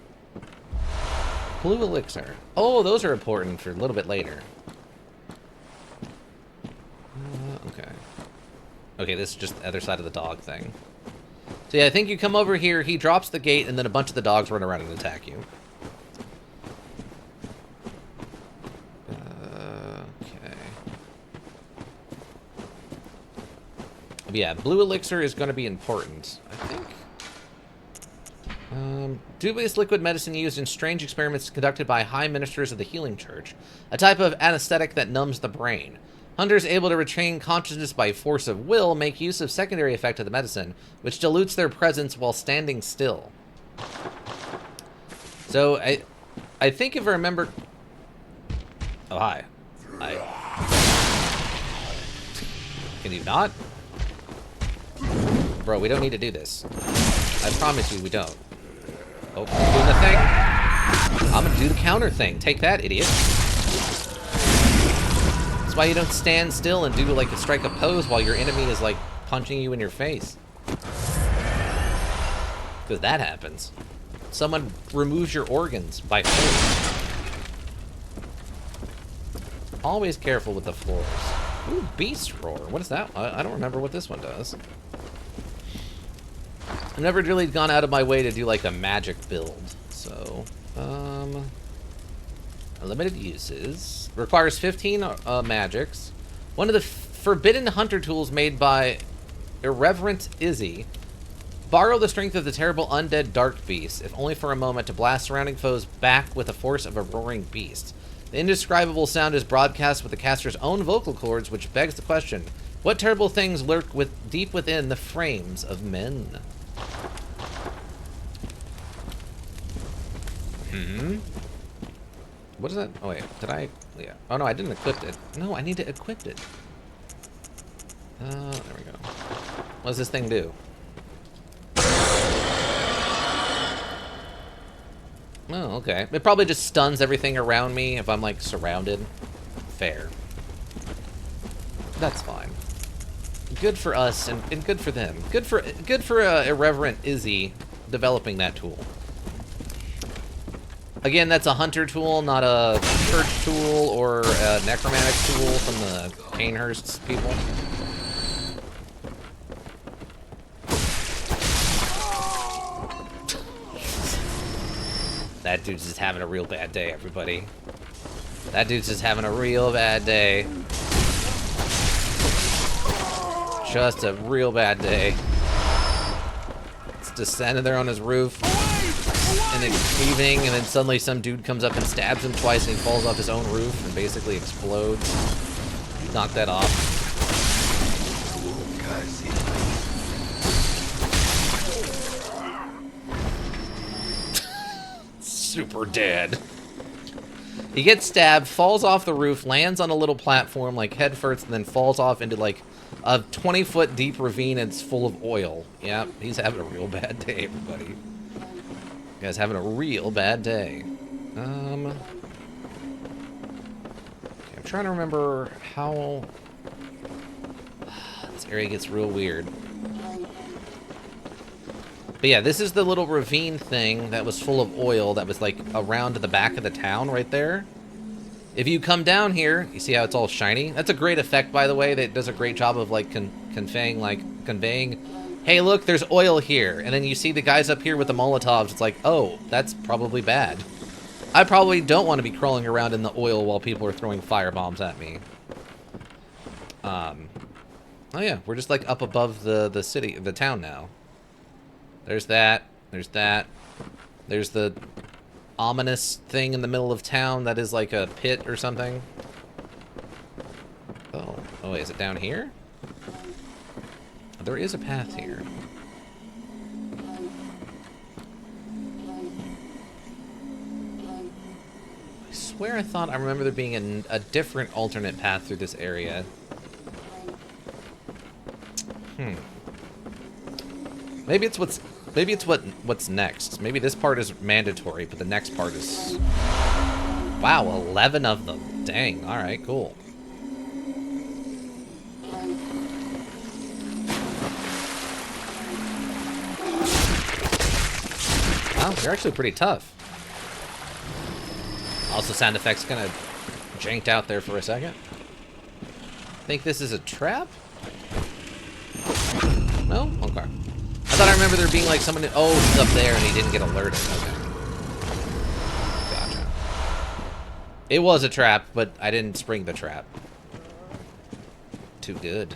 Blue elixir. Oh, those are important for a little bit later. Okay. Okay, this is just the other side of the dog thing. So yeah, I think you come over here, he drops the gate, and then a bunch of the dogs run around and attack you. Okay. But yeah, blue elixir is going to be important, I think. Dubious liquid medicine used in strange experiments conducted by high ministers of the healing church. A type of anesthetic that numbs the brain. Hunters able to retain consciousness by force of will make use of secondary effect of the medicine, which dilutes their presence while standing still. So, I think if I remember... Oh, hi. Can you not? Bro, we don't need to do this. I promise you we don't. Oh, I'm doing the thing. I'm gonna do the counter thing. Take that, idiot. That's why you don't stand still and do like a strike a pose while your enemy is like punching you in your face. Because that happens. Someone removes your organs by force. Always careful with the floors. Ooh, Beast Roar. What is that? I don't remember what this one does. I've never really gone out of my way to do like a magic build, so limited uses. Requires 15 magics. One of the forbidden hunter tools made by Irreverent Izzy. Borrow the strength of the terrible undead dark beast, if only for a moment, to blast surrounding foes back with the force of a roaring beast. The indescribable sound is broadcast with the caster's own vocal cords, which begs the question, what terrible things lurk deep within the frames of men? What is that? Oh wait, did I? Yeah. Oh no, I didn't equip it. No, I need to equip it. There we go. What does this thing do? Oh, okay. It probably just stuns everything around me if I'm like surrounded. Fair. That's fine. Good for us and good for them. Good for Irreverent Izzy developing that tool. Again, that's a hunter tool, not a church tool or a necromantic tool from the Canehurst people. That dude's just having a real bad day, everybody. That dude's just having a real bad day. Just a real bad day. It's descending there on his roof in the evening, and then suddenly some dude comes up and stabs him twice, and he falls off his own roof and basically explodes. Knock that off. Super dead. He gets stabbed, falls off the roof, lands on a little platform like head first, and then falls off into like a 20-foot deep ravine and it's full of oil. Yeah, he's having a real bad day, everybody. You guys having a real bad day. Okay, I'm trying to remember how this area gets real weird. But yeah, this is the little ravine thing that was full of oil that was like around the back of the town right there. If you come down here, you see how it's all shiny? That's a great effect, by the way, that does a great job of like conveying, hey, look, there's oil here. And then you see the guys up here with the Molotovs. It's like, oh, that's probably bad. I probably don't want to be crawling around in the oil while people are throwing firebombs at me. Oh yeah, we're just like up above the city, the town now. There's that. There's that. There's the ominous thing in the middle of town that is like a pit or something. Oh, wait, is it down here? There is a path here. I swear I thought I remember there being a different alternate path through this area. Maybe it's what's next. Maybe this part is mandatory, but the next part is... Wow, 11 of them. Dang, alright, cool. Wow, they're actually pretty tough. Also, sound effects kind of janked out there for a second. Think this is a trap? No? Okay. I thought I remember there being like someone... Oh, he's up there and he didn't get alerted. Okay. Gotcha. It was a trap, but I didn't spring the trap. Too good.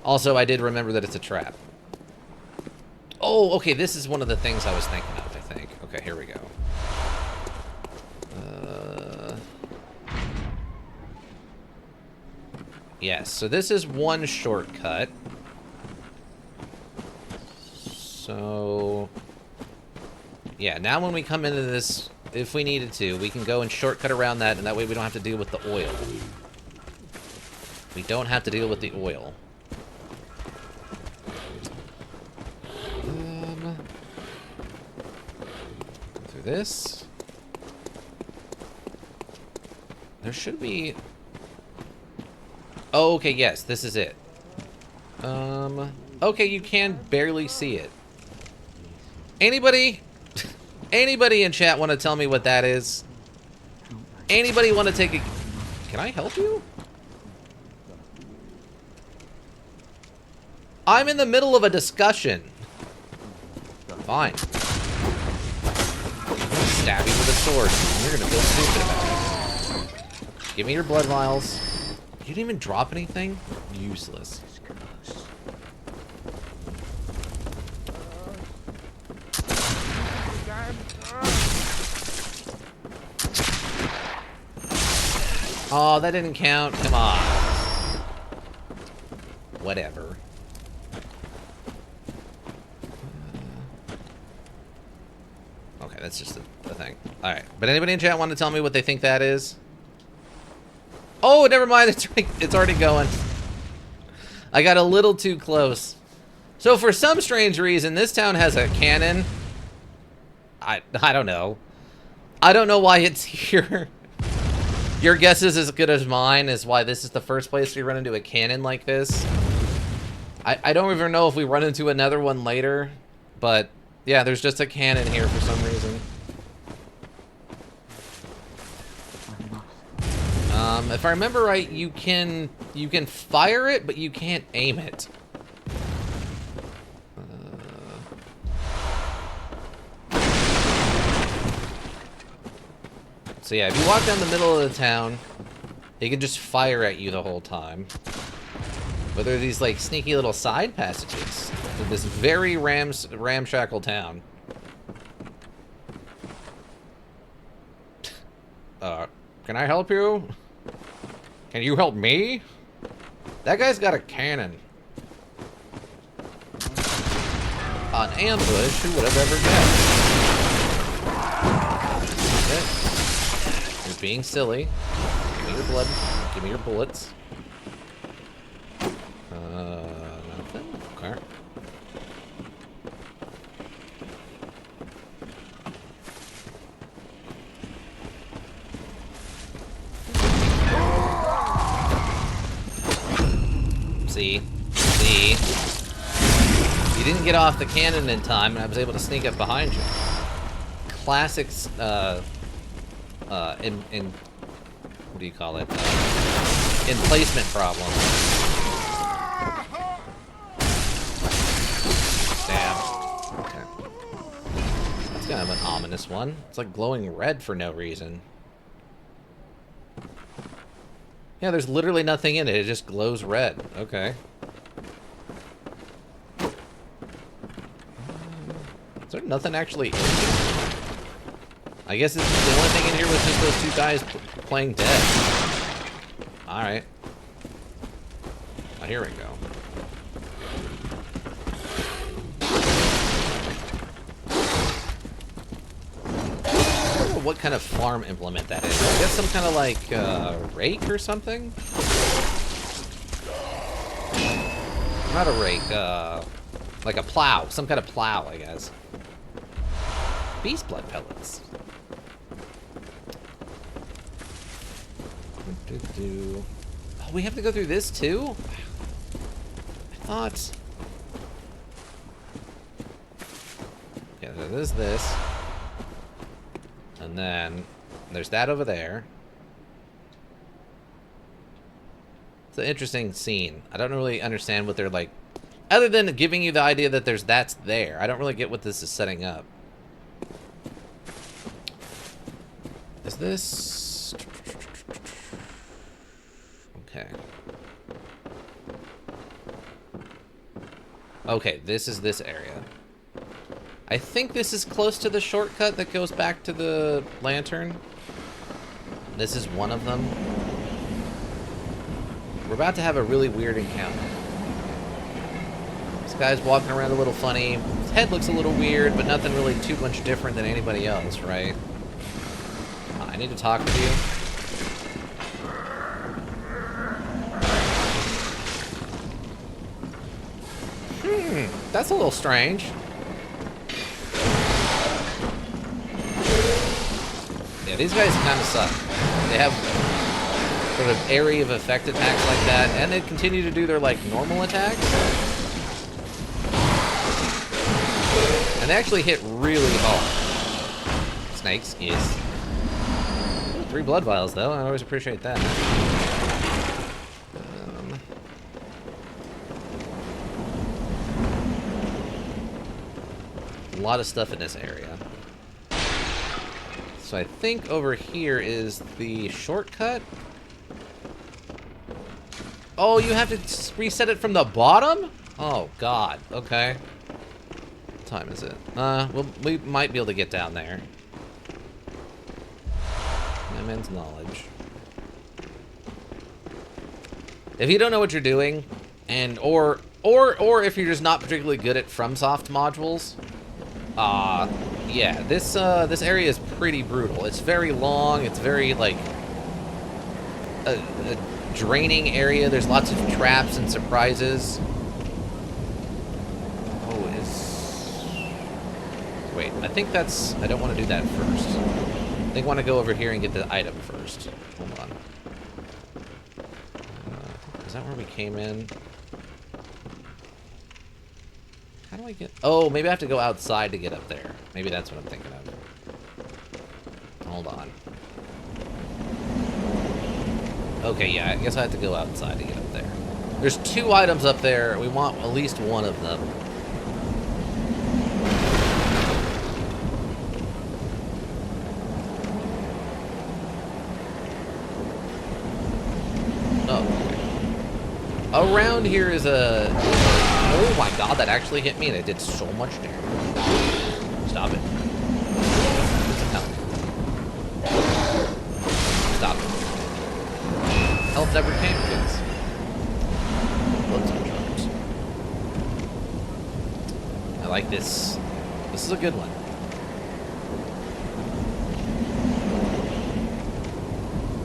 Also, I did remember that it's a trap. Oh, okay, this is one of the things I was thinking of, I think. Okay, here we go. Yes, so this is one shortcut. So... Yeah, now when we come into this, if we needed to, we can go and shortcut around that, and that way we don't have to deal with the oil. We don't have to deal with the oil. Go through this. There should be... Oh, okay, yes, this is it. Okay, you can barely see it. Anybody? Anybody in chat want to tell me what that is? Anybody want to take a... Can I help you? I'm in the middle of a discussion. Fine. I'm gonna stab you with a sword. And you're gonna feel stupid about it. Give me your blood vials. You didn't even drop anything? Useless. Oh, that didn't count. Come on. Whatever. Okay, that's just the thing. Alright. But anybody in chat want to tell me what they think that is? Oh, never mind. It's already going. I got a little too close. So for some strange reason, this town has a cannon. I don't know. I don't know why it's here. Your guess is as good as mine as why this is the first place we run into a cannon like this. I don't even know if we run into another one later. But, yeah, there's just a cannon here for some reason. If I remember right, you can fire it, but you can't aim it. So yeah, if you walk down the middle of the town, they can just fire at you the whole time. But there are these like sneaky little side passages to this very ramshackle town. Can I help you? Can you help me? That guy's got a cannon. An ambush? Who would have ever guessed? Okay. You're being silly. Give me your blood. Give me your bullets. Nothing? Okay. See? See? You didn't get off the cannon in time, and I was able to sneak up behind you. Classics, what do you call it? In placement problem. Stab. Okay. That's kind of an ominous one. It's like glowing red for no reason. Yeah, there's literally nothing in it. It just glows red. Okay. Is there nothing actually in here? I guess the only thing in here was just those two guys playing dead. Alright. Oh, here we go. I don't know what kind of farm implement that is. I guess some kind of like rake or something? Not a rake, like a plow. Some kind of plow, I guess. Beast blood pellets. Oh, we have to go through this too? I thought... Yeah, there's this. And then There's that over there. It's an interesting scene. I don't really understand what they're like. Other than giving you the idea that that's there. I don't really get what this is setting up. Is this... Okay. Okay, this is this area. I think this is close to the shortcut that goes back to the lantern. This is one of them. We're about to have a really weird encounter. This guy's walking around a little funny. His head looks a little weird, but nothing really too much different than anybody else, right? I need to talk to you. That's a little strange. Yeah, these guys kind of suck. They have sort of area of effect attacks like that, and they continue to do their, like, normal attacks. And they actually hit really hard. Snakes, yes. 3 blood vials, though. I always appreciate that. A lot of stuff in this area. So I think over here is the shortcut. Oh, you have to reset it from the bottom? Oh, God. Okay. What time is it? Well, we might be able to get down there. Immense knowledge. If you don't know what you're doing, and or if you're just not particularly good at FromSoft modules, yeah, this area is pretty brutal. It's very long. It's very like a draining area. There's lots of traps and surprises. Oh, wait, I think that's... I don't want to do that first. I think I want to go over here and get the item first. Hold on. Is that where we came in? How do I get... Oh, maybe I have to go outside to get up there. Maybe that's what I'm thinking of. Hold on. Okay, yeah, I guess I have to go outside to get up there. There's 2 items up there. We want at least one of them. Oh, okay. Around here is a... Oh my God, that actually hit me and it did so much damage. Stop it. Stop it. Health never came, kids. Blood's on charms. I like this. This is a good one.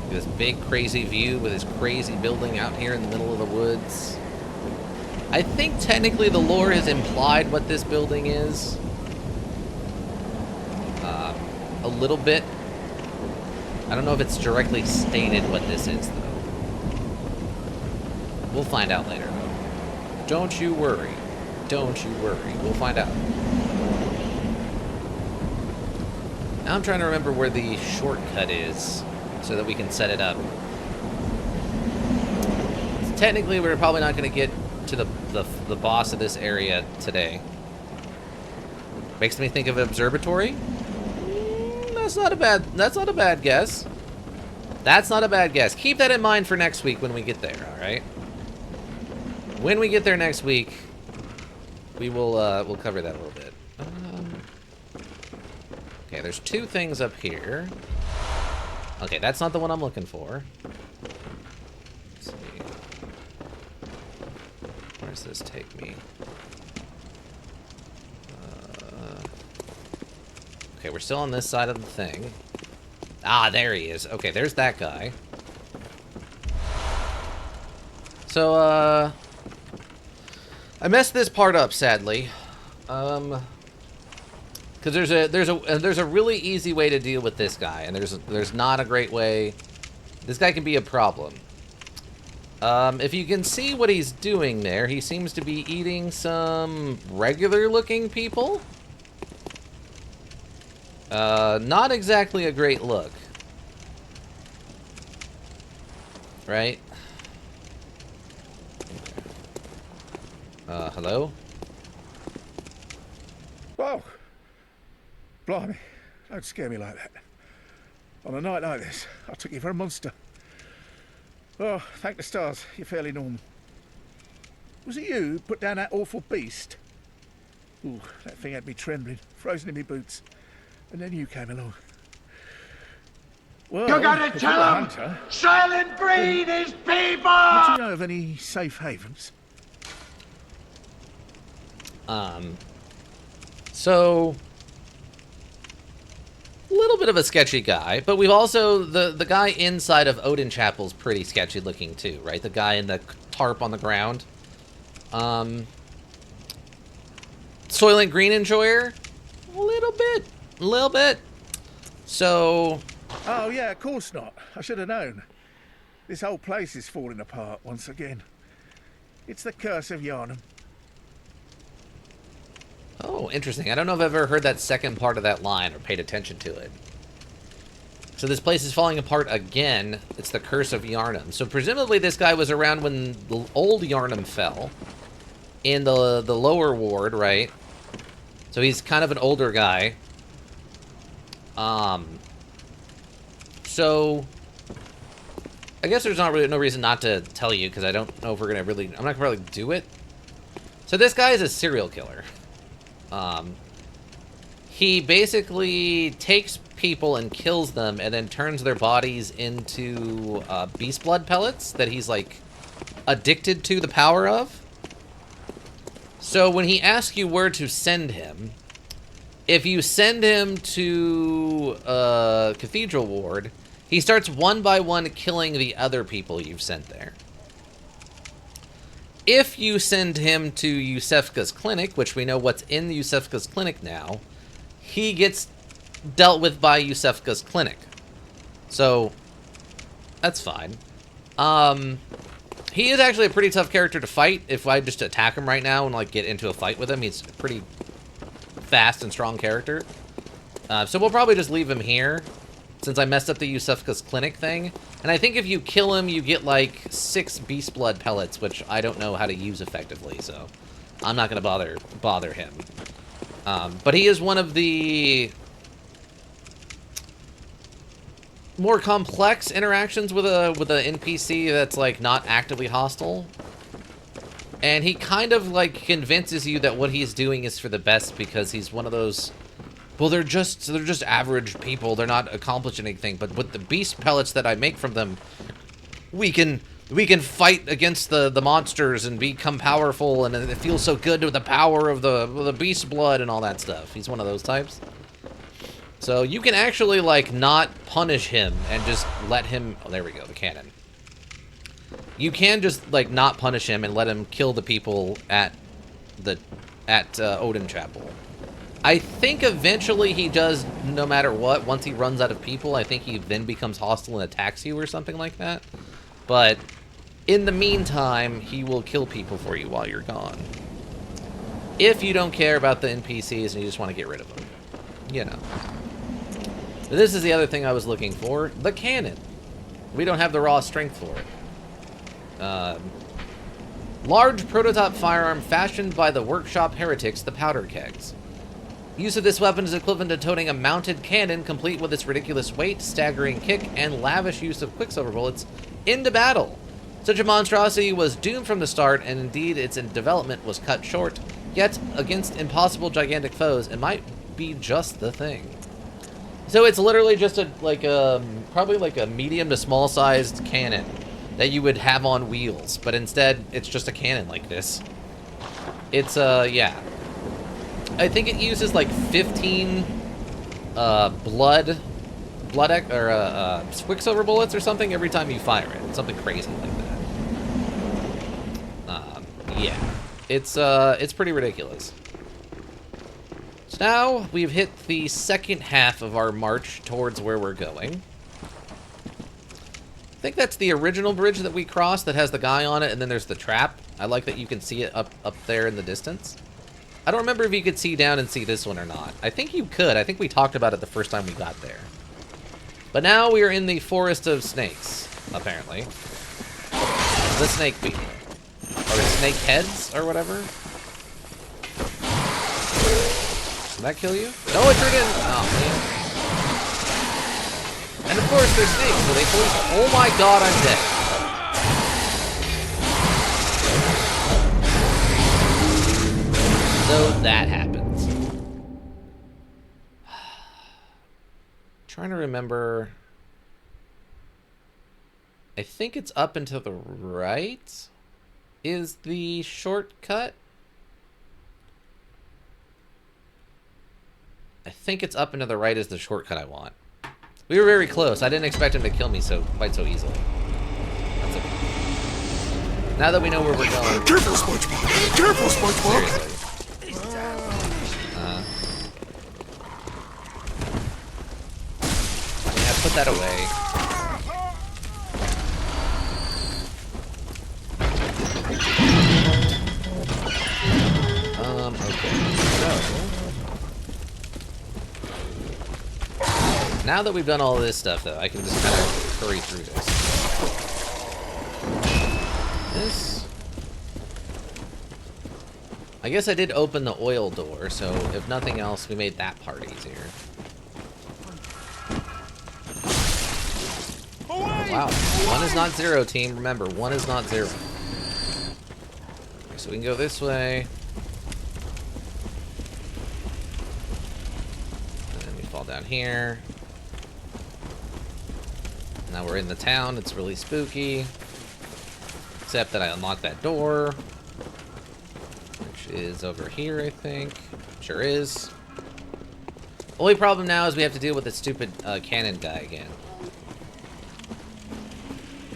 This big crazy view with this crazy building out here in the middle of the woods. I think technically the lore has implied what this building is. A little bit. I don't know if it's directly stated what this is, though. We'll find out later, though. Don't you worry. Don't you worry. We'll find out. Now I'm trying to remember where the shortcut is so that we can set it up. Technically, we're probably not going to get to the boss of this area today. Makes me think of an observatory. That's not a bad guess. That's not a bad guess. Keep that in mind for next week when we get there, all right? When we get there next week, we will we'll cover that a little bit. Okay, there's 2 things up here. Okay, that's not the one I'm looking for. Let's see. Where does this take me? Okay, we're still on this side of the thing. Ah, there he is. Okay, there's that guy. So, I messed this part up, sadly. Because there's a really easy way to deal with this guy, and there's not a great way. This guy can be a problem. If you can see what he's doing there, he seems to be eating some regular-looking people. Not exactly a great look. Right? Hello? Oh, blimey, don't scare me like that. On a night like this, I took you for a monster. Oh, thank the stars, you're fairly normal. Was it you who put down that awful beast? Ooh, that thing had me trembling, frozen in my boots. And then you came along. Well, You gotta if tell you're a him! hunter, Silent breed is people! do you know of any safe havens? So a little bit of a sketchy guy, but we've also the guy inside of Odin Chapel's pretty sketchy looking too, right? The guy in the tarp on the ground. Soylent Green Enjoyer, a little bit. So Oh yeah, of course not. I should have known. This whole place is falling apart once again. It's the curse of Yharnam. oh, interesting. I don't know if I've ever heard that second part of that line or paid attention to it. So this place is falling apart again. It's the curse of Yharnam. So presumably this guy was around when the old Yharnam fell in the lower ward, right? So he's kind of an older guy. So I guess there's not really no reason not to tell you because I don't know if we're gonna really. I'm not gonna really do it. So this guy is a serial killer. He basically takes people and kills them and then turns their bodies into beast blood pellets that he's like addicted to the power of. So when he asks you where to send him, if you send him to Cathedral Ward, he starts one by one killing the other people you've sent there. If you send him to Yusefka's clinic, which we know what's in Yusefka's clinic now, he gets dealt with by Yusefka's clinic. So, that's fine. He is actually a pretty tough character to fight. If I just attack him right now and like get into a fight with him, he's a pretty fast and strong character. So we'll probably just leave him here, since I messed up the Yusefka's clinic thing. And I think if you kill him, you get like 6 beast blood pellets, which I don't know how to use effectively, so I'm not gonna bother him. But he is one of the more complex interactions with a NPC that's like not actively hostile. And he kind of like convinces you that what he's doing is for the best because he's one of those. Well, they're just average people. They're not accomplishing anything. But with the beast pellets that I make from them, we can fight against the monsters and become powerful. And it feels so good with the power of the beast blood and all that stuff. He's one of those types. So you can actually like not punish him and just let him. Oh, there we go. The cannon. You can just like not punish him and let him kill the people at Odin Chapel. I think eventually he does, no matter what. Once he runs out of people, I think he then becomes hostile and attacks you or something like that. But in the meantime, he will kill people for you while you're gone. If you don't care about the NPCs and you just want to get rid of them. You know. This is the other thing I was looking for. The cannon. We don't have the raw strength for it. Large prototype firearm fashioned by the workshop heretics, the powder kegs. Use of this weapon is equivalent to toting a mounted cannon, complete with its ridiculous weight, staggering kick, and lavish use of quicksilver bullets into battle. Such a monstrosity was doomed from the start, and indeed its development was cut short. Yet, against impossible gigantic foes, it might be just the thing. So it's literally just probably like a medium to small sized cannon that you would have on wheels, but instead it's just a cannon like this. It's yeah. I think it uses like 15 quicksilver bullets or something every time you fire it. Something crazy like that. Yeah. It's pretty ridiculous. So now we've hit the second half of our march towards where we're going. I think that's the original bridge that we crossed that has the guy on it, and then there's the trap. I like that you can see it up there in the distance. I don't remember if you could see down and see this one or not. I think you could. I think we talked about it the first time we got there. But now we are in the Forest of Snakes, apparently. The snake people. Or snake heads, or whatever. Did that kill you? No, it didn't! Oh, man. And of course, they're snakes, so they poison. Oh my god, I'm dead. So that happens. Trying to remember. I think it's up and to the right is the shortcut. I think it's up and to the right is the shortcut I want. We were very close. I didn't expect him to kill me quite so easily. That's okay. Now that we know where we're going. Careful, SpongeBob! Careful, SpongeBob! Seriously. Yeah, put that away. Okay. So now that we've done all this stuff, though, I can just kind of hurry through this. I guess I did open the oil door, so if nothing else, we made that part easier. Oh, wow. 1 is not 0, team. Remember, 1 is not 0. Okay, so we can go this way. And then we fall down here. Now we're in the town. It's really spooky. Except that I unlocked that door. Which is over here, I think. Sure is. Only problem now is we have to deal with this stupid cannon guy again.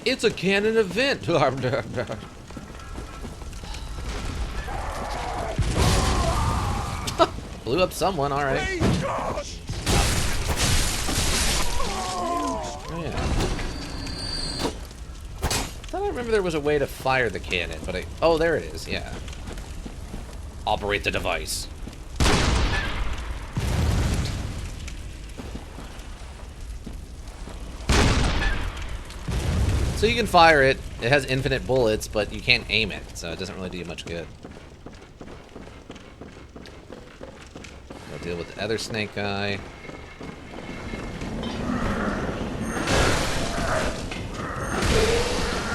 It's a cannon event! Blew up someone, alright. Oh, yeah. I thought I remember there was a way to fire the cannon, but oh, there it is, yeah. Operate the device. So you can fire it. It has infinite bullets, but you can't aim it, so it doesn't really do you much good. I'll deal with the other snake guy.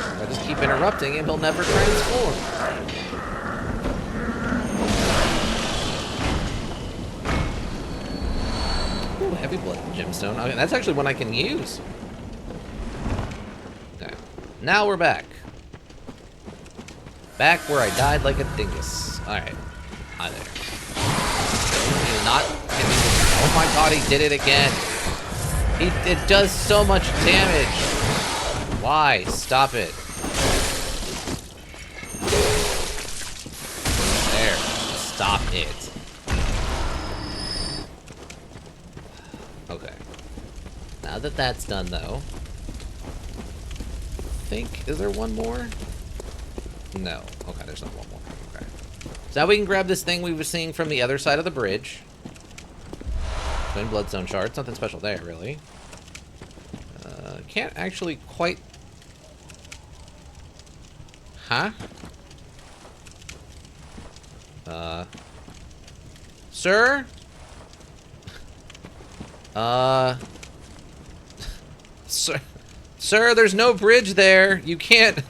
If I just keep interrupting him, he'll never transform. Ooh, heavy blood gemstone. Okay, that's actually one I can use. Okay. Now we're back. Back where I died like a dingus. Alright. Hi there. Oh my god, he did it again. It does so much damage. Why? Stop it. There. Stop it. Okay. Now that that's done, though. Is there one more? No. Okay, there's not one more. Okay. So now we can grab this thing we were seeing from the other side of the bridge. Twin bloodstone shards. Nothing special there, really. Can't actually quite... Huh? Sir? Sir, there's no bridge there. You can't...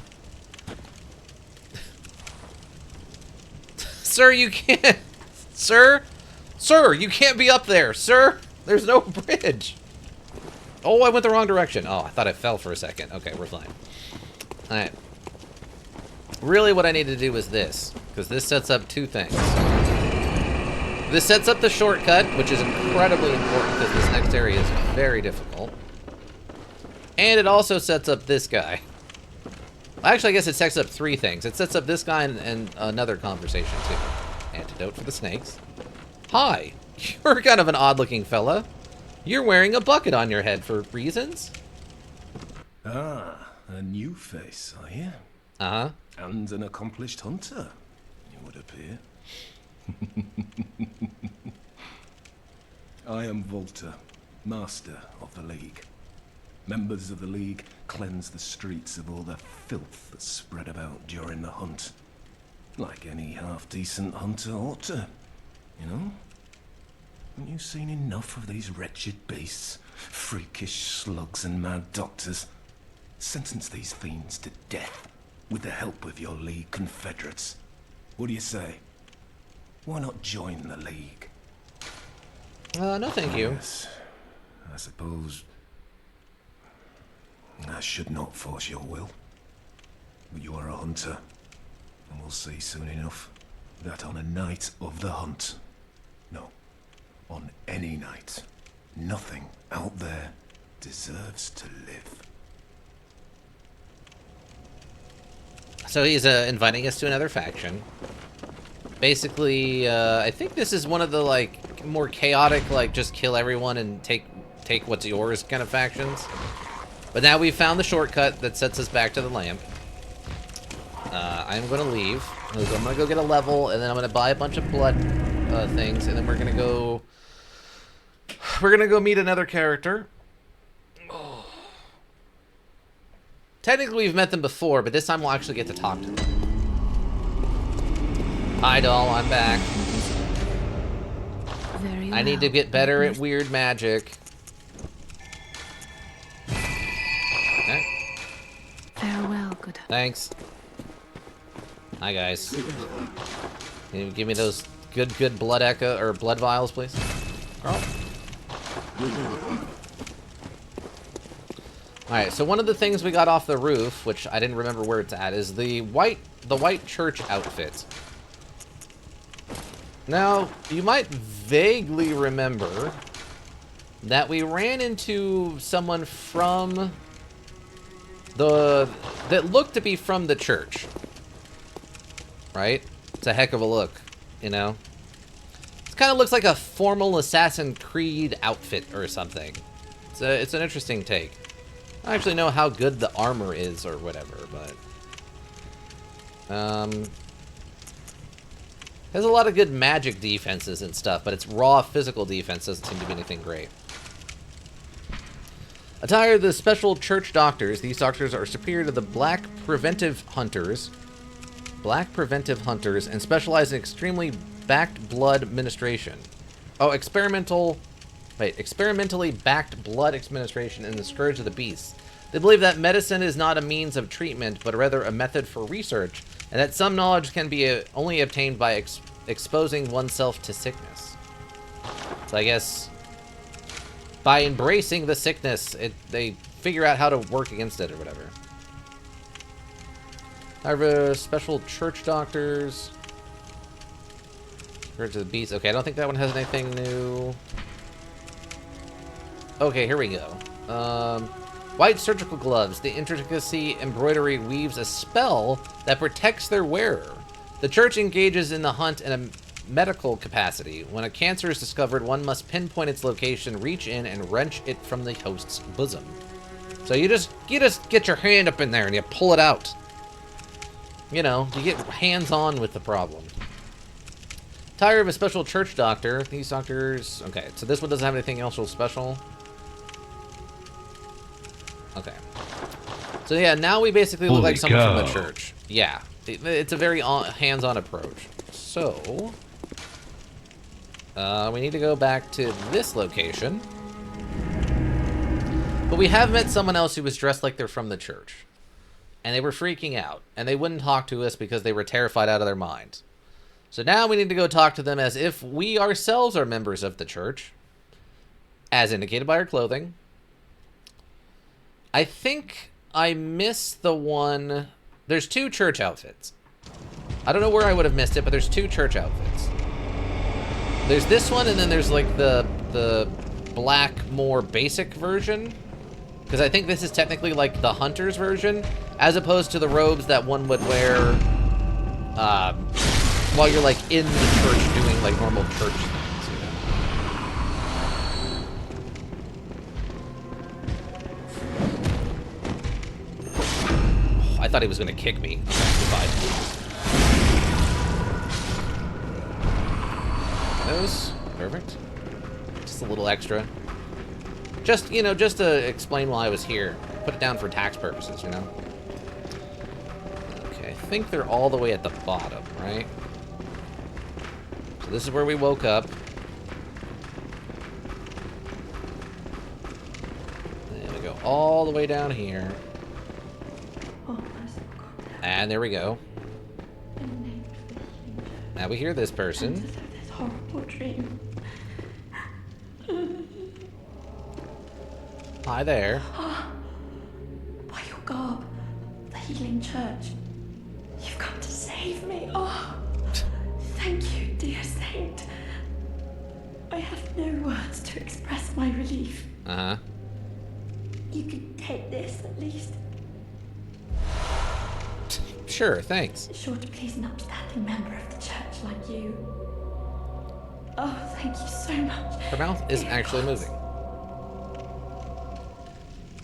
Sir, you can't... Sir? Sir, you can't be up there. Sir, there's no bridge. Oh, I went the wrong direction. Oh, I thought I fell for a second. Okay, we're fine. Alright. Really, what I need to do is this. Because this sets up two things. This sets up the shortcut, which is incredibly important because this next area is very difficult. And it also sets up this guy. Actually, I guess it sets up three things. It sets up this guy and another conversation, too. Antidote for the snakes. Hi. You're kind of an odd-looking fella. You're wearing a bucket on your head for reasons? Ah, a new face, are you? Uh-huh. And an accomplished hunter, it would appear. I am Volta, master of the League. Members of the League cleanse the streets of all the filth that's spread about during the hunt. Like any half-decent hunter ought to, you know? Haven't you seen enough of these wretched beasts? Freakish slugs and mad doctors. Sentence these fiends to death with the help of your League confederates. What do you say? Why not join the League? No thank you. Yes, I suppose I should not force your will. But you are a hunter, and we'll see soon enough that on a night of the hunt, no, on any night, nothing out there deserves to live. So he's inviting us to another faction. Basically, I think this is one of the, like, more chaotic, like, just kill everyone and take what's yours kind of factions. But now we've found the shortcut that sets us back to the lamp. I'm going to leave. I'm going to go get a level, and then I'm going to buy a bunch of blood things, and then we're going to go... We're going to go meet another character. Oh. Technically, we've met them before, but this time we'll actually get to talk to them. Hi, doll. I'm back. Very I need to well. get better at weird magic. Okay. Farewell, good. Thanks. Hi, guys. Can you give me those good blood echo or blood vials, please? Girl. Alright, so one of the things we got off the roof, which I didn't remember where it's at, is the white church outfit. Now, you might vaguely remember that we ran into someone from that looked to be from the church. Right? It's a heck of a look, you know? It kind of looks like a formal Assassin's Creed outfit or something. It's an interesting take. I don't actually know how good the armor is or whatever, but... Has a lot of good magic defenses and stuff, but its raw physical defense doesn't seem to be anything great. Attire the special church doctors. These doctors are superior to the Black Preventive Hunters, and specialize in extremely backed blood administration. Oh, experimentally backed blood administration in the Scourge of the Beasts. They believe that medicine is not a means of treatment, but rather a method for research, and that some knowledge can be only obtained by exposing oneself to sickness. So I guess by embracing the sickness, they figure out how to work against it or whatever. However, special church doctors. Scourge of the Beast. Okay, I don't think that one has anything new. Okay, here we go. White surgical gloves. The intricacy embroidery weaves a spell that protects their wearer. The church engages in the hunt in a medical capacity. When a cancer is discovered, one must pinpoint its location, reach in, and wrench it from the host's bosom. So you just get your hand up in there and you pull it out. You know, you get hands-on with the problem. Attire of a special church doctor. These doctors... Okay, so this one doesn't have anything else real special. Okay. So yeah, now we basically look like someone from the church. Yeah. It's a very hands-on approach. So... we need to go back to this location. But we have met someone else who was dressed like they're from the church. And they were freaking out. And they wouldn't talk to us because they were terrified out of their minds. So now we need to go talk to them as if we ourselves are members of the church. As indicated by our clothing. I think I missed the one... There's two church outfits. I don't know where I would have missed it, but there's two church outfits. There's this one, and then there's like the black, more basic version. Because I think this is technically like the hunter's version, as opposed to the robes that one would wear while you're like in the church doing like normal church things, you know? I thought he was going to kick me. Goodbye. Those. Perfect. Just a little extra. Just, you know, just to explain why I was here. Put it down for tax purposes, you know? Okay, I think they're all the way at the bottom, right? So this is where we woke up. And we go all the way down here. And there we go. Now we hear this person. This horrible dream. Hi there. By your garb, the healing church. You've come to save me. Oh, thank you, dear saint. I have no words to express my relief. Uh-huh. You can take this at least. Sure, thanks. Sure to please an upstanding member of the church like you. Oh, thank you so much. Her mouth isn't Dear actually gods. moving.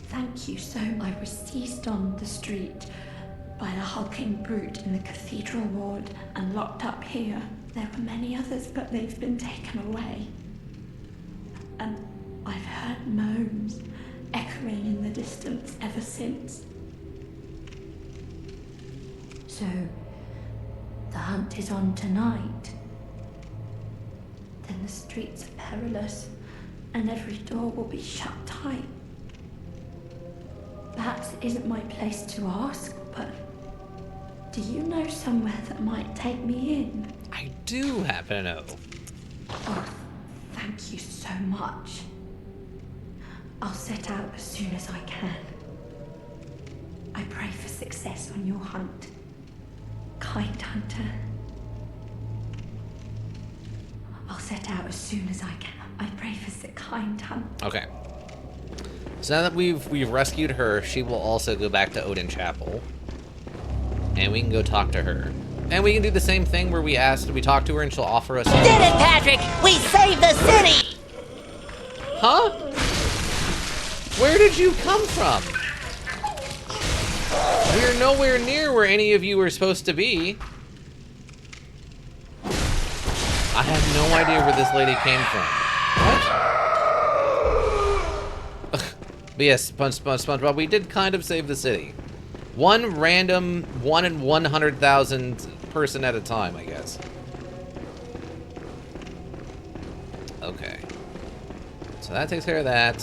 Thank you so I was seized on the street by a hulking brute in the cathedral ward and locked up here. There were many others, but they've been taken away. And I've heard moans echoing in the distance ever since. So, the hunt is on tonight. Then the streets are perilous, and every door will be shut tight. Perhaps it isn't my place to ask, but do you know somewhere that might take me in? I do happen to know. Oh, thank you so much. I'll set out as soon as I can. I pray for success on your hunt, kind hunter. I'll set out as soon as I can. I pray for kind hunter. Okay. So now that we've rescued her, she will also go back to Odin Chapel. And we can go talk to her. And we can do the same thing where we talk to her and she'll offer us... Did it, Patrick! We saved the city! Huh? Where did you come from? We're nowhere near where any of you are supposed to be. I have no idea where this lady came from. What? But yes, SpongeBob, we did kind of save the city. One random 1 in 100,000 person at a time, I guess. Okay. So that takes care of that.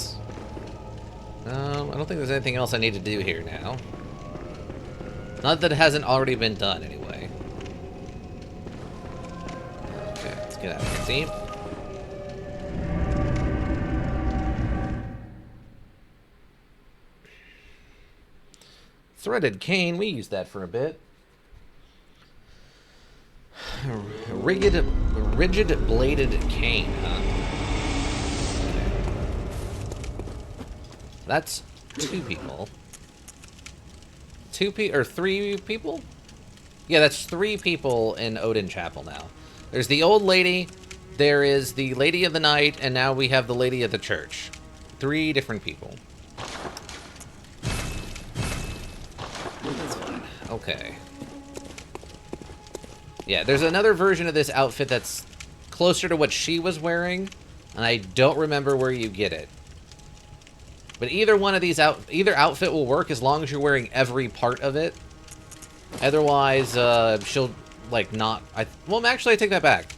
I don't think there's anything else I need to do here now. Not that it hasn't already been done, anyway. Okay, let's get out of here. See? Threaded cane, we used that for a bit. Rigid bladed cane, huh? Okay. That's 2 people. 3 people? Yeah, that's 3 people in Odin Chapel now. There's the old lady, there is the Lady of the Night, and now we have the Lady of the Church. 3 different people. That's fine. Okay. Yeah, there's another version of this outfit that's closer to what she was wearing, and I don't remember where you get it. But either one of these either outfit will work as long as you're wearing every part of it. Otherwise, she'll like not. Well, actually, I take that back.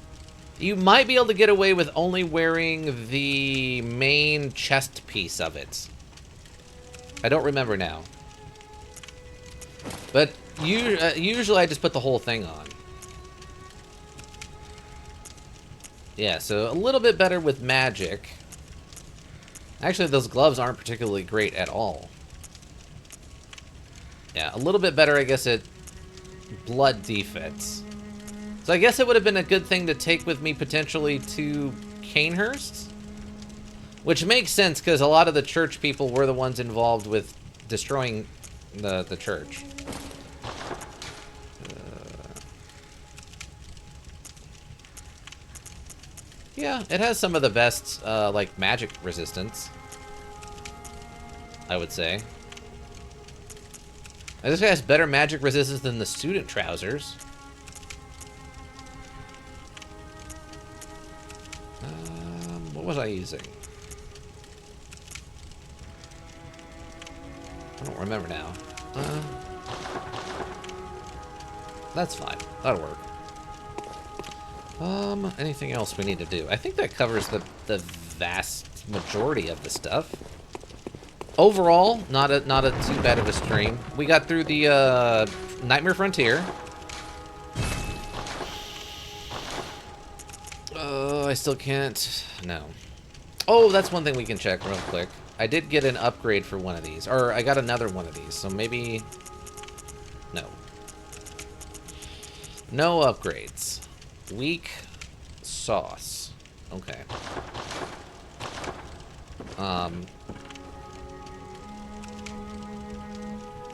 You might be able to get away with only wearing the main chest piece of it. I don't remember now. But usually, I just put the whole thing on. Yeah, so a little bit better with magic. Actually, those gloves aren't particularly great at all. Yeah, a little bit better, I guess, at blood defense. So I guess it would have been a good thing to take with me potentially to Canehurst. Which makes sense, because a lot of the church people were the ones involved with destroying the church. Yeah, it has some of the best, like, magic resistance. I would say. This guy has better magic resistance than the student trousers. What was I using? remember now. That's fine. That'll work. Anything else we need to do? I think that covers the vast majority of the stuff. Overall, not a too bad of a stream. We got through the Nightmare Frontier. I still can't. No. Oh, that's one thing we can check real quick. I did get an upgrade for one of these, or I got another one of these. So maybe no. No upgrades. Weak sauce. Okay.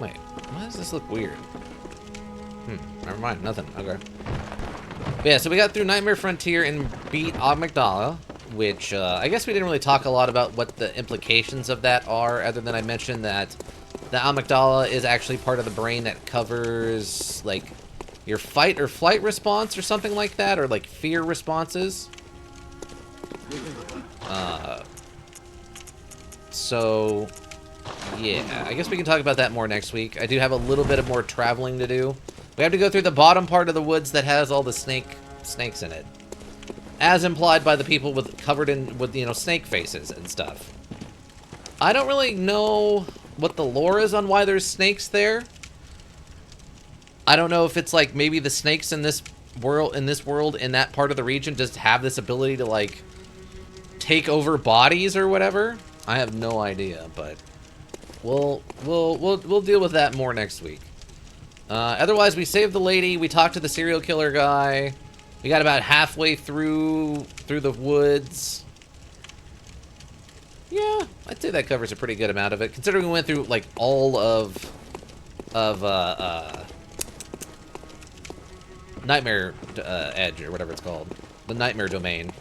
Wait, why does this look weird? Never mind, nothing. Okay. But yeah, so we got through Nightmare Frontier and beat Amygdala, which I guess we didn't really talk a lot about what the implications of that are, other than I mentioned that the Amygdala is actually part of the brain that covers, like, your fight or flight response or something like that, or like fear responses. So yeah, I guess we can talk about that more next week. I do have a little bit of more traveling to do. We have to go through the bottom part of the woods that has all the snakes in it, as implied by the people covered in you know, snake faces and stuff. I don't really know what the lore is on why there's snakes there. I don't know if it's like maybe the snakes in this world in that part of the region just have this ability to like take over bodies or whatever. I have no idea, but we'll deal with that more next week. Otherwise, we saved the lady. We talked to the serial killer guy. We got about halfway through the woods. Yeah, I'd say that covers a pretty good amount of it, considering we went through like all of Nightmare Edge, or whatever it's called. The Nightmare Domain.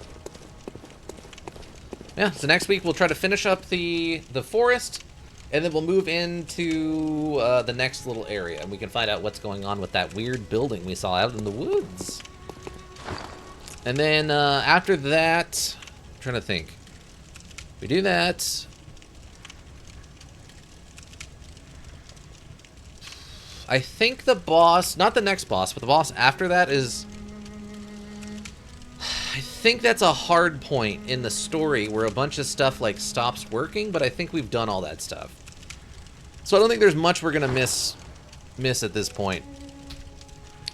Yeah, so next week we'll try to finish up the forest, and then we'll move into the next little area, and we can find out what's going on with that weird building we saw out in the woods. And then after that, I'm trying to think. We do that. I think the boss, not the next boss, but the boss after that is... I think that's a hard point in the story where a bunch of stuff like stops working, but I think we've done all that stuff. So I don't think there's much we're gonna miss at this point.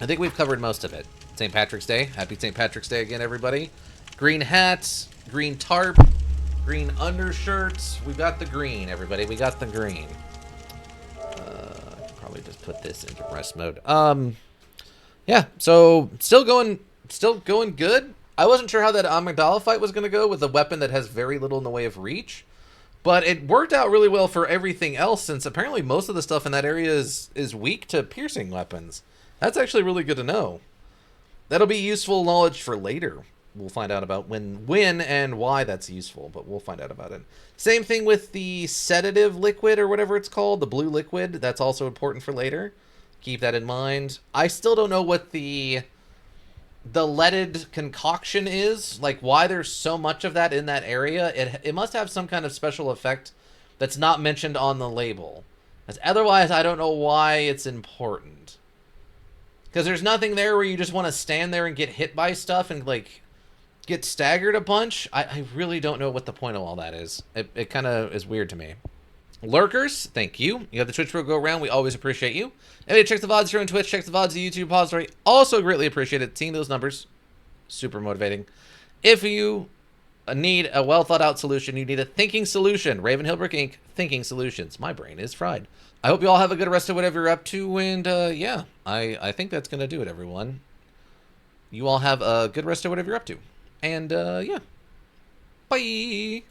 I think we've covered most of it. St. Patrick's Day. Happy St. Patrick's Day again, everybody. Green hats, green tarp, green undershirts. We got the green, everybody. We got the green. Probably just put this into rest mode. Yeah, so still going good. I wasn't sure how that Amygdala fight was going to go with a weapon that has very little in the way of reach, but it worked out really well for everything else, since apparently most of the stuff in that area is weak to piercing weapons. That's actually really good to know. That'll be useful knowledge for later. We'll find out about when and why that's useful, but we'll find out about it. Same thing with the sedative liquid, or whatever it's called, the blue liquid. That's also important for later. Keep that in mind. I still don't know what the leaded concoction is, like why there's so much of that in that area. It must have some kind of special effect that's not mentioned on the label. As otherwise, I don't know why it's important. Because there's nothing there where you just want to stand there and get hit by stuff and like get staggered a bunch. I really don't know what the point of all that is. It kind of is weird to me. Lurkers, thank you. You have the Twitch Pro go around. We always appreciate you. Anybody check the VODs here on Twitch, check the VODs the YouTube repository. Also greatly appreciate it. Seeing those numbers, super motivating. If you need a well thought out solution, you need a thinking solution. Raven Hillbrook Inc. Thinking Solutions. My brain is fried. I hope you all have a good rest of whatever you're up to, and yeah, I think that's going to do it, everyone. You all have a good rest of whatever you're up to. And yeah, bye!